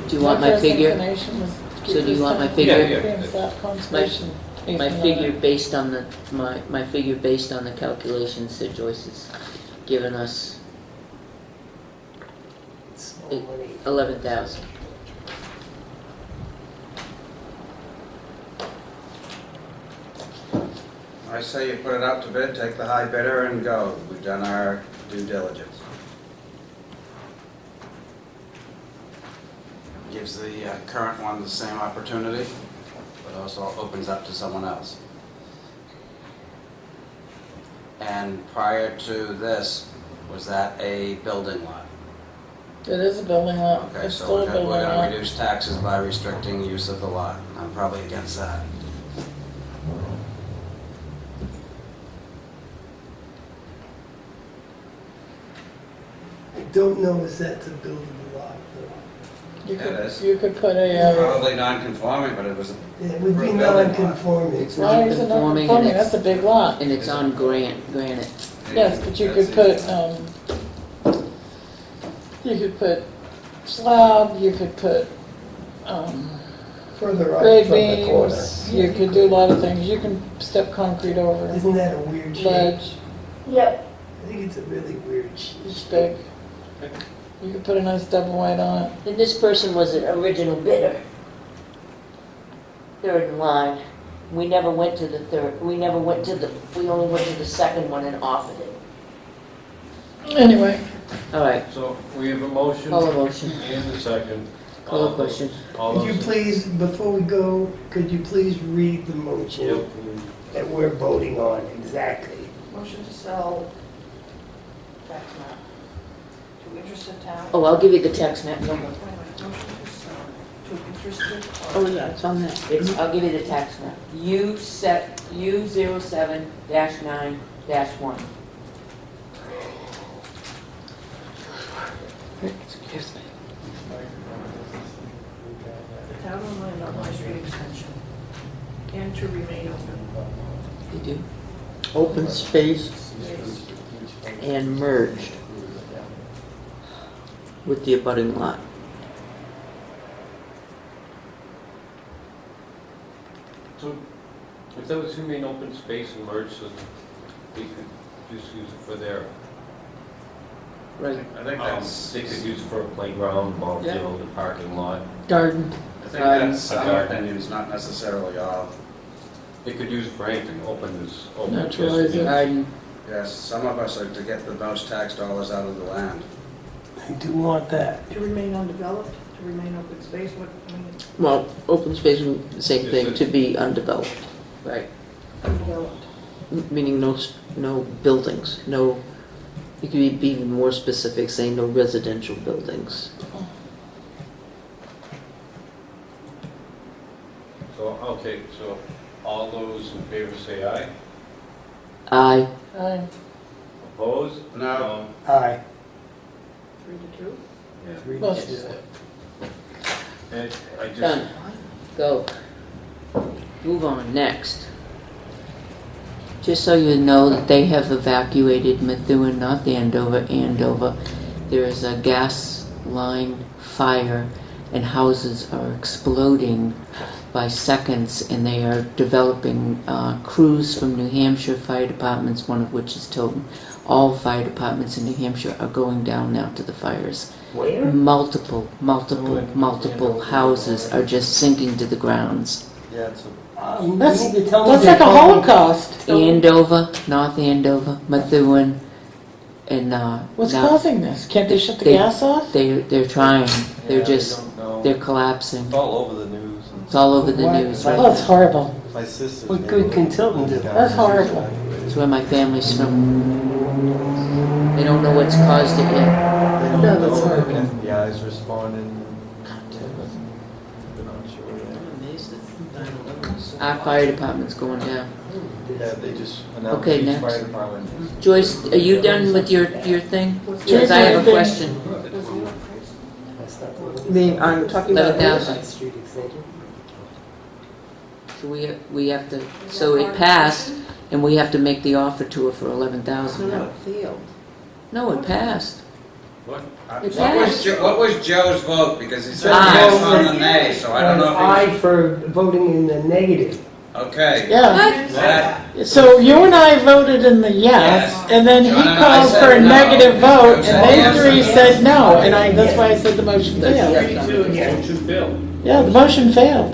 do you want my first figure? inclination was to keep So do you this want my town figure? Yeah, yeah. against that conservation My easement. figure based on the, my figure based on the calculations that Joyce has given us, It's small money. 11,000. I say you put it out to bid, take the high bidder and go. We've done our due diligence. Gives the current one the same opportunity, but also opens up to someone else. And prior to this, was that a building lot? It is a building lot. Okay, It's so still a we're building gonna lot. reduce taxes by restricting use of the lot. I'm probably against that. I don't know if that's a buildable lot, though. You Yeah, it is. could, you could put a, It's probably non-conforming, but it was, It would be For a building lot. non-conforming. It's why is it not non-conforming and conforming? it's- That's a big lot. And it's on granite. Yes, but you could That's put slab, you could put, Further up grade from the corner. beams, you could do a lot of things. You can step concrete over, Isn't that a weird shape? ledge, Yep. I think it's a really weird shape. it's big. You could put a nice double white on it. And this person was an original bidder. Third in line. We never went to the third, we only went to the second one and offered it. Anyway, All right, So we have a motion call a motion. and a second. Call the question. All Could you those- please, before we go, could you please read the motion that we're voting on exactly? Motion to sell tax map to interested town. Oh, I'll give you the tax map number. Wait a minute, motion to sell to interested. Oh, yeah, it's on that. I'll give you the tax map. U07-9-1. Excuse me. Town and land on High Street extension, and to remain open. You do? Open space and merged with the abutting lot. So if that was to remain open space and merge, so they could just use it for their, Right. I think that's, they could use it for a playground, ball field, a parking lot. Garden. I think that's our opinions, not necessarily all. They could use it for anything, open is open. Naturalizing. Garden. Yes, some of us are to get the most tax dollars out of the land. I do want that. To remain undeveloped, to remain open space, what, I mean, Well, open space, same thing, to be undeveloped. Right. undeveloped. Meaning no buildings, no, you could be even more specific, saying no residential buildings. So, okay, so all those in favor say aye. Aye. Opposed? No. Aye. 3-2. Yeah. Three to Well, two. And I just, Done. Go. Move on, next. Just so you know that they have evacuated Methuen, not Andover, Andover. There is a gas line fire and houses are exploding by seconds, and they are developing crews from New Hampshire fire departments, one of which is Tilton. All fire departments in New Hampshire are going down now to the fires. Where? Multiple houses are just sinking to the grounds. Yeah, it's You That's, need to tell me that's they're like a calling- Holocaust. Andover, North Andover, Methuen, and What's now causing this? Can't they shut the They- gas off? they're trying. They're yeah, just they don't know. they're collapsing. It's all over the news. It's all over the Why- news why- right Oh, it's now. horrible. My sister's What good can Tilton do? That's horrible. It's where my family's from. They don't know what's caused it yet. They don't No, know. that's horrible. FBI's responding. They're not sure yet. Our fire department's going down. Yeah, they just announced Okay, each next. fire department. Joyce, are you done with your thing? Because I have a question. I'm talking about 11,000. Hillside Street extension. So we have to. So it passed, and we have to make the offer to her for 11,000 now. failed. No, it passed. what? It's What was Joe's vote? Because he said Aye. yes on the nay, so I don't know Aye if for voting in the negative. he's... Okay. Yeah. That, So you and I voted in the yes, Yes. and then he John and I called said for a no. negative vote, Joe said and they yes. three said no, and that's why I said the motion failed. 3-2 again. Motion failed. Yeah, the motion failed.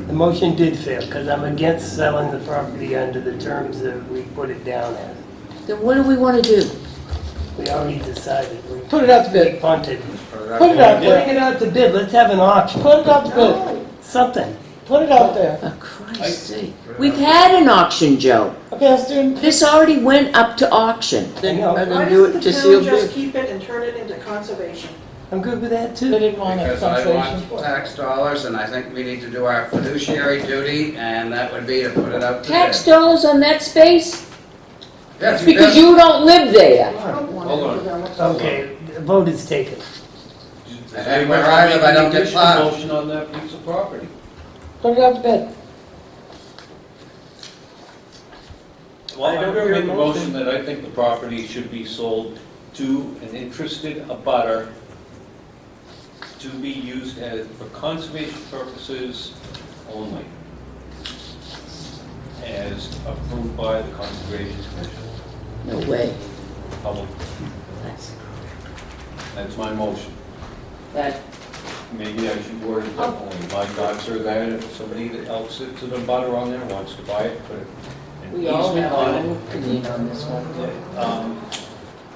The motion did fail because I'm against selling the property under the terms that we put it down at. Then what do we want to do? We already decided. We Put it out to bid. punted. Put it out there. Bring it out to bid. Let's have an auction. Put it out to bid. Something. Put it out there. For Christ's sake. We've had an auction, Joe. Okay, let's do it. This already went up to auction. I know. And Why then do doesn't it the to seal town just bid. keep it and turn it into conservation? I'm good with that They too. didn't want it, because I conservation. want tax dollars, and I think we need to do our fiduciary duty, and that would be to put it up to Tax bid. dollars on that space? Yeah, It's if you because build- you don't live there. I don't want Hold to on. develop. Okay, the vote is taken. And where I live, I don't get Additional plowed. motion on that piece of property. Put it out to bid. Well, I'm going to make a motion that I think the property should be sold to an interested abutter to be used for conservation purposes only, as approved by the Conservation Commission. No way. Public. That's my motion. That, Maybe I should word it differently. My thoughts are that if somebody else sits in a butter on there wants to buy it, put an we all easement have our on own it. opinion on this one.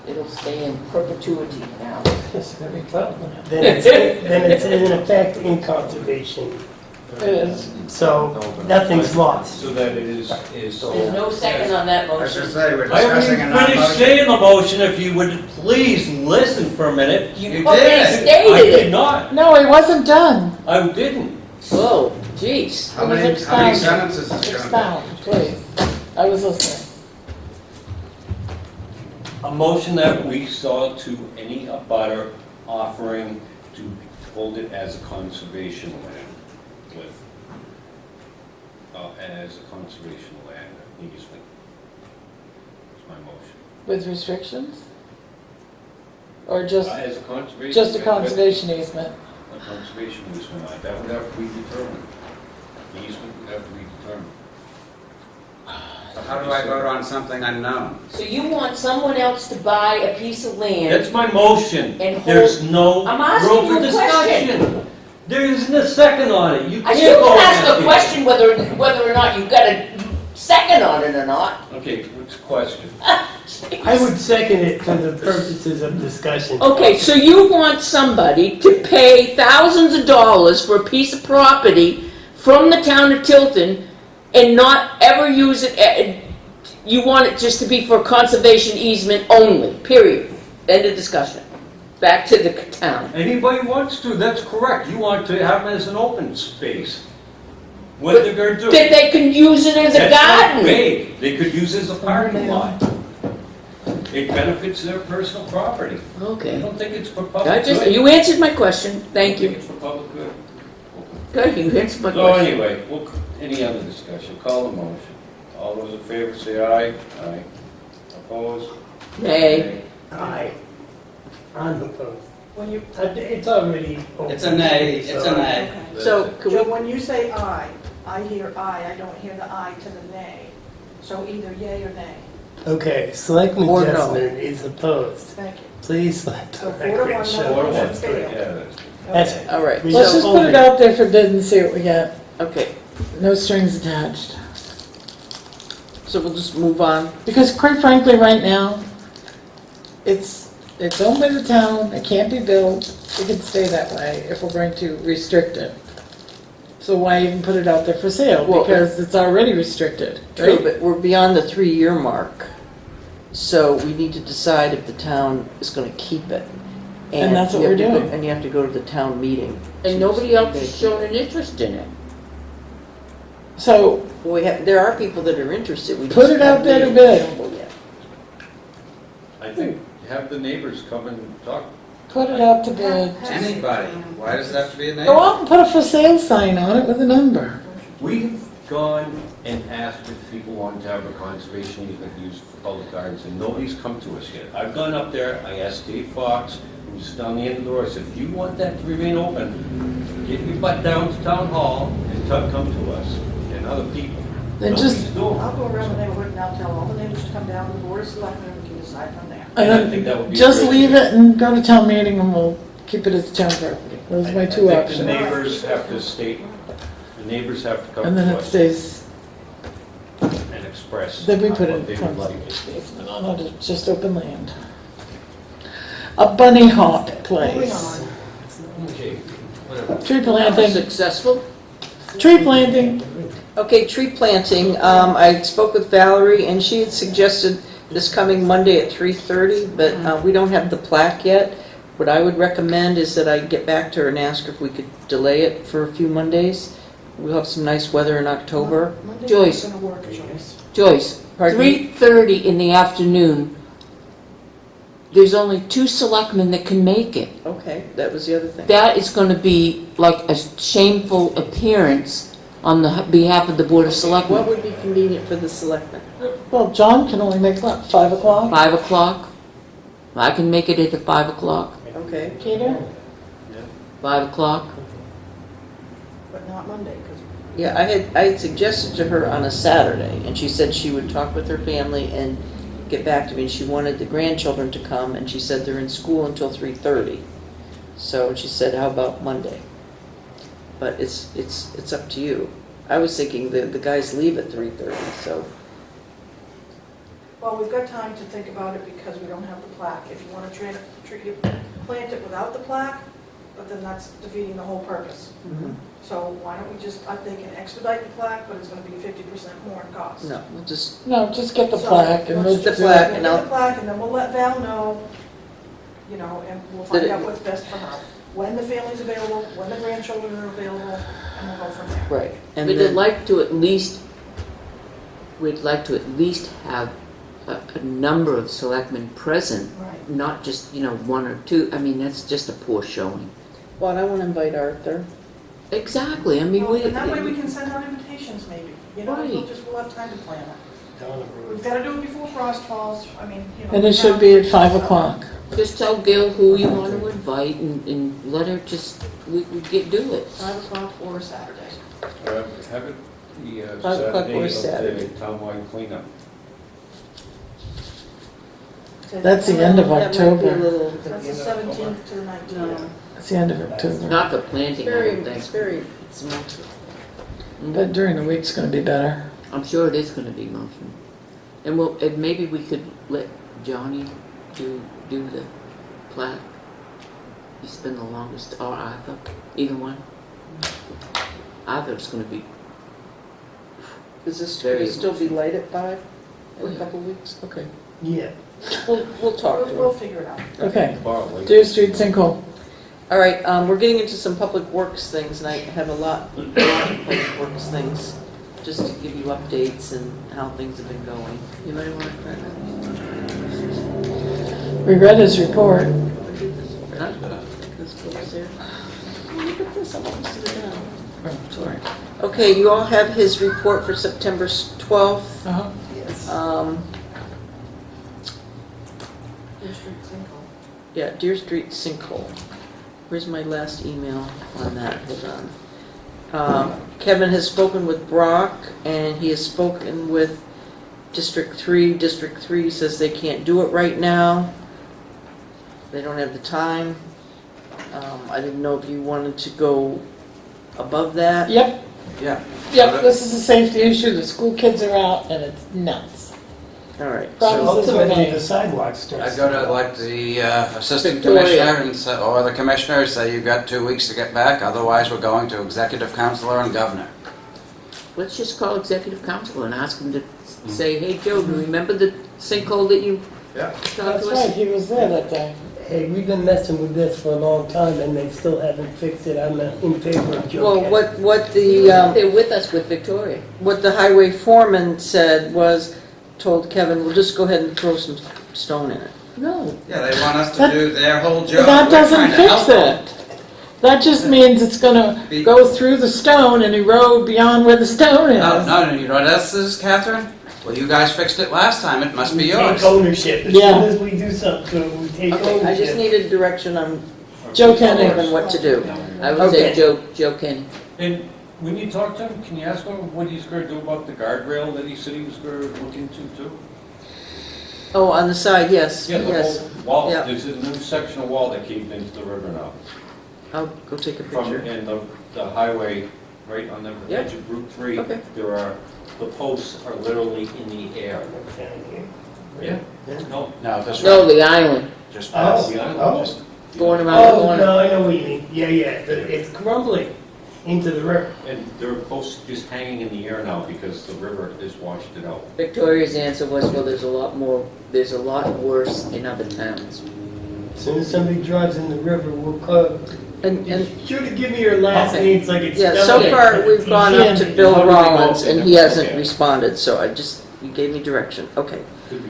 It'll stay in perpetuity now. It's gonna be problem. Then it's in effect in conservation, It is. so nothing's lost. So that it is There's no second on that I was motion. just saying, we're I haven't discussing even an finished motion. saying the motion, if you would please listen for a minute. You You already did. I stated did it. not, No, he wasn't done. I didn't. Whoa, jeez. How many Expound. sentences is it gonna Expound, please. I was listening. A motion that we saw to any abutter offering to hold it as a conservation land with, as a conservation land easement. That's my motion. With restrictions? Or just, As a conservation. just a land with conservation easement? A conservation easement, that would have to be determined. The easement would have to be determined. So how do I vote on something unknown? So you want someone else to buy a piece of land? That's my motion. And hold- There's no I'm asking room you for a question. discussion. There isn't a second on it. You I can't still go can on ask that. a question whether or not you've got a second on it or not. Okay, what's the question? I would second it for the purposes of discussion. Okay, so you want somebody to pay thousands of dollars for a piece of property from the town of Tilton and not ever use it, you want it just to be for conservation easement only, period. End of discussion. Back to the town. Anybody wants to, that's correct. You want to have it as an open space. What they're gonna do. That they can use it as a That's not garden. vague. They could use it as a parking lot. It benefits their personal property. I Okay. don't think it's for I public just, good. you answered my question, thank I don't you. think it's for public good. Good, you answered my So question. anyway, any other discussion? Call the motion. All those in favor say aye. Aye. Opposed? Nay. Aye. I'm opposed. When you, it's already open. It's a nay, it's a so- nay. So, could Joe, we, when you say aye, I hear aye, I don't hear the aye to the nay. So either yay or nay. Okay, Selectman Or no. Jesselman is opposed. Thank you. Please let the So 4 to record 1, show. no. Four to Motion one. failed. Yeah, That's Okay. all right, We Let's So just put it open. out there for bid and see what we get. okay, No strings attached. so we'll just move on. Because quite frankly, right now, it's owned by the town, it can't be built, it can stay that way if we're going to restrict it. So why even put it out there for sale? Well, Because it's already restricted, True, right? but we're beyond the 3-year mark. So we need to decide if the town is going to keep it. And that's what you have we're to go- doing. And you have to go to the town meeting. And nobody else has shown an interest in it. So Well, there are people that are interested. We put just it out haven't there to made bid. available yet. I think have the neighbors come and talk. Put it out to bid. Anybody. Why does it have to be a name? Go out and put a for sale sign on it with a number. We've gone and asked if people want to have a conservation easement used for public gardens, and nobody's come to us yet. I've gone up there, I asked Dave Fox, who's down the end of the door, I said, if you want that to remain open, get your butt down to town hall and come to us, and other people. Then Nobody's just- doing it. I'll go around the neighborhood and I'll tell all the neighbors to come down to the board of selectmen and we can decide from there. And I think that would then be a just great leave idea. it and go to town meeting and we'll keep it as town property. Those are my two I think options. the neighbors have to state, the neighbors have to come And then to it us stays, and express then we put what it they in would like. conservation easement on it, it's just open land. A bunny hop Moving place. on. Okay, whatever. Tree That was planting, successful. tree planting. Okay, tree planting. I spoke with Valerie, and she had suggested this coming Monday at 3:30, but we don't have the plaque yet. What I would recommend is that I get back to her and ask her if we could delay it for a few Mondays. We'll have some nice weather in October. Monday's Joyce. not gonna work, Joyce. Joyce, Pardon me? 3:30 in the afternoon. There's only 2 selectmen that can make it. Okay, that was the other thing. That is going to be like a shameful appearance on the behalf of the Board of What Selectmen. would be convenient for the selectmen? Well, John can only make what, 5 o'clock? 5 o'clock? I can make it at 5 o'clock. Okay. Peter? 5 o'clock? But not Monday, because Yeah, I had suggested to her on a Saturday, and she said she would talk with her family and get back to me. And she wanted the grandchildren to come, and she said they're in school until 3:30. So she said, how about Monday? But it's up to you. I was thinking the guys leave at 3:30, so. Well, we've got time to think about it because we don't have the plaque. If you want to plant it without the plaque, but then that's defeating the whole purpose. So why don't we just, they can expedite the plaque, but it's going to be 50% more in cost. No, we'll just, No, just get the So, plaque and we'll let's the do plaque it. and Get I'll- the plaque, and then we'll let Val know, you know, and we'll find out what's best for her. When the family's available, when the grandchildren are available, and we'll go from there. right. And We'd then, like to at least have a number of selectmen present, Right. not just, one or two. I mean, that's just a poor showing. well, I want to invite Arthur. Exactly, I mean, Well, and that way we can send out invitations maybe, you know, Right. we'll have time to plan it. Down the road. We've got to do it before frost falls, I mean, you know. And it should be at 5 o'clock. just tell Gail who you want to invite and let her we do it. 5 o'clock or Saturday. Have it the 5 o'clock or Saturday of the townwide cleanup. That's the end of That might be a October. little, That's the 17th to the 19th. no, It's the end of October. Not for planting, I don't it's think. very small. But during the week it's going to be better. I'm sure it is going to be motion. And maybe we could let Johnny do the plaque. He's been the longest, or Arthur, either one. Arthur's going to be, Is this Very going to still be late at 5 in Oh, a yeah. couple of weeks? Okay. Yeah. We'll talk to We'll him. figure it out. Okay. Borrow late. Deer Street sinkhole. All right, we're getting into some public works things, and I have a lot of public works things, just to give you updates and how things have been going. You might want to try that. We read his report. This goes there. Oh, look at this, I want to sit it down. Oh, sorry. Okay, you all have his report for September 12th. Uh-huh. Yes. Deer Street sinkhole. Yeah, Deer Street sinkhole. Where's my last email on that? Hold on. Kevin has spoken with Brock, and he has spoken with District 3. District 3 says they can't do it right now. They don't have the time. I didn't know if you wanted to go above that. Yep, Yeah. yep, this is a safety issue. The school kids are out and it's nuts. All right. Problem- So, Ultimately, the sidewalk starts. I go to like the assistant Victoria. commissioner and say, or the commissioner, say you've got 2 weeks to get back, otherwise we're going to executive counselor and governor. let's just call executive council and ask him to say, hey, Joe, do you remember the sinkhole that you Yeah. talked That's to right, us? he was there that day. Hey, we've been messing with this for a long time and they still haven't fixed it. I'm in favor of Joe. well, Kennedy. what You the were there with us with Victoria. what the highway foreman said was, told Kevin, we'll just go ahead and throw some stone in it. No, Yeah, they want us to That- do their whole But job. that We're doesn't trying to fix help them. it. That just means it's gonna go through the stone and erode beyond where the stone is. No, you know what else is, Catherine? Well, you guys fixed it last time, it must be We yours. take ownership. As Yeah. soon as we do something to it, we take Okay, I just ownership. needed direction on Joe Kenny. Kevin what to do. I would say Okay. Joe Kenny. And when you talk to him, can you ask him what he's going to do about the guardrail that he said he was going to look into too? Oh, on the side, yes, Yeah, the yes. whole wall, Yeah. there's a new section of wall that caved into the river now. I'll go take a From, picture. in the highway, right on the Yeah. edge of Route 3, Okay. there are, the posts are literally in the air. Yeah. No. No, this No, one, the island, just Oh, pass. oh. Just- going around the Oh, corner. no, I know what you mean. Yeah, it's crumbling into the river. And there are posts just hanging in the air now because the river has washed it out. Victoria's answer was, well, there's a lot worse in other towns. As soon as somebody drives in the river, we'll call. And Should have given me your last Okay. name so I could yeah, spell so it. far we've gone up to Bill How do we go? Rollins and he hasn't Okay. responded, so you gave me direction. Okay. Could be.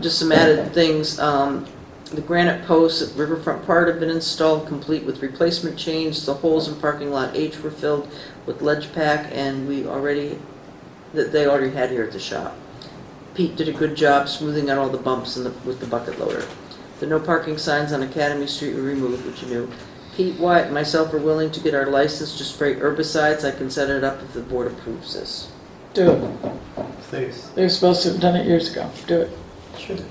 Just some added things. The granite posts at Riverfront Part have been installed, complete with replacement change. The holes in parking lot H were filled with ledge pack, and they already had here at the shop. Pete did a good job smoothing out all the bumps with the bucket loader. The no parking signs on Academy Street were removed, which you knew. Pete, Wyatt, and myself are willing to get our license to spray herbicides. I can set it up if the board approves this. Do it. Please. They were supposed to have done it years ago. Do it. Should have.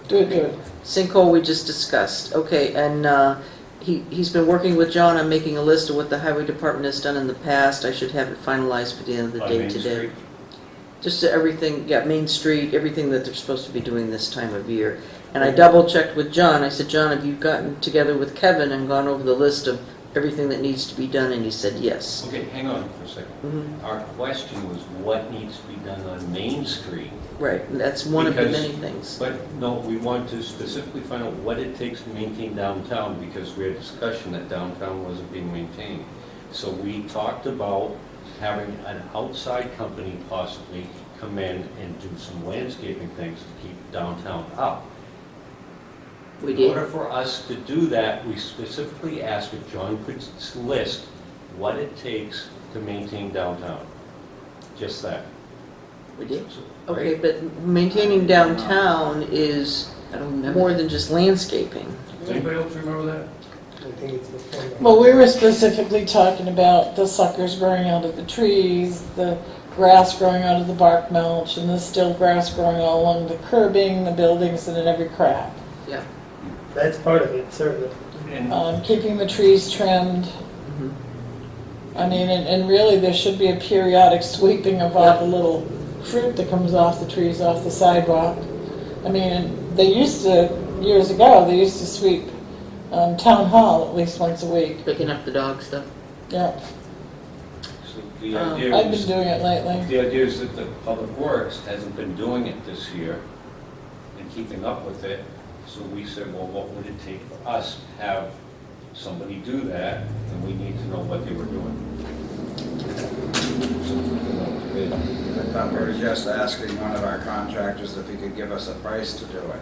Do it, do it. Sinkhole we just discussed. Okay, and he's been working with John on making a list of what the highway department has done in the past. I should have it finalized by the end of the On day Main today. Street? Just everything, yeah, Main Street, everything that they're supposed to be doing this time of year. And I double checked with John. I said, John, have you gotten together with Kevin and gone over the list of everything that needs to be done? And he said yes. Okay, hang on for a second. Mhm. Our question was what needs to be done on Main Street? Right, and that's one of the Because- many things. But no, we want to specifically find out what it takes to maintain downtown, because we had discussion that downtown wasn't being maintained. So we talked about having an outside company possibly come in and do some landscaping things to keep downtown up. We In did. order for us to do that, we specifically asked if John could list what it takes to maintain downtown. Just that. We did. Okay, but maintaining downtown is I don't remember. more than just landscaping. Does anybody else remember that? I think it's the thing. Well, we were specifically talking about the suckers growing out of the trees, the grass growing out of the bark mulch, and the still grass growing all along the curbing, the buildings, and in every crack. That's part of it, certainly. And Keeping the trees trimmed. I mean, and really there should be a periodic sweeping of all the little fruit that comes off the trees, off the sidewalk. I mean, and they used to, years ago, they used to sweep town hall at least once a week. Picking up the dog stuff. Yeah, so the idea I've is, been doing it lately. the idea is that the Public Works hasn't been doing it this year and keeping up with it. So we said, well, what would it take for us to have somebody do that? And we need to know what they were doing. I thought we were just asking one of our contractors if he could give us a price to do it.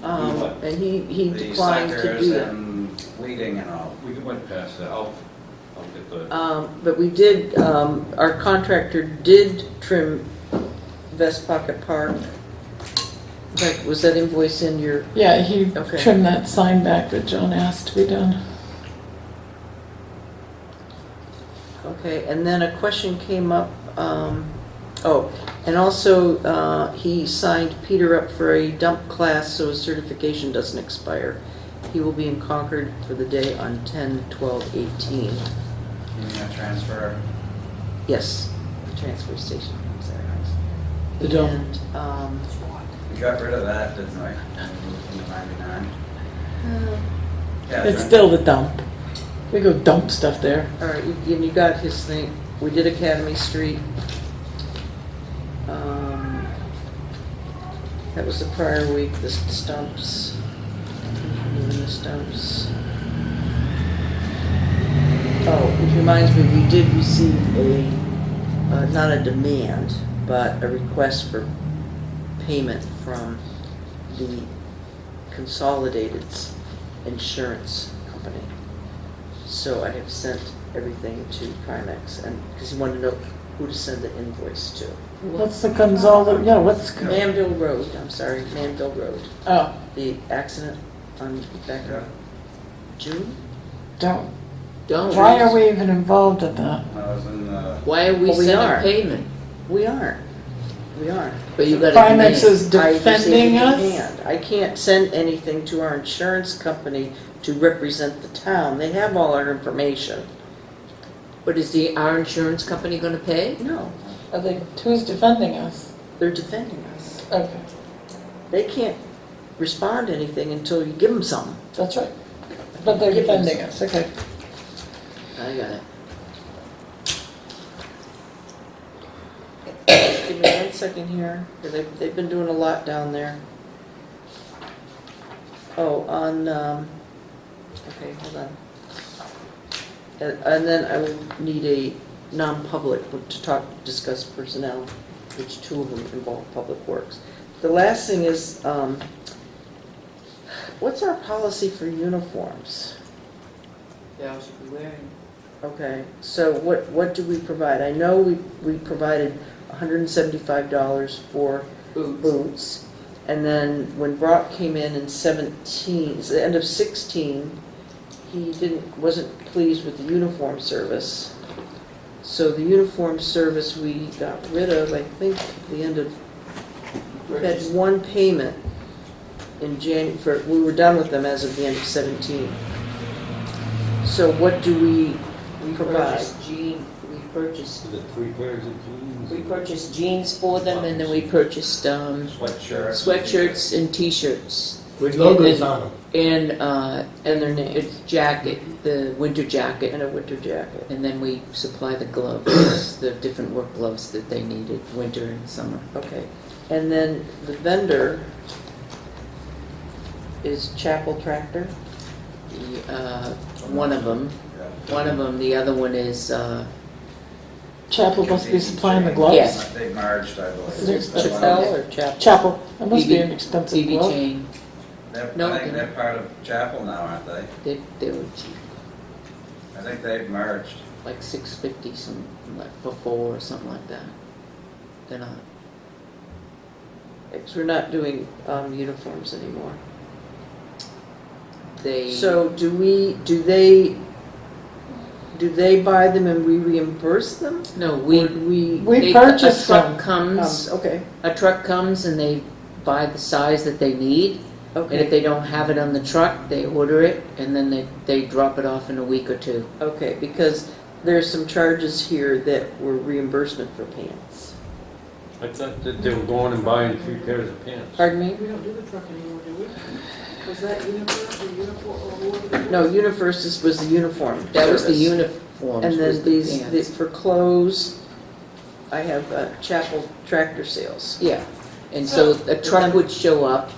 And he The declined to suckers do that. and weeding and all. We went past that. I'll get the, But we did, our contractor did trim West Pocket Park. In fact, was that invoice in your, Yeah, he Okay. trimmed that sign back that John asked to be done. okay, and then a question came up, and also, he signed Peter up for a dump class so his certification doesn't expire. He will be in Concord for the day on 10/12/18. You mean a transfer? Yes, the transfer station. The dump. And, We got rid of that, didn't we? When we moved from 99. Yeah, It's right. still the dump. We go dump stuff there. all right, you got his thing. We did Academy Street. That was the prior week, the stumps. Doing the stumps. Oh, which reminds me, we did receive not a demand, but a request for payment from the Consolidated's insurance company. So I have sent everything to Primex, and because he wanted to know who to send the invoice to. What's the Gonzalo, yeah, what's, Manville Road, I'm sorry, Manville Road. oh, The accident on back Yeah. in June? don't. Don't. Why are we even involved in that? I was in the, Why are we Well, we sending are. payment? We aren't. We aren't. But you got a Primex demand. is I received a defending us? demand. I can't send anything to our insurance company to represent the town. They have all our information. But is our insurance company gonna pay? No, Are they, who's defending us? they're defending us. Okay, They can't respond to anything until you give them something. that's right. But they're Give us- defending us, okay. I got it. Just give me 1 second here, because they've been doing a lot down there. Oh, on, okay, hold on. And then I will need a non-public to discuss personnel, which 2 of them involve public works. The last thing is, what's our policy for uniforms? Yeah, I should be wearing. Okay, so what do we provide? I know we provided $175 for boots. And then when Brock came in 17, it's the end of 16, he wasn't pleased with the uniform service. So the uniform service we got rid of, I think, at the end of, we had one payment in we were done with them as of the end of 17. So what do we We provide? purchased jeans, we purchased, Is it 3 pairs of jeans? we purchased jeans for them, and then we purchased Sweatshirts. sweatshirts and t-shirts. With logos on them. And their name, it's jacket, the winter jacket. And a winter jacket. And then we supply the gloves, the different work gloves that they needed, winter and summer. Okay. And then the vendor is Chapel Tractor. One of them, the other one is, Chapel must be supplying the gloves? Yes. They merged, I believe. Is it Chapel or Chapel? Chapel, that must be BB an expensive BB glove. chain. No, I think they're part of Chapel now, aren't they? They were cheap, I think they've merged. like $6.50 some, like for 4 or something like that. They're not. Because we're not doing uniforms anymore. They. So do they buy them and we reimburse them? No, Or we. do we? We purchased A truck them. comes. Okay, A truck comes and they buy the size that they need. And if okay, they don't have it on the truck, they order it, and then they drop it off in a week or 2. okay, because there's some charges here that were reimbursement for pants. I thought that they were going and buying 3 pairs of pants. Pardon me? We don't do the truck anymore, do we? Was that uniform or uniform? No, UniFirst was the uniform That was the service. uniforms. And was then the these, pants. for clothes, I have Chapel Tractor Sales. Yeah, and so a truck would show up,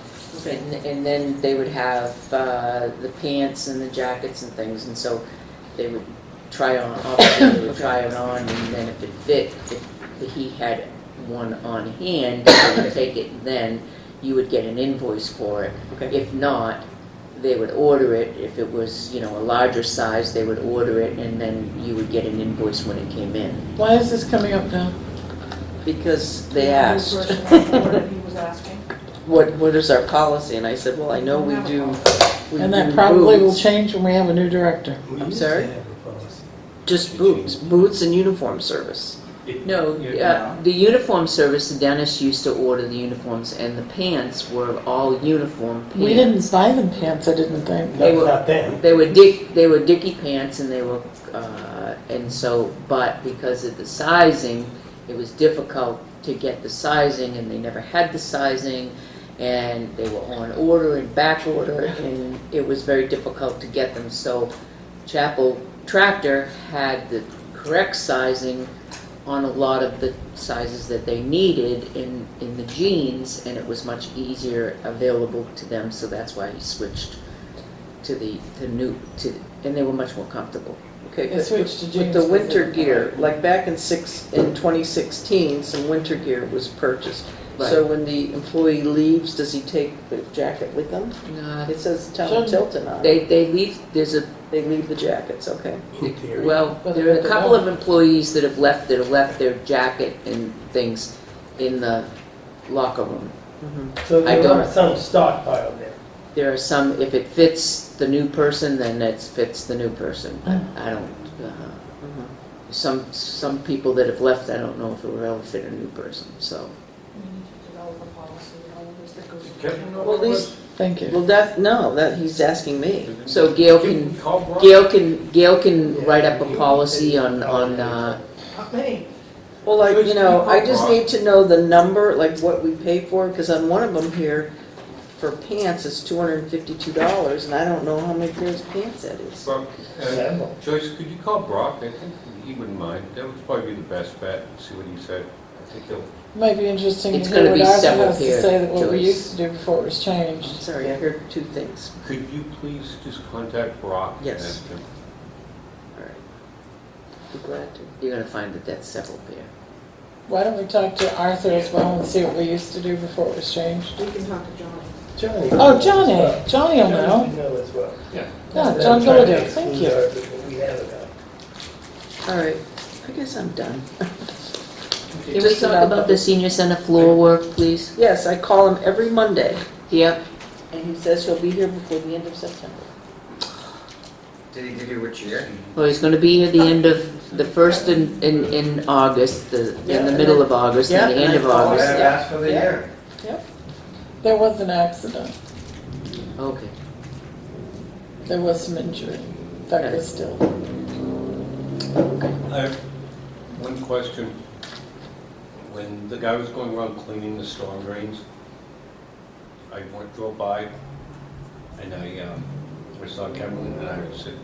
and then they would have the pants and the jackets and things, and so they would try on, obviously they would try it on, and then if it fit, if he had one on hand, they would take it, then you would get an invoice for it. Okay. If not, they would order it. If it was, a larger size, they would order it, and then you would get an invoice when it came in. Why is this coming up now? Because they asked, He was asking. what is our policy? And I said, well, I know we do. we And that do probably will boots. change when we have a new director. I'm sorry? Just boots and uniform service. No, the uniform service, Dennis used to order the uniforms, and the pants were all uniform pants. We didn't buy them pants, I didn't think. They That's were- not them. They were Dickie pants, and they were, but because of the sizing, it was difficult to get the sizing, and they never had the sizing, and they were on order and back order, and it was very difficult to get them. So Chapel Tractor had the correct sizing on a lot of the sizes that they needed in the jeans, and it was much easier available to them, so that's why he switched to and they were much more comfortable. Okay, They but switched to with jeans the 'cause winter of- gear, like back in 2016, some winter gear was purchased. So when the employee leaves, does he take the jacket with him? It says Town of Tilton on it. They leave, They leave the jackets, okay. In theory. well, there are a couple of employees that have left their jacket and things in the locker room. So I there don't- are some stockpiled there. There are some, if it fits the new person, then it fits the new person. I don't, some people that have left, I don't know if it will ever fit a new person, so. We need to develop a policy, all of this that goes. Well, these, Thank you. well, he's asking me. So Gail can write up a policy on, Not me. Well, I just need to know the number, like what we pay for, because on one of them here, for pants, it's $252, and I don't know how many pairs of pants that is. Brock, Several. Joyce, could you call Brock? I think he wouldn't mind. That would probably be the best bet, see what he said. I think he'll, Might be interesting to It's hear gonna what be Arthur several has to pairs, say that what we Joyce. used to do before it was changed. Sorry, I heard 2 things. could you please just contact Brock? and Yes. ask him? all right, Be glad to. you're gonna find that that's several pair. Why don't we talk to Arthur as well and see what we used to do before it was changed? We can talk to Johnny. Johnny. Oh, Johnny. Johnny will know. Johnny know as well. Yeah, John Gilliday, thank you. We have it now. All right, I guess I'm done. Can we Just talk about about the senior center floor work, please? Yes, I call him every Monday, Yep. and he says he'll be here before the end of September. Did he give you which year? Well, he's gonna be at the end of, the first in August, in the middle of August, and the end of I August. asked for the Yeah. year. There was an accident. Okay. There was some injury. In fact, there's still. One question. When the guy was going around cleaning the storm drains, I drove by and I saw Kevin and I said,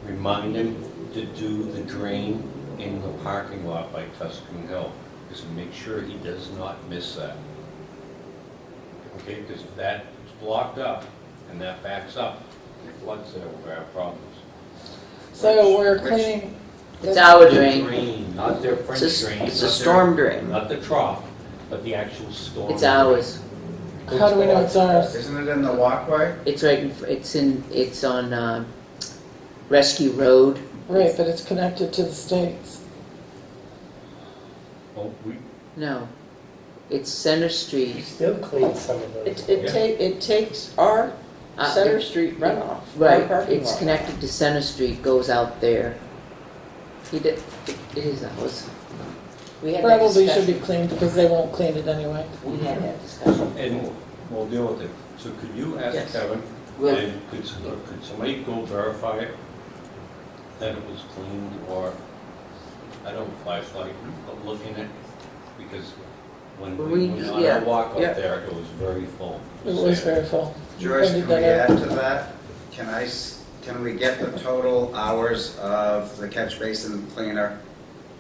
remind him to do the drain in the parking lot by Tuscan Hill. Just make sure he does not miss that. Okay, because if that's blocked up and that backs up, it floods there, we're gonna have problems. So we're cleaning, It's our drain. Not their French It's a- drain. it's a not storm their- drain. Not the trough, but the actual storm. It's ours. how do we know it's ours? Isn't it in the walkway? It's right, it's on Rescue Road. Right, but it's connected to the states. Oh, No, it's Center You Street. still clean some of those. It takes our Center Street runoff. our Right, parking it's lot. connected to Center Street, goes out there. It is ours. We had that Probably should be discussion. cleaned because they won't clean it anyway. We had that discussion. and we'll deal with it. So could you ask Yes. Kevin, Will. and could somebody go verify it, that it was cleaned, or, I don't know, flashlight, but looking at, because when we went on yeah, our walk yeah. up there, it was very full. It was very full. Joyce, Printed can we that add out. to that? Can we get the total hours of the catch basin cleaner?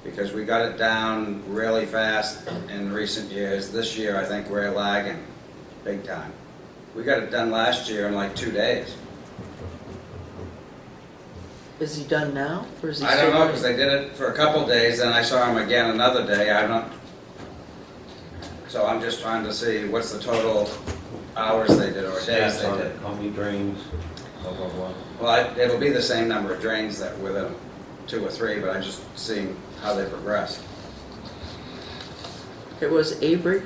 Because we got it down really fast in recent years. This year, I think we're lagging big time. We got it done last year in like 2 days. Is he done now, or is he I still don't know, running? because they did it for a couple days, then I saw him again another day. I don't, so I'm just trying to see what's the total hours they did or days Stats they on did. it, how many drains, blah, blah, blah. Well, it'll be the same number of drains that within 2 or 3, but I'm just seeing how they progress. It was Avery?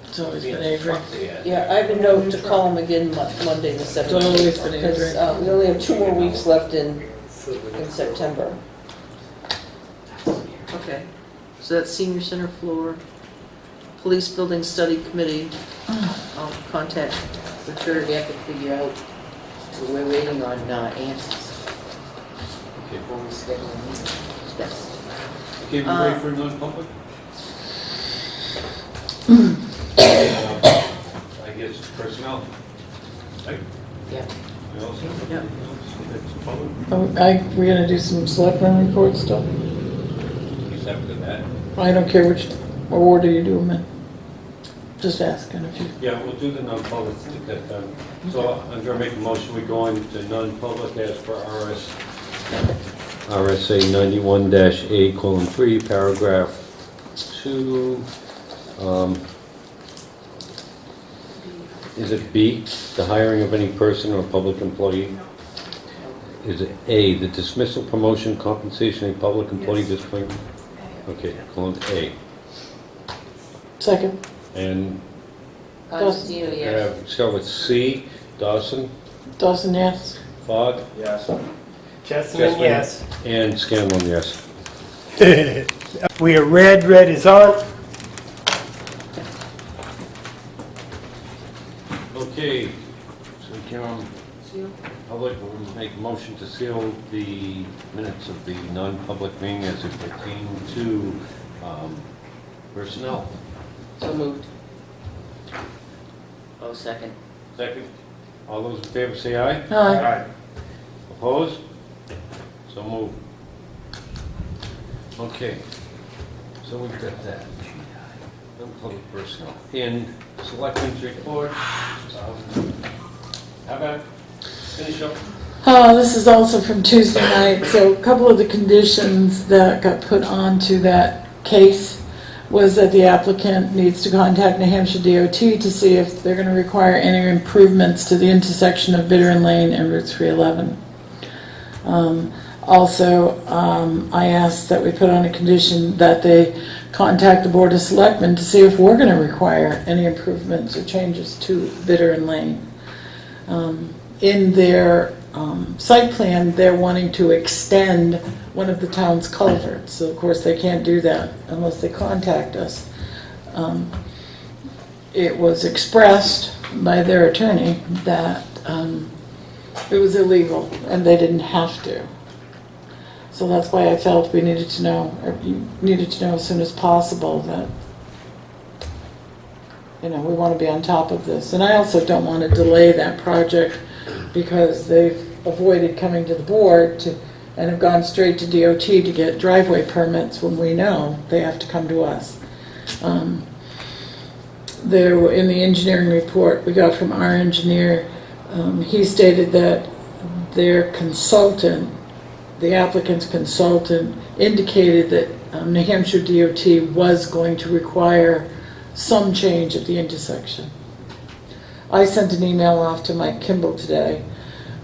It's always Yeah, been Avery. truck they had. Yeah, I have a note to call him again Monday the 17th. always been Avery. Because we only have 2 more weeks left in September. Okay, so that's senior center floor, police building study committee. I'll contact Richard, we have to figure out, we're waiting on answers Okay, before we schedule a meeting. Yes. okay, we ready for non-public? I guess personnel. Right? Yeah. We all set? Yeah. It's public. We're gonna do some selectmen reports still. He's after that. I don't care which order you do them in. Just asking if you, Yeah, we'll do the non-public to get that done. So I'm gonna make a motion, we go into non-public as per RSA 91-A:3, paragraph 2. Is it B, the hiring of any person or public employee? Is it A, the dismissal, promotion, compensation of a public employee discipline? Okay, colon A. second, And Constantino, yes. start with C, Dawson, Dawson, yes. Fogg, Yes. Chessman, yes. and Scanlon, yes. We are red is on. Okay, so Karen, public will make a motion to seal the minutes of the non-public meeting as it pertains to personnel. So moved. Oh, second. Second. All those in favor say aye. Aye. Opposed? So moved. Okay, so we've got that. Non-public personnel. In selectmen's report, how about finish up? This is also from Tuesday night, so a couple of the conditions that got put onto that case was that the applicant needs to contact New Hampshire DOT to see if they're going to require any improvements to the intersection of Bittern Lane and Route 311. Also, I asked that we put on a condition that they contact the Board of Selectmen to see if we're going to require any improvements or changes to Bittern Lane. In their site plan, they're wanting to extend one of the town's culverts, so of course they can't do that unless they contact us. It was expressed by their attorney that it was illegal and they didn't have to. So that's why I felt we needed to know, or you needed to know as soon as possible that, we want to be on top of this. And I also don't want to delay that project because they've avoided coming to the board and have gone straight to DOT to get driveway permits when we know they have to come to us. There were, in the engineering report we got from our engineer, he stated that their consultant, the applicant's consultant, indicated that New Hampshire DOT was going to require some change at the intersection. I sent an email off to Mike Kimball today,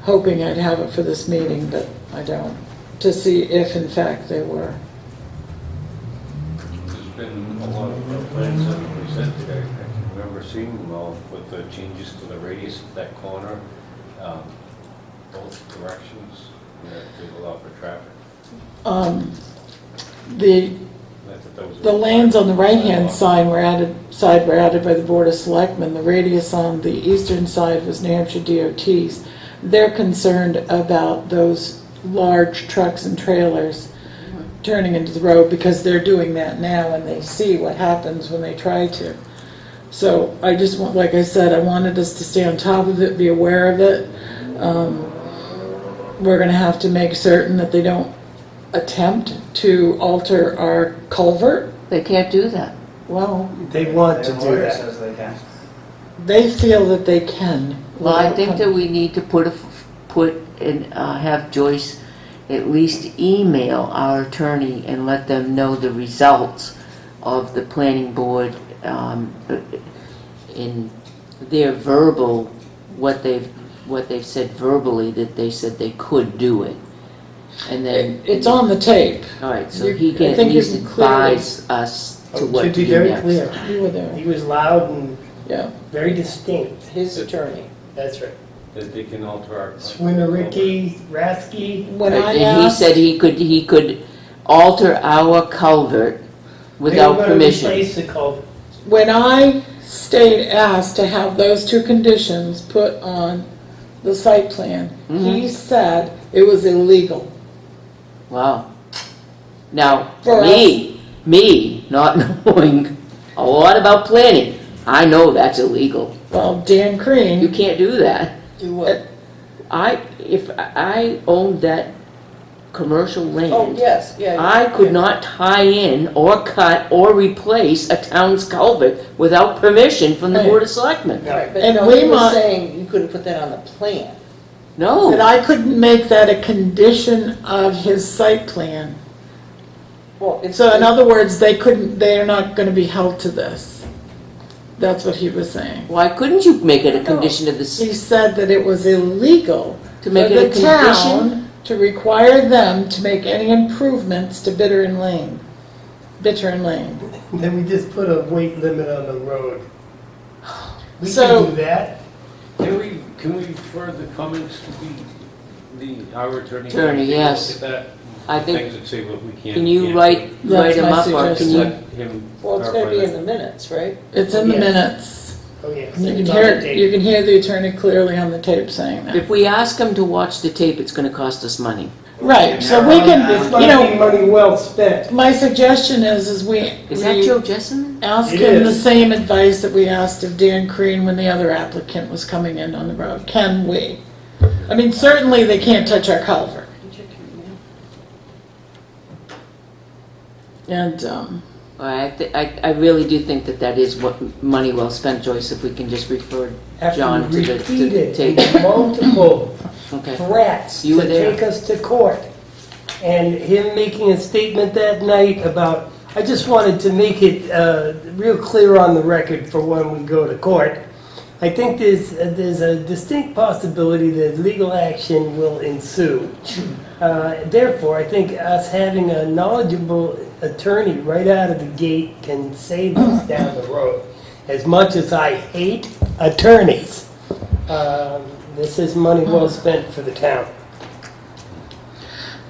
hoping I'd have it for this meeting, but I don't, to see if in fact they were. There's been a lot of plans that were presented. I can remember seeing them all with the changes to the radius of that corner, both directions, to allow for traffic. The lanes on the right-hand side were added by the Board of Selectmen. The radius on the eastern side was New Hampshire DOT's. They're concerned about those large trucks and trailers turning into the road because they're doing that now and they see what happens when they try to. So I just want, like I said, I wanted us to stay on top of it, be aware of it. We're going to have to make certain that they don't attempt to alter our culvert. They can't do that. Well, They want to Their do lawyer that. says they can. they feel that they can. Well, I think that we need to have Joyce at least email our attorney and let them know the results of the planning board in their verbal, what they've said verbally, that they said they could do it. And then It's on the tape. all right, so You- he I can at think you least can clearly- advise us to To what to be do very next. clear, You were there. he was loud and Yeah. very distinct. His attorney. That's right. That they can alter our. Swinnericki, Rasky. When I And he asked, said he could alter our culvert without They were permission. gonna replace the culvert. when I asked to have those two conditions put on the site plan, he said it was illegal. Wow. Now, For me, not knowing a lot about planning, I know that's illegal. Well, Dan You Crean, can't do that. Do what? If I owned that commercial land. Oh, yes, yeah. I could not tie in or cut or replace a town's culvert without permission from the Right. Board of Selectmen. Right, but And no, we he was might- saying you couldn't put that on the plan. No. that I couldn't make that a condition of his site plan. Well, it's. So in other words, they're not gonna be held to this. That's what he was saying. Why couldn't you make it a condition of He this, said that it was illegal to for make it the a condition? town to require them to make any improvements to Bitter and Lane. Then we just put a weight limit on the road. We So- can do that. Can we refer the comments to our attorney? Attorney, yes. Look at that. I think, Things that say what we can. can you can't write That's them my up, or can suggestion. you? Let him. Well, it's gonna be clarify in the minutes, right? It's in the Yes. minutes. Oh, yes. You can It's on hear, the tape. you can hear the attorney clearly on the tape saying that. If we ask them to watch the tape, it's gonna cost us money. Right, so we This can, might you be know, money well spent. my suggestion is we Is that Joe Jessamine? ask It him the is. same advice that we asked of Dan Crean when the other applicant was coming in on the road. Can we? I mean, certainly they can't touch our culvert. And, I really do think that is what money well spent, Joyce, if we can just refer John After to the repeated tape. multiple Okay. threats You to were there. take us to court. And him making a statement that night about, I just wanted to make it real clear on the record for when we go to court. I think there's a distinct possibility that legal action will ensue. Therefore, I think us having a knowledgeable attorney right out of the gate can save us down the road. As much as I hate attorneys, this is money well spent for the town.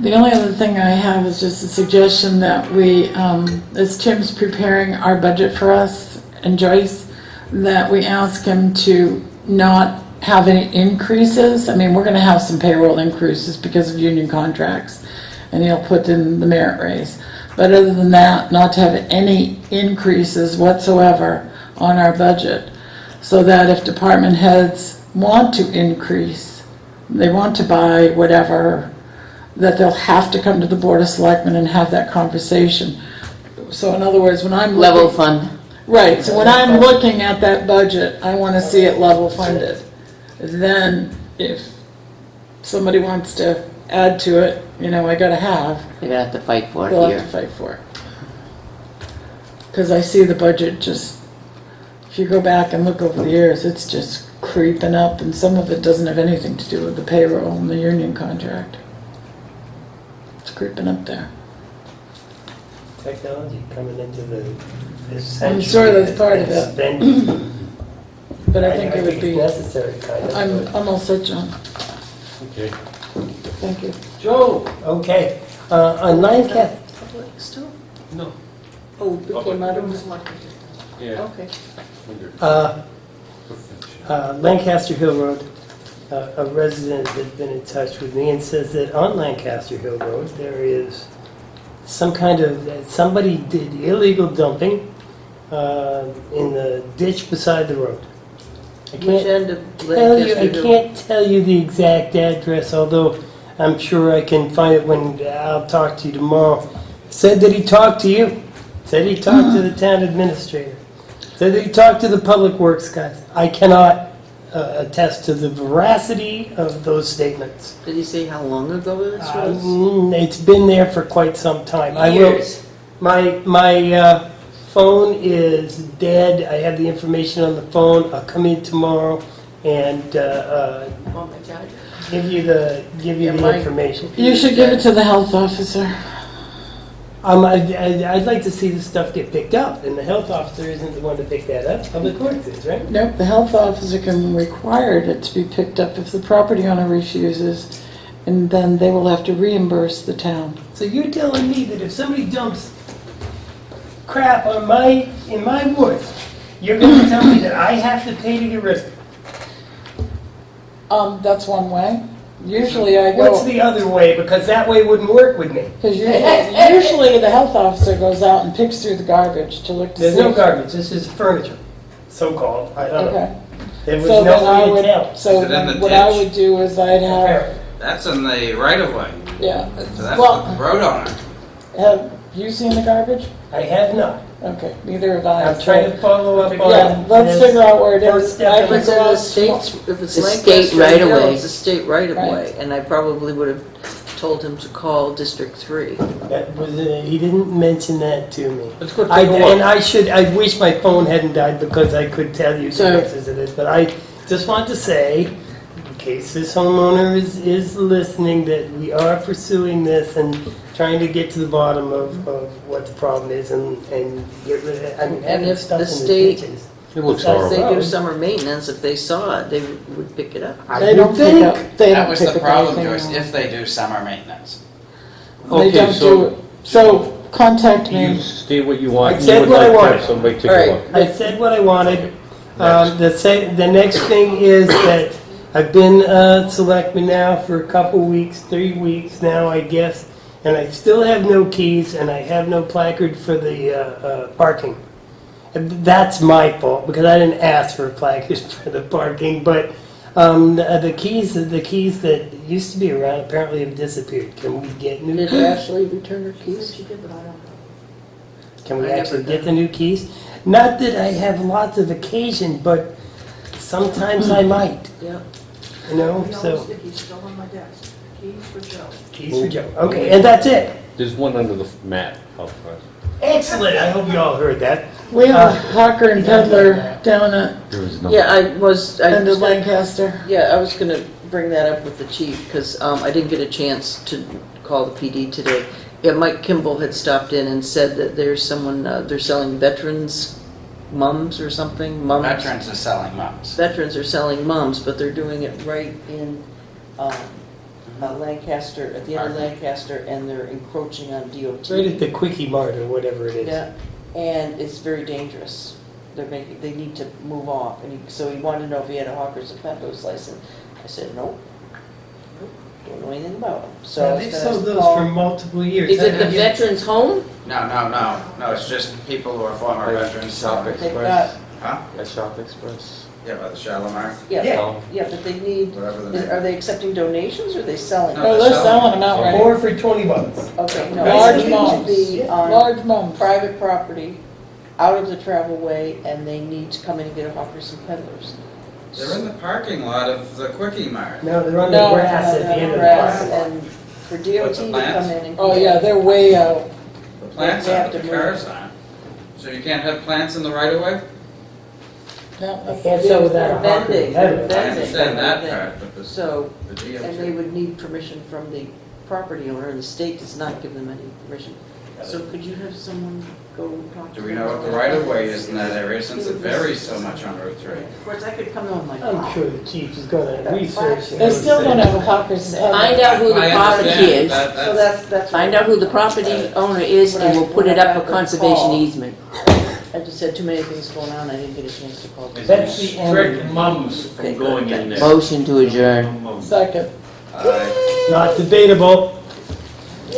the only other thing I have is just a suggestion that we, as Tim's preparing our budget for us, and Joyce, that we ask him to not have any increases. I mean, we're gonna have some payroll increases because of union contracts. and he'll put in the merit raise. But other than that, not to have any increases whatsoever on our budget, so that if department heads want to increase, they want to buy whatever, that they'll have to come to the Board of Selectmen and have that conversation. So in other words, when I'm Level looking, fund. right, so when I'm looking at that budget, I want to see it level funded. Then if somebody wants to add to it, you know, I gotta have, They're gonna have to fight for it they'll have here. to fight for it. Because I see the budget just, if you go back and look over the years, it's just creeping up, and some of it doesn't have anything to do with the payroll and the union contract. It's creeping up there. Technology coming into this I'm century. sure that's part of it. Been- But I think it would it's be, necessary, kind of. I'm all set, John. Okay. Thank you. Joe, okay. On Lancaster, Public still? No. Oh, we came out of, Yeah. okay. Lancaster Hill Road, a resident has been in touch with me and says that on Lancaster Hill Road, there is some kind of, somebody did illegal dumping in the ditch beside the road. I Which can't end of tell you, I Lancaster Hill? can't tell you the exact address, although I'm sure I can find it when I'll talk to you tomorrow. Said that he talked to you. Said he talked to the town administrator. Said that he talked to the public works guys. I cannot attest to the veracity of those statements. Did he say how long ago this was? It's been there for quite some time. Years. My phone is dead. I have the information on the phone. I'll come in tomorrow and Want my charger? give you the Mike. information. You should give it to the health officer. I'd like to see this stuff get picked up, and the health officer isn't the one to pick that up. Public Works is, right? Nope, the health officer can require it to be picked up if the property owner refuses, and then they will have to reimburse the town. So you're telling me that if somebody dumps crap on in my woods, you're going to tell me that I have to pay to get rid of it? That's one way. Usually I What's go, the other way? Because that way wouldn't work with me. because usually the health officer goes out and picks through the garbage to look to see. There's no garbage. This is furniture, so-called. I don't know. Okay. There was So then no I way to would, tell. Is so it in then the what I ditch? would do is I'd have, Apparently. That's in the right of way. yeah. So that's Well, the road owner. have you seen the garbage? I have not. Okay, neither have I. I'm trying to follow up on Yeah, let's this. figure out where it First is. step I in can If it's go in the out states, if it's The Lancaster state right Hill, away. it's a state right of Right. way, and I probably would have told him to call District 3. That was, he didn't mention that to me. Let's go I, take a look. and I wish my phone hadn't died because I could tell you the So- answers to this, but I just want to say, in case this homeowner is listening, that we are pursuing this and trying to get to the bottom of what the problem is and get rid of it. I mean, And having if stuff the in the state- ditches. It looks If horrible. they do Road. summer maintenance, if they saw it, they would pick it up. I They would don't pick think. up, they That don't was pick the up problem, anything Joyce, anymore. if they do summer maintenance. They Okay, don't do it. So contact You me. state what you want. I You said would what I like to have wanted. somebody take All a right. look. I said what I wanted. The next thing is that I've been selectman now for a couple weeks, 3 weeks now, I guess, and I still have no keys and I have no placard for the parking. And that's my fault because I didn't ask for a placard for the parking, but the keys that used to be around apparently have disappeared. Can we get new Did keys? Ashley return her keys? She did, but I don't know. Can we I never actually did. get the new keys? Not that I have lots of occasion, but sometimes I might, Yeah. you know, The so. yellow sticky's still on my desk. Keys for Joe. Keys for Joe. Okay, and that's it. There's one under the mat out front. Excellent. I hope you all heard that. We have a hawker and peddler down at There is no. Yeah, I was Lancaster. Yeah, I was gonna bring that up with the chief, because I didn't get a chance to call the PD today. Yeah, Mike Kimball had stopped in and said that there's someone, they're selling veterans mums or something, mums. Veterans are selling mums. Veterans are selling mums, but they're doing it right in Lancaster, at the end of Lancaster, and they're encroaching on DOT. Right at the Quickie Mart or whatever it is. Yeah, and it's very dangerous. They need to move off, and so he wanted to know if he had a hawker's and peddler's license. I said, nope. don't know anything about them. So Yeah, I was they've gonna sold those call- for multiple years. Is it the I- veterans home? No, it's just people who are former veterans. They've got, Huh? At Shop Express. Yeah, by the Shalimar, yeah, Yeah. yeah, but they need, whatever the name. are they accepting donations or are they selling? No, them? No, they're selling them outright. 4 for $20. Okay, no, Large they need to mums. be on Large mums. private property, out of the travel way, and they need to come in and get a hawkers and peddlers. They're in the parking lot of the Quickie Mart. No, they're on No, the grass at the end of the Grass, parking lot. and for DOT What's the to plans? come in and. Oh, yeah, they're way out. The plants They have aren't, but to the move. cars aren't. So you can't have plants in the right of way? No, I that's- can't sell without a They're hawker. vending. Vending. I Vending. understand that Vending. part, but So, the and they DOT. would need permission from the property owner, and the state does not give them any permission. So could you have someone go talk to Do them? we know what the right of way is in that area since it varies so much on Route 3? Of course, I could come on my I'm phone. sure the chief is gonna research. They still don't have a hawkers and Find peddlers. out who the I property understand. is. So that's. Find out who the property owner is and we'll put it up for conservation easement. I just had too many things going on, I didn't get a chance to call. them. That's the end. Strict mums Okay, from going good. in there. Motion to adjourn. Mums. Second. Not debatable.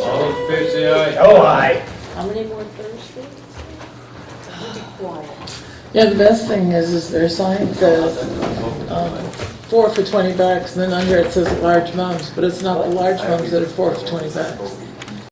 All in favor, say aye. Oh, aye. How many more Thursdays? Be quiet. Yeah, the best thing is their sign says, 4 for $20, and then under it says large mums, but it's not the large mums that are 4 for $20.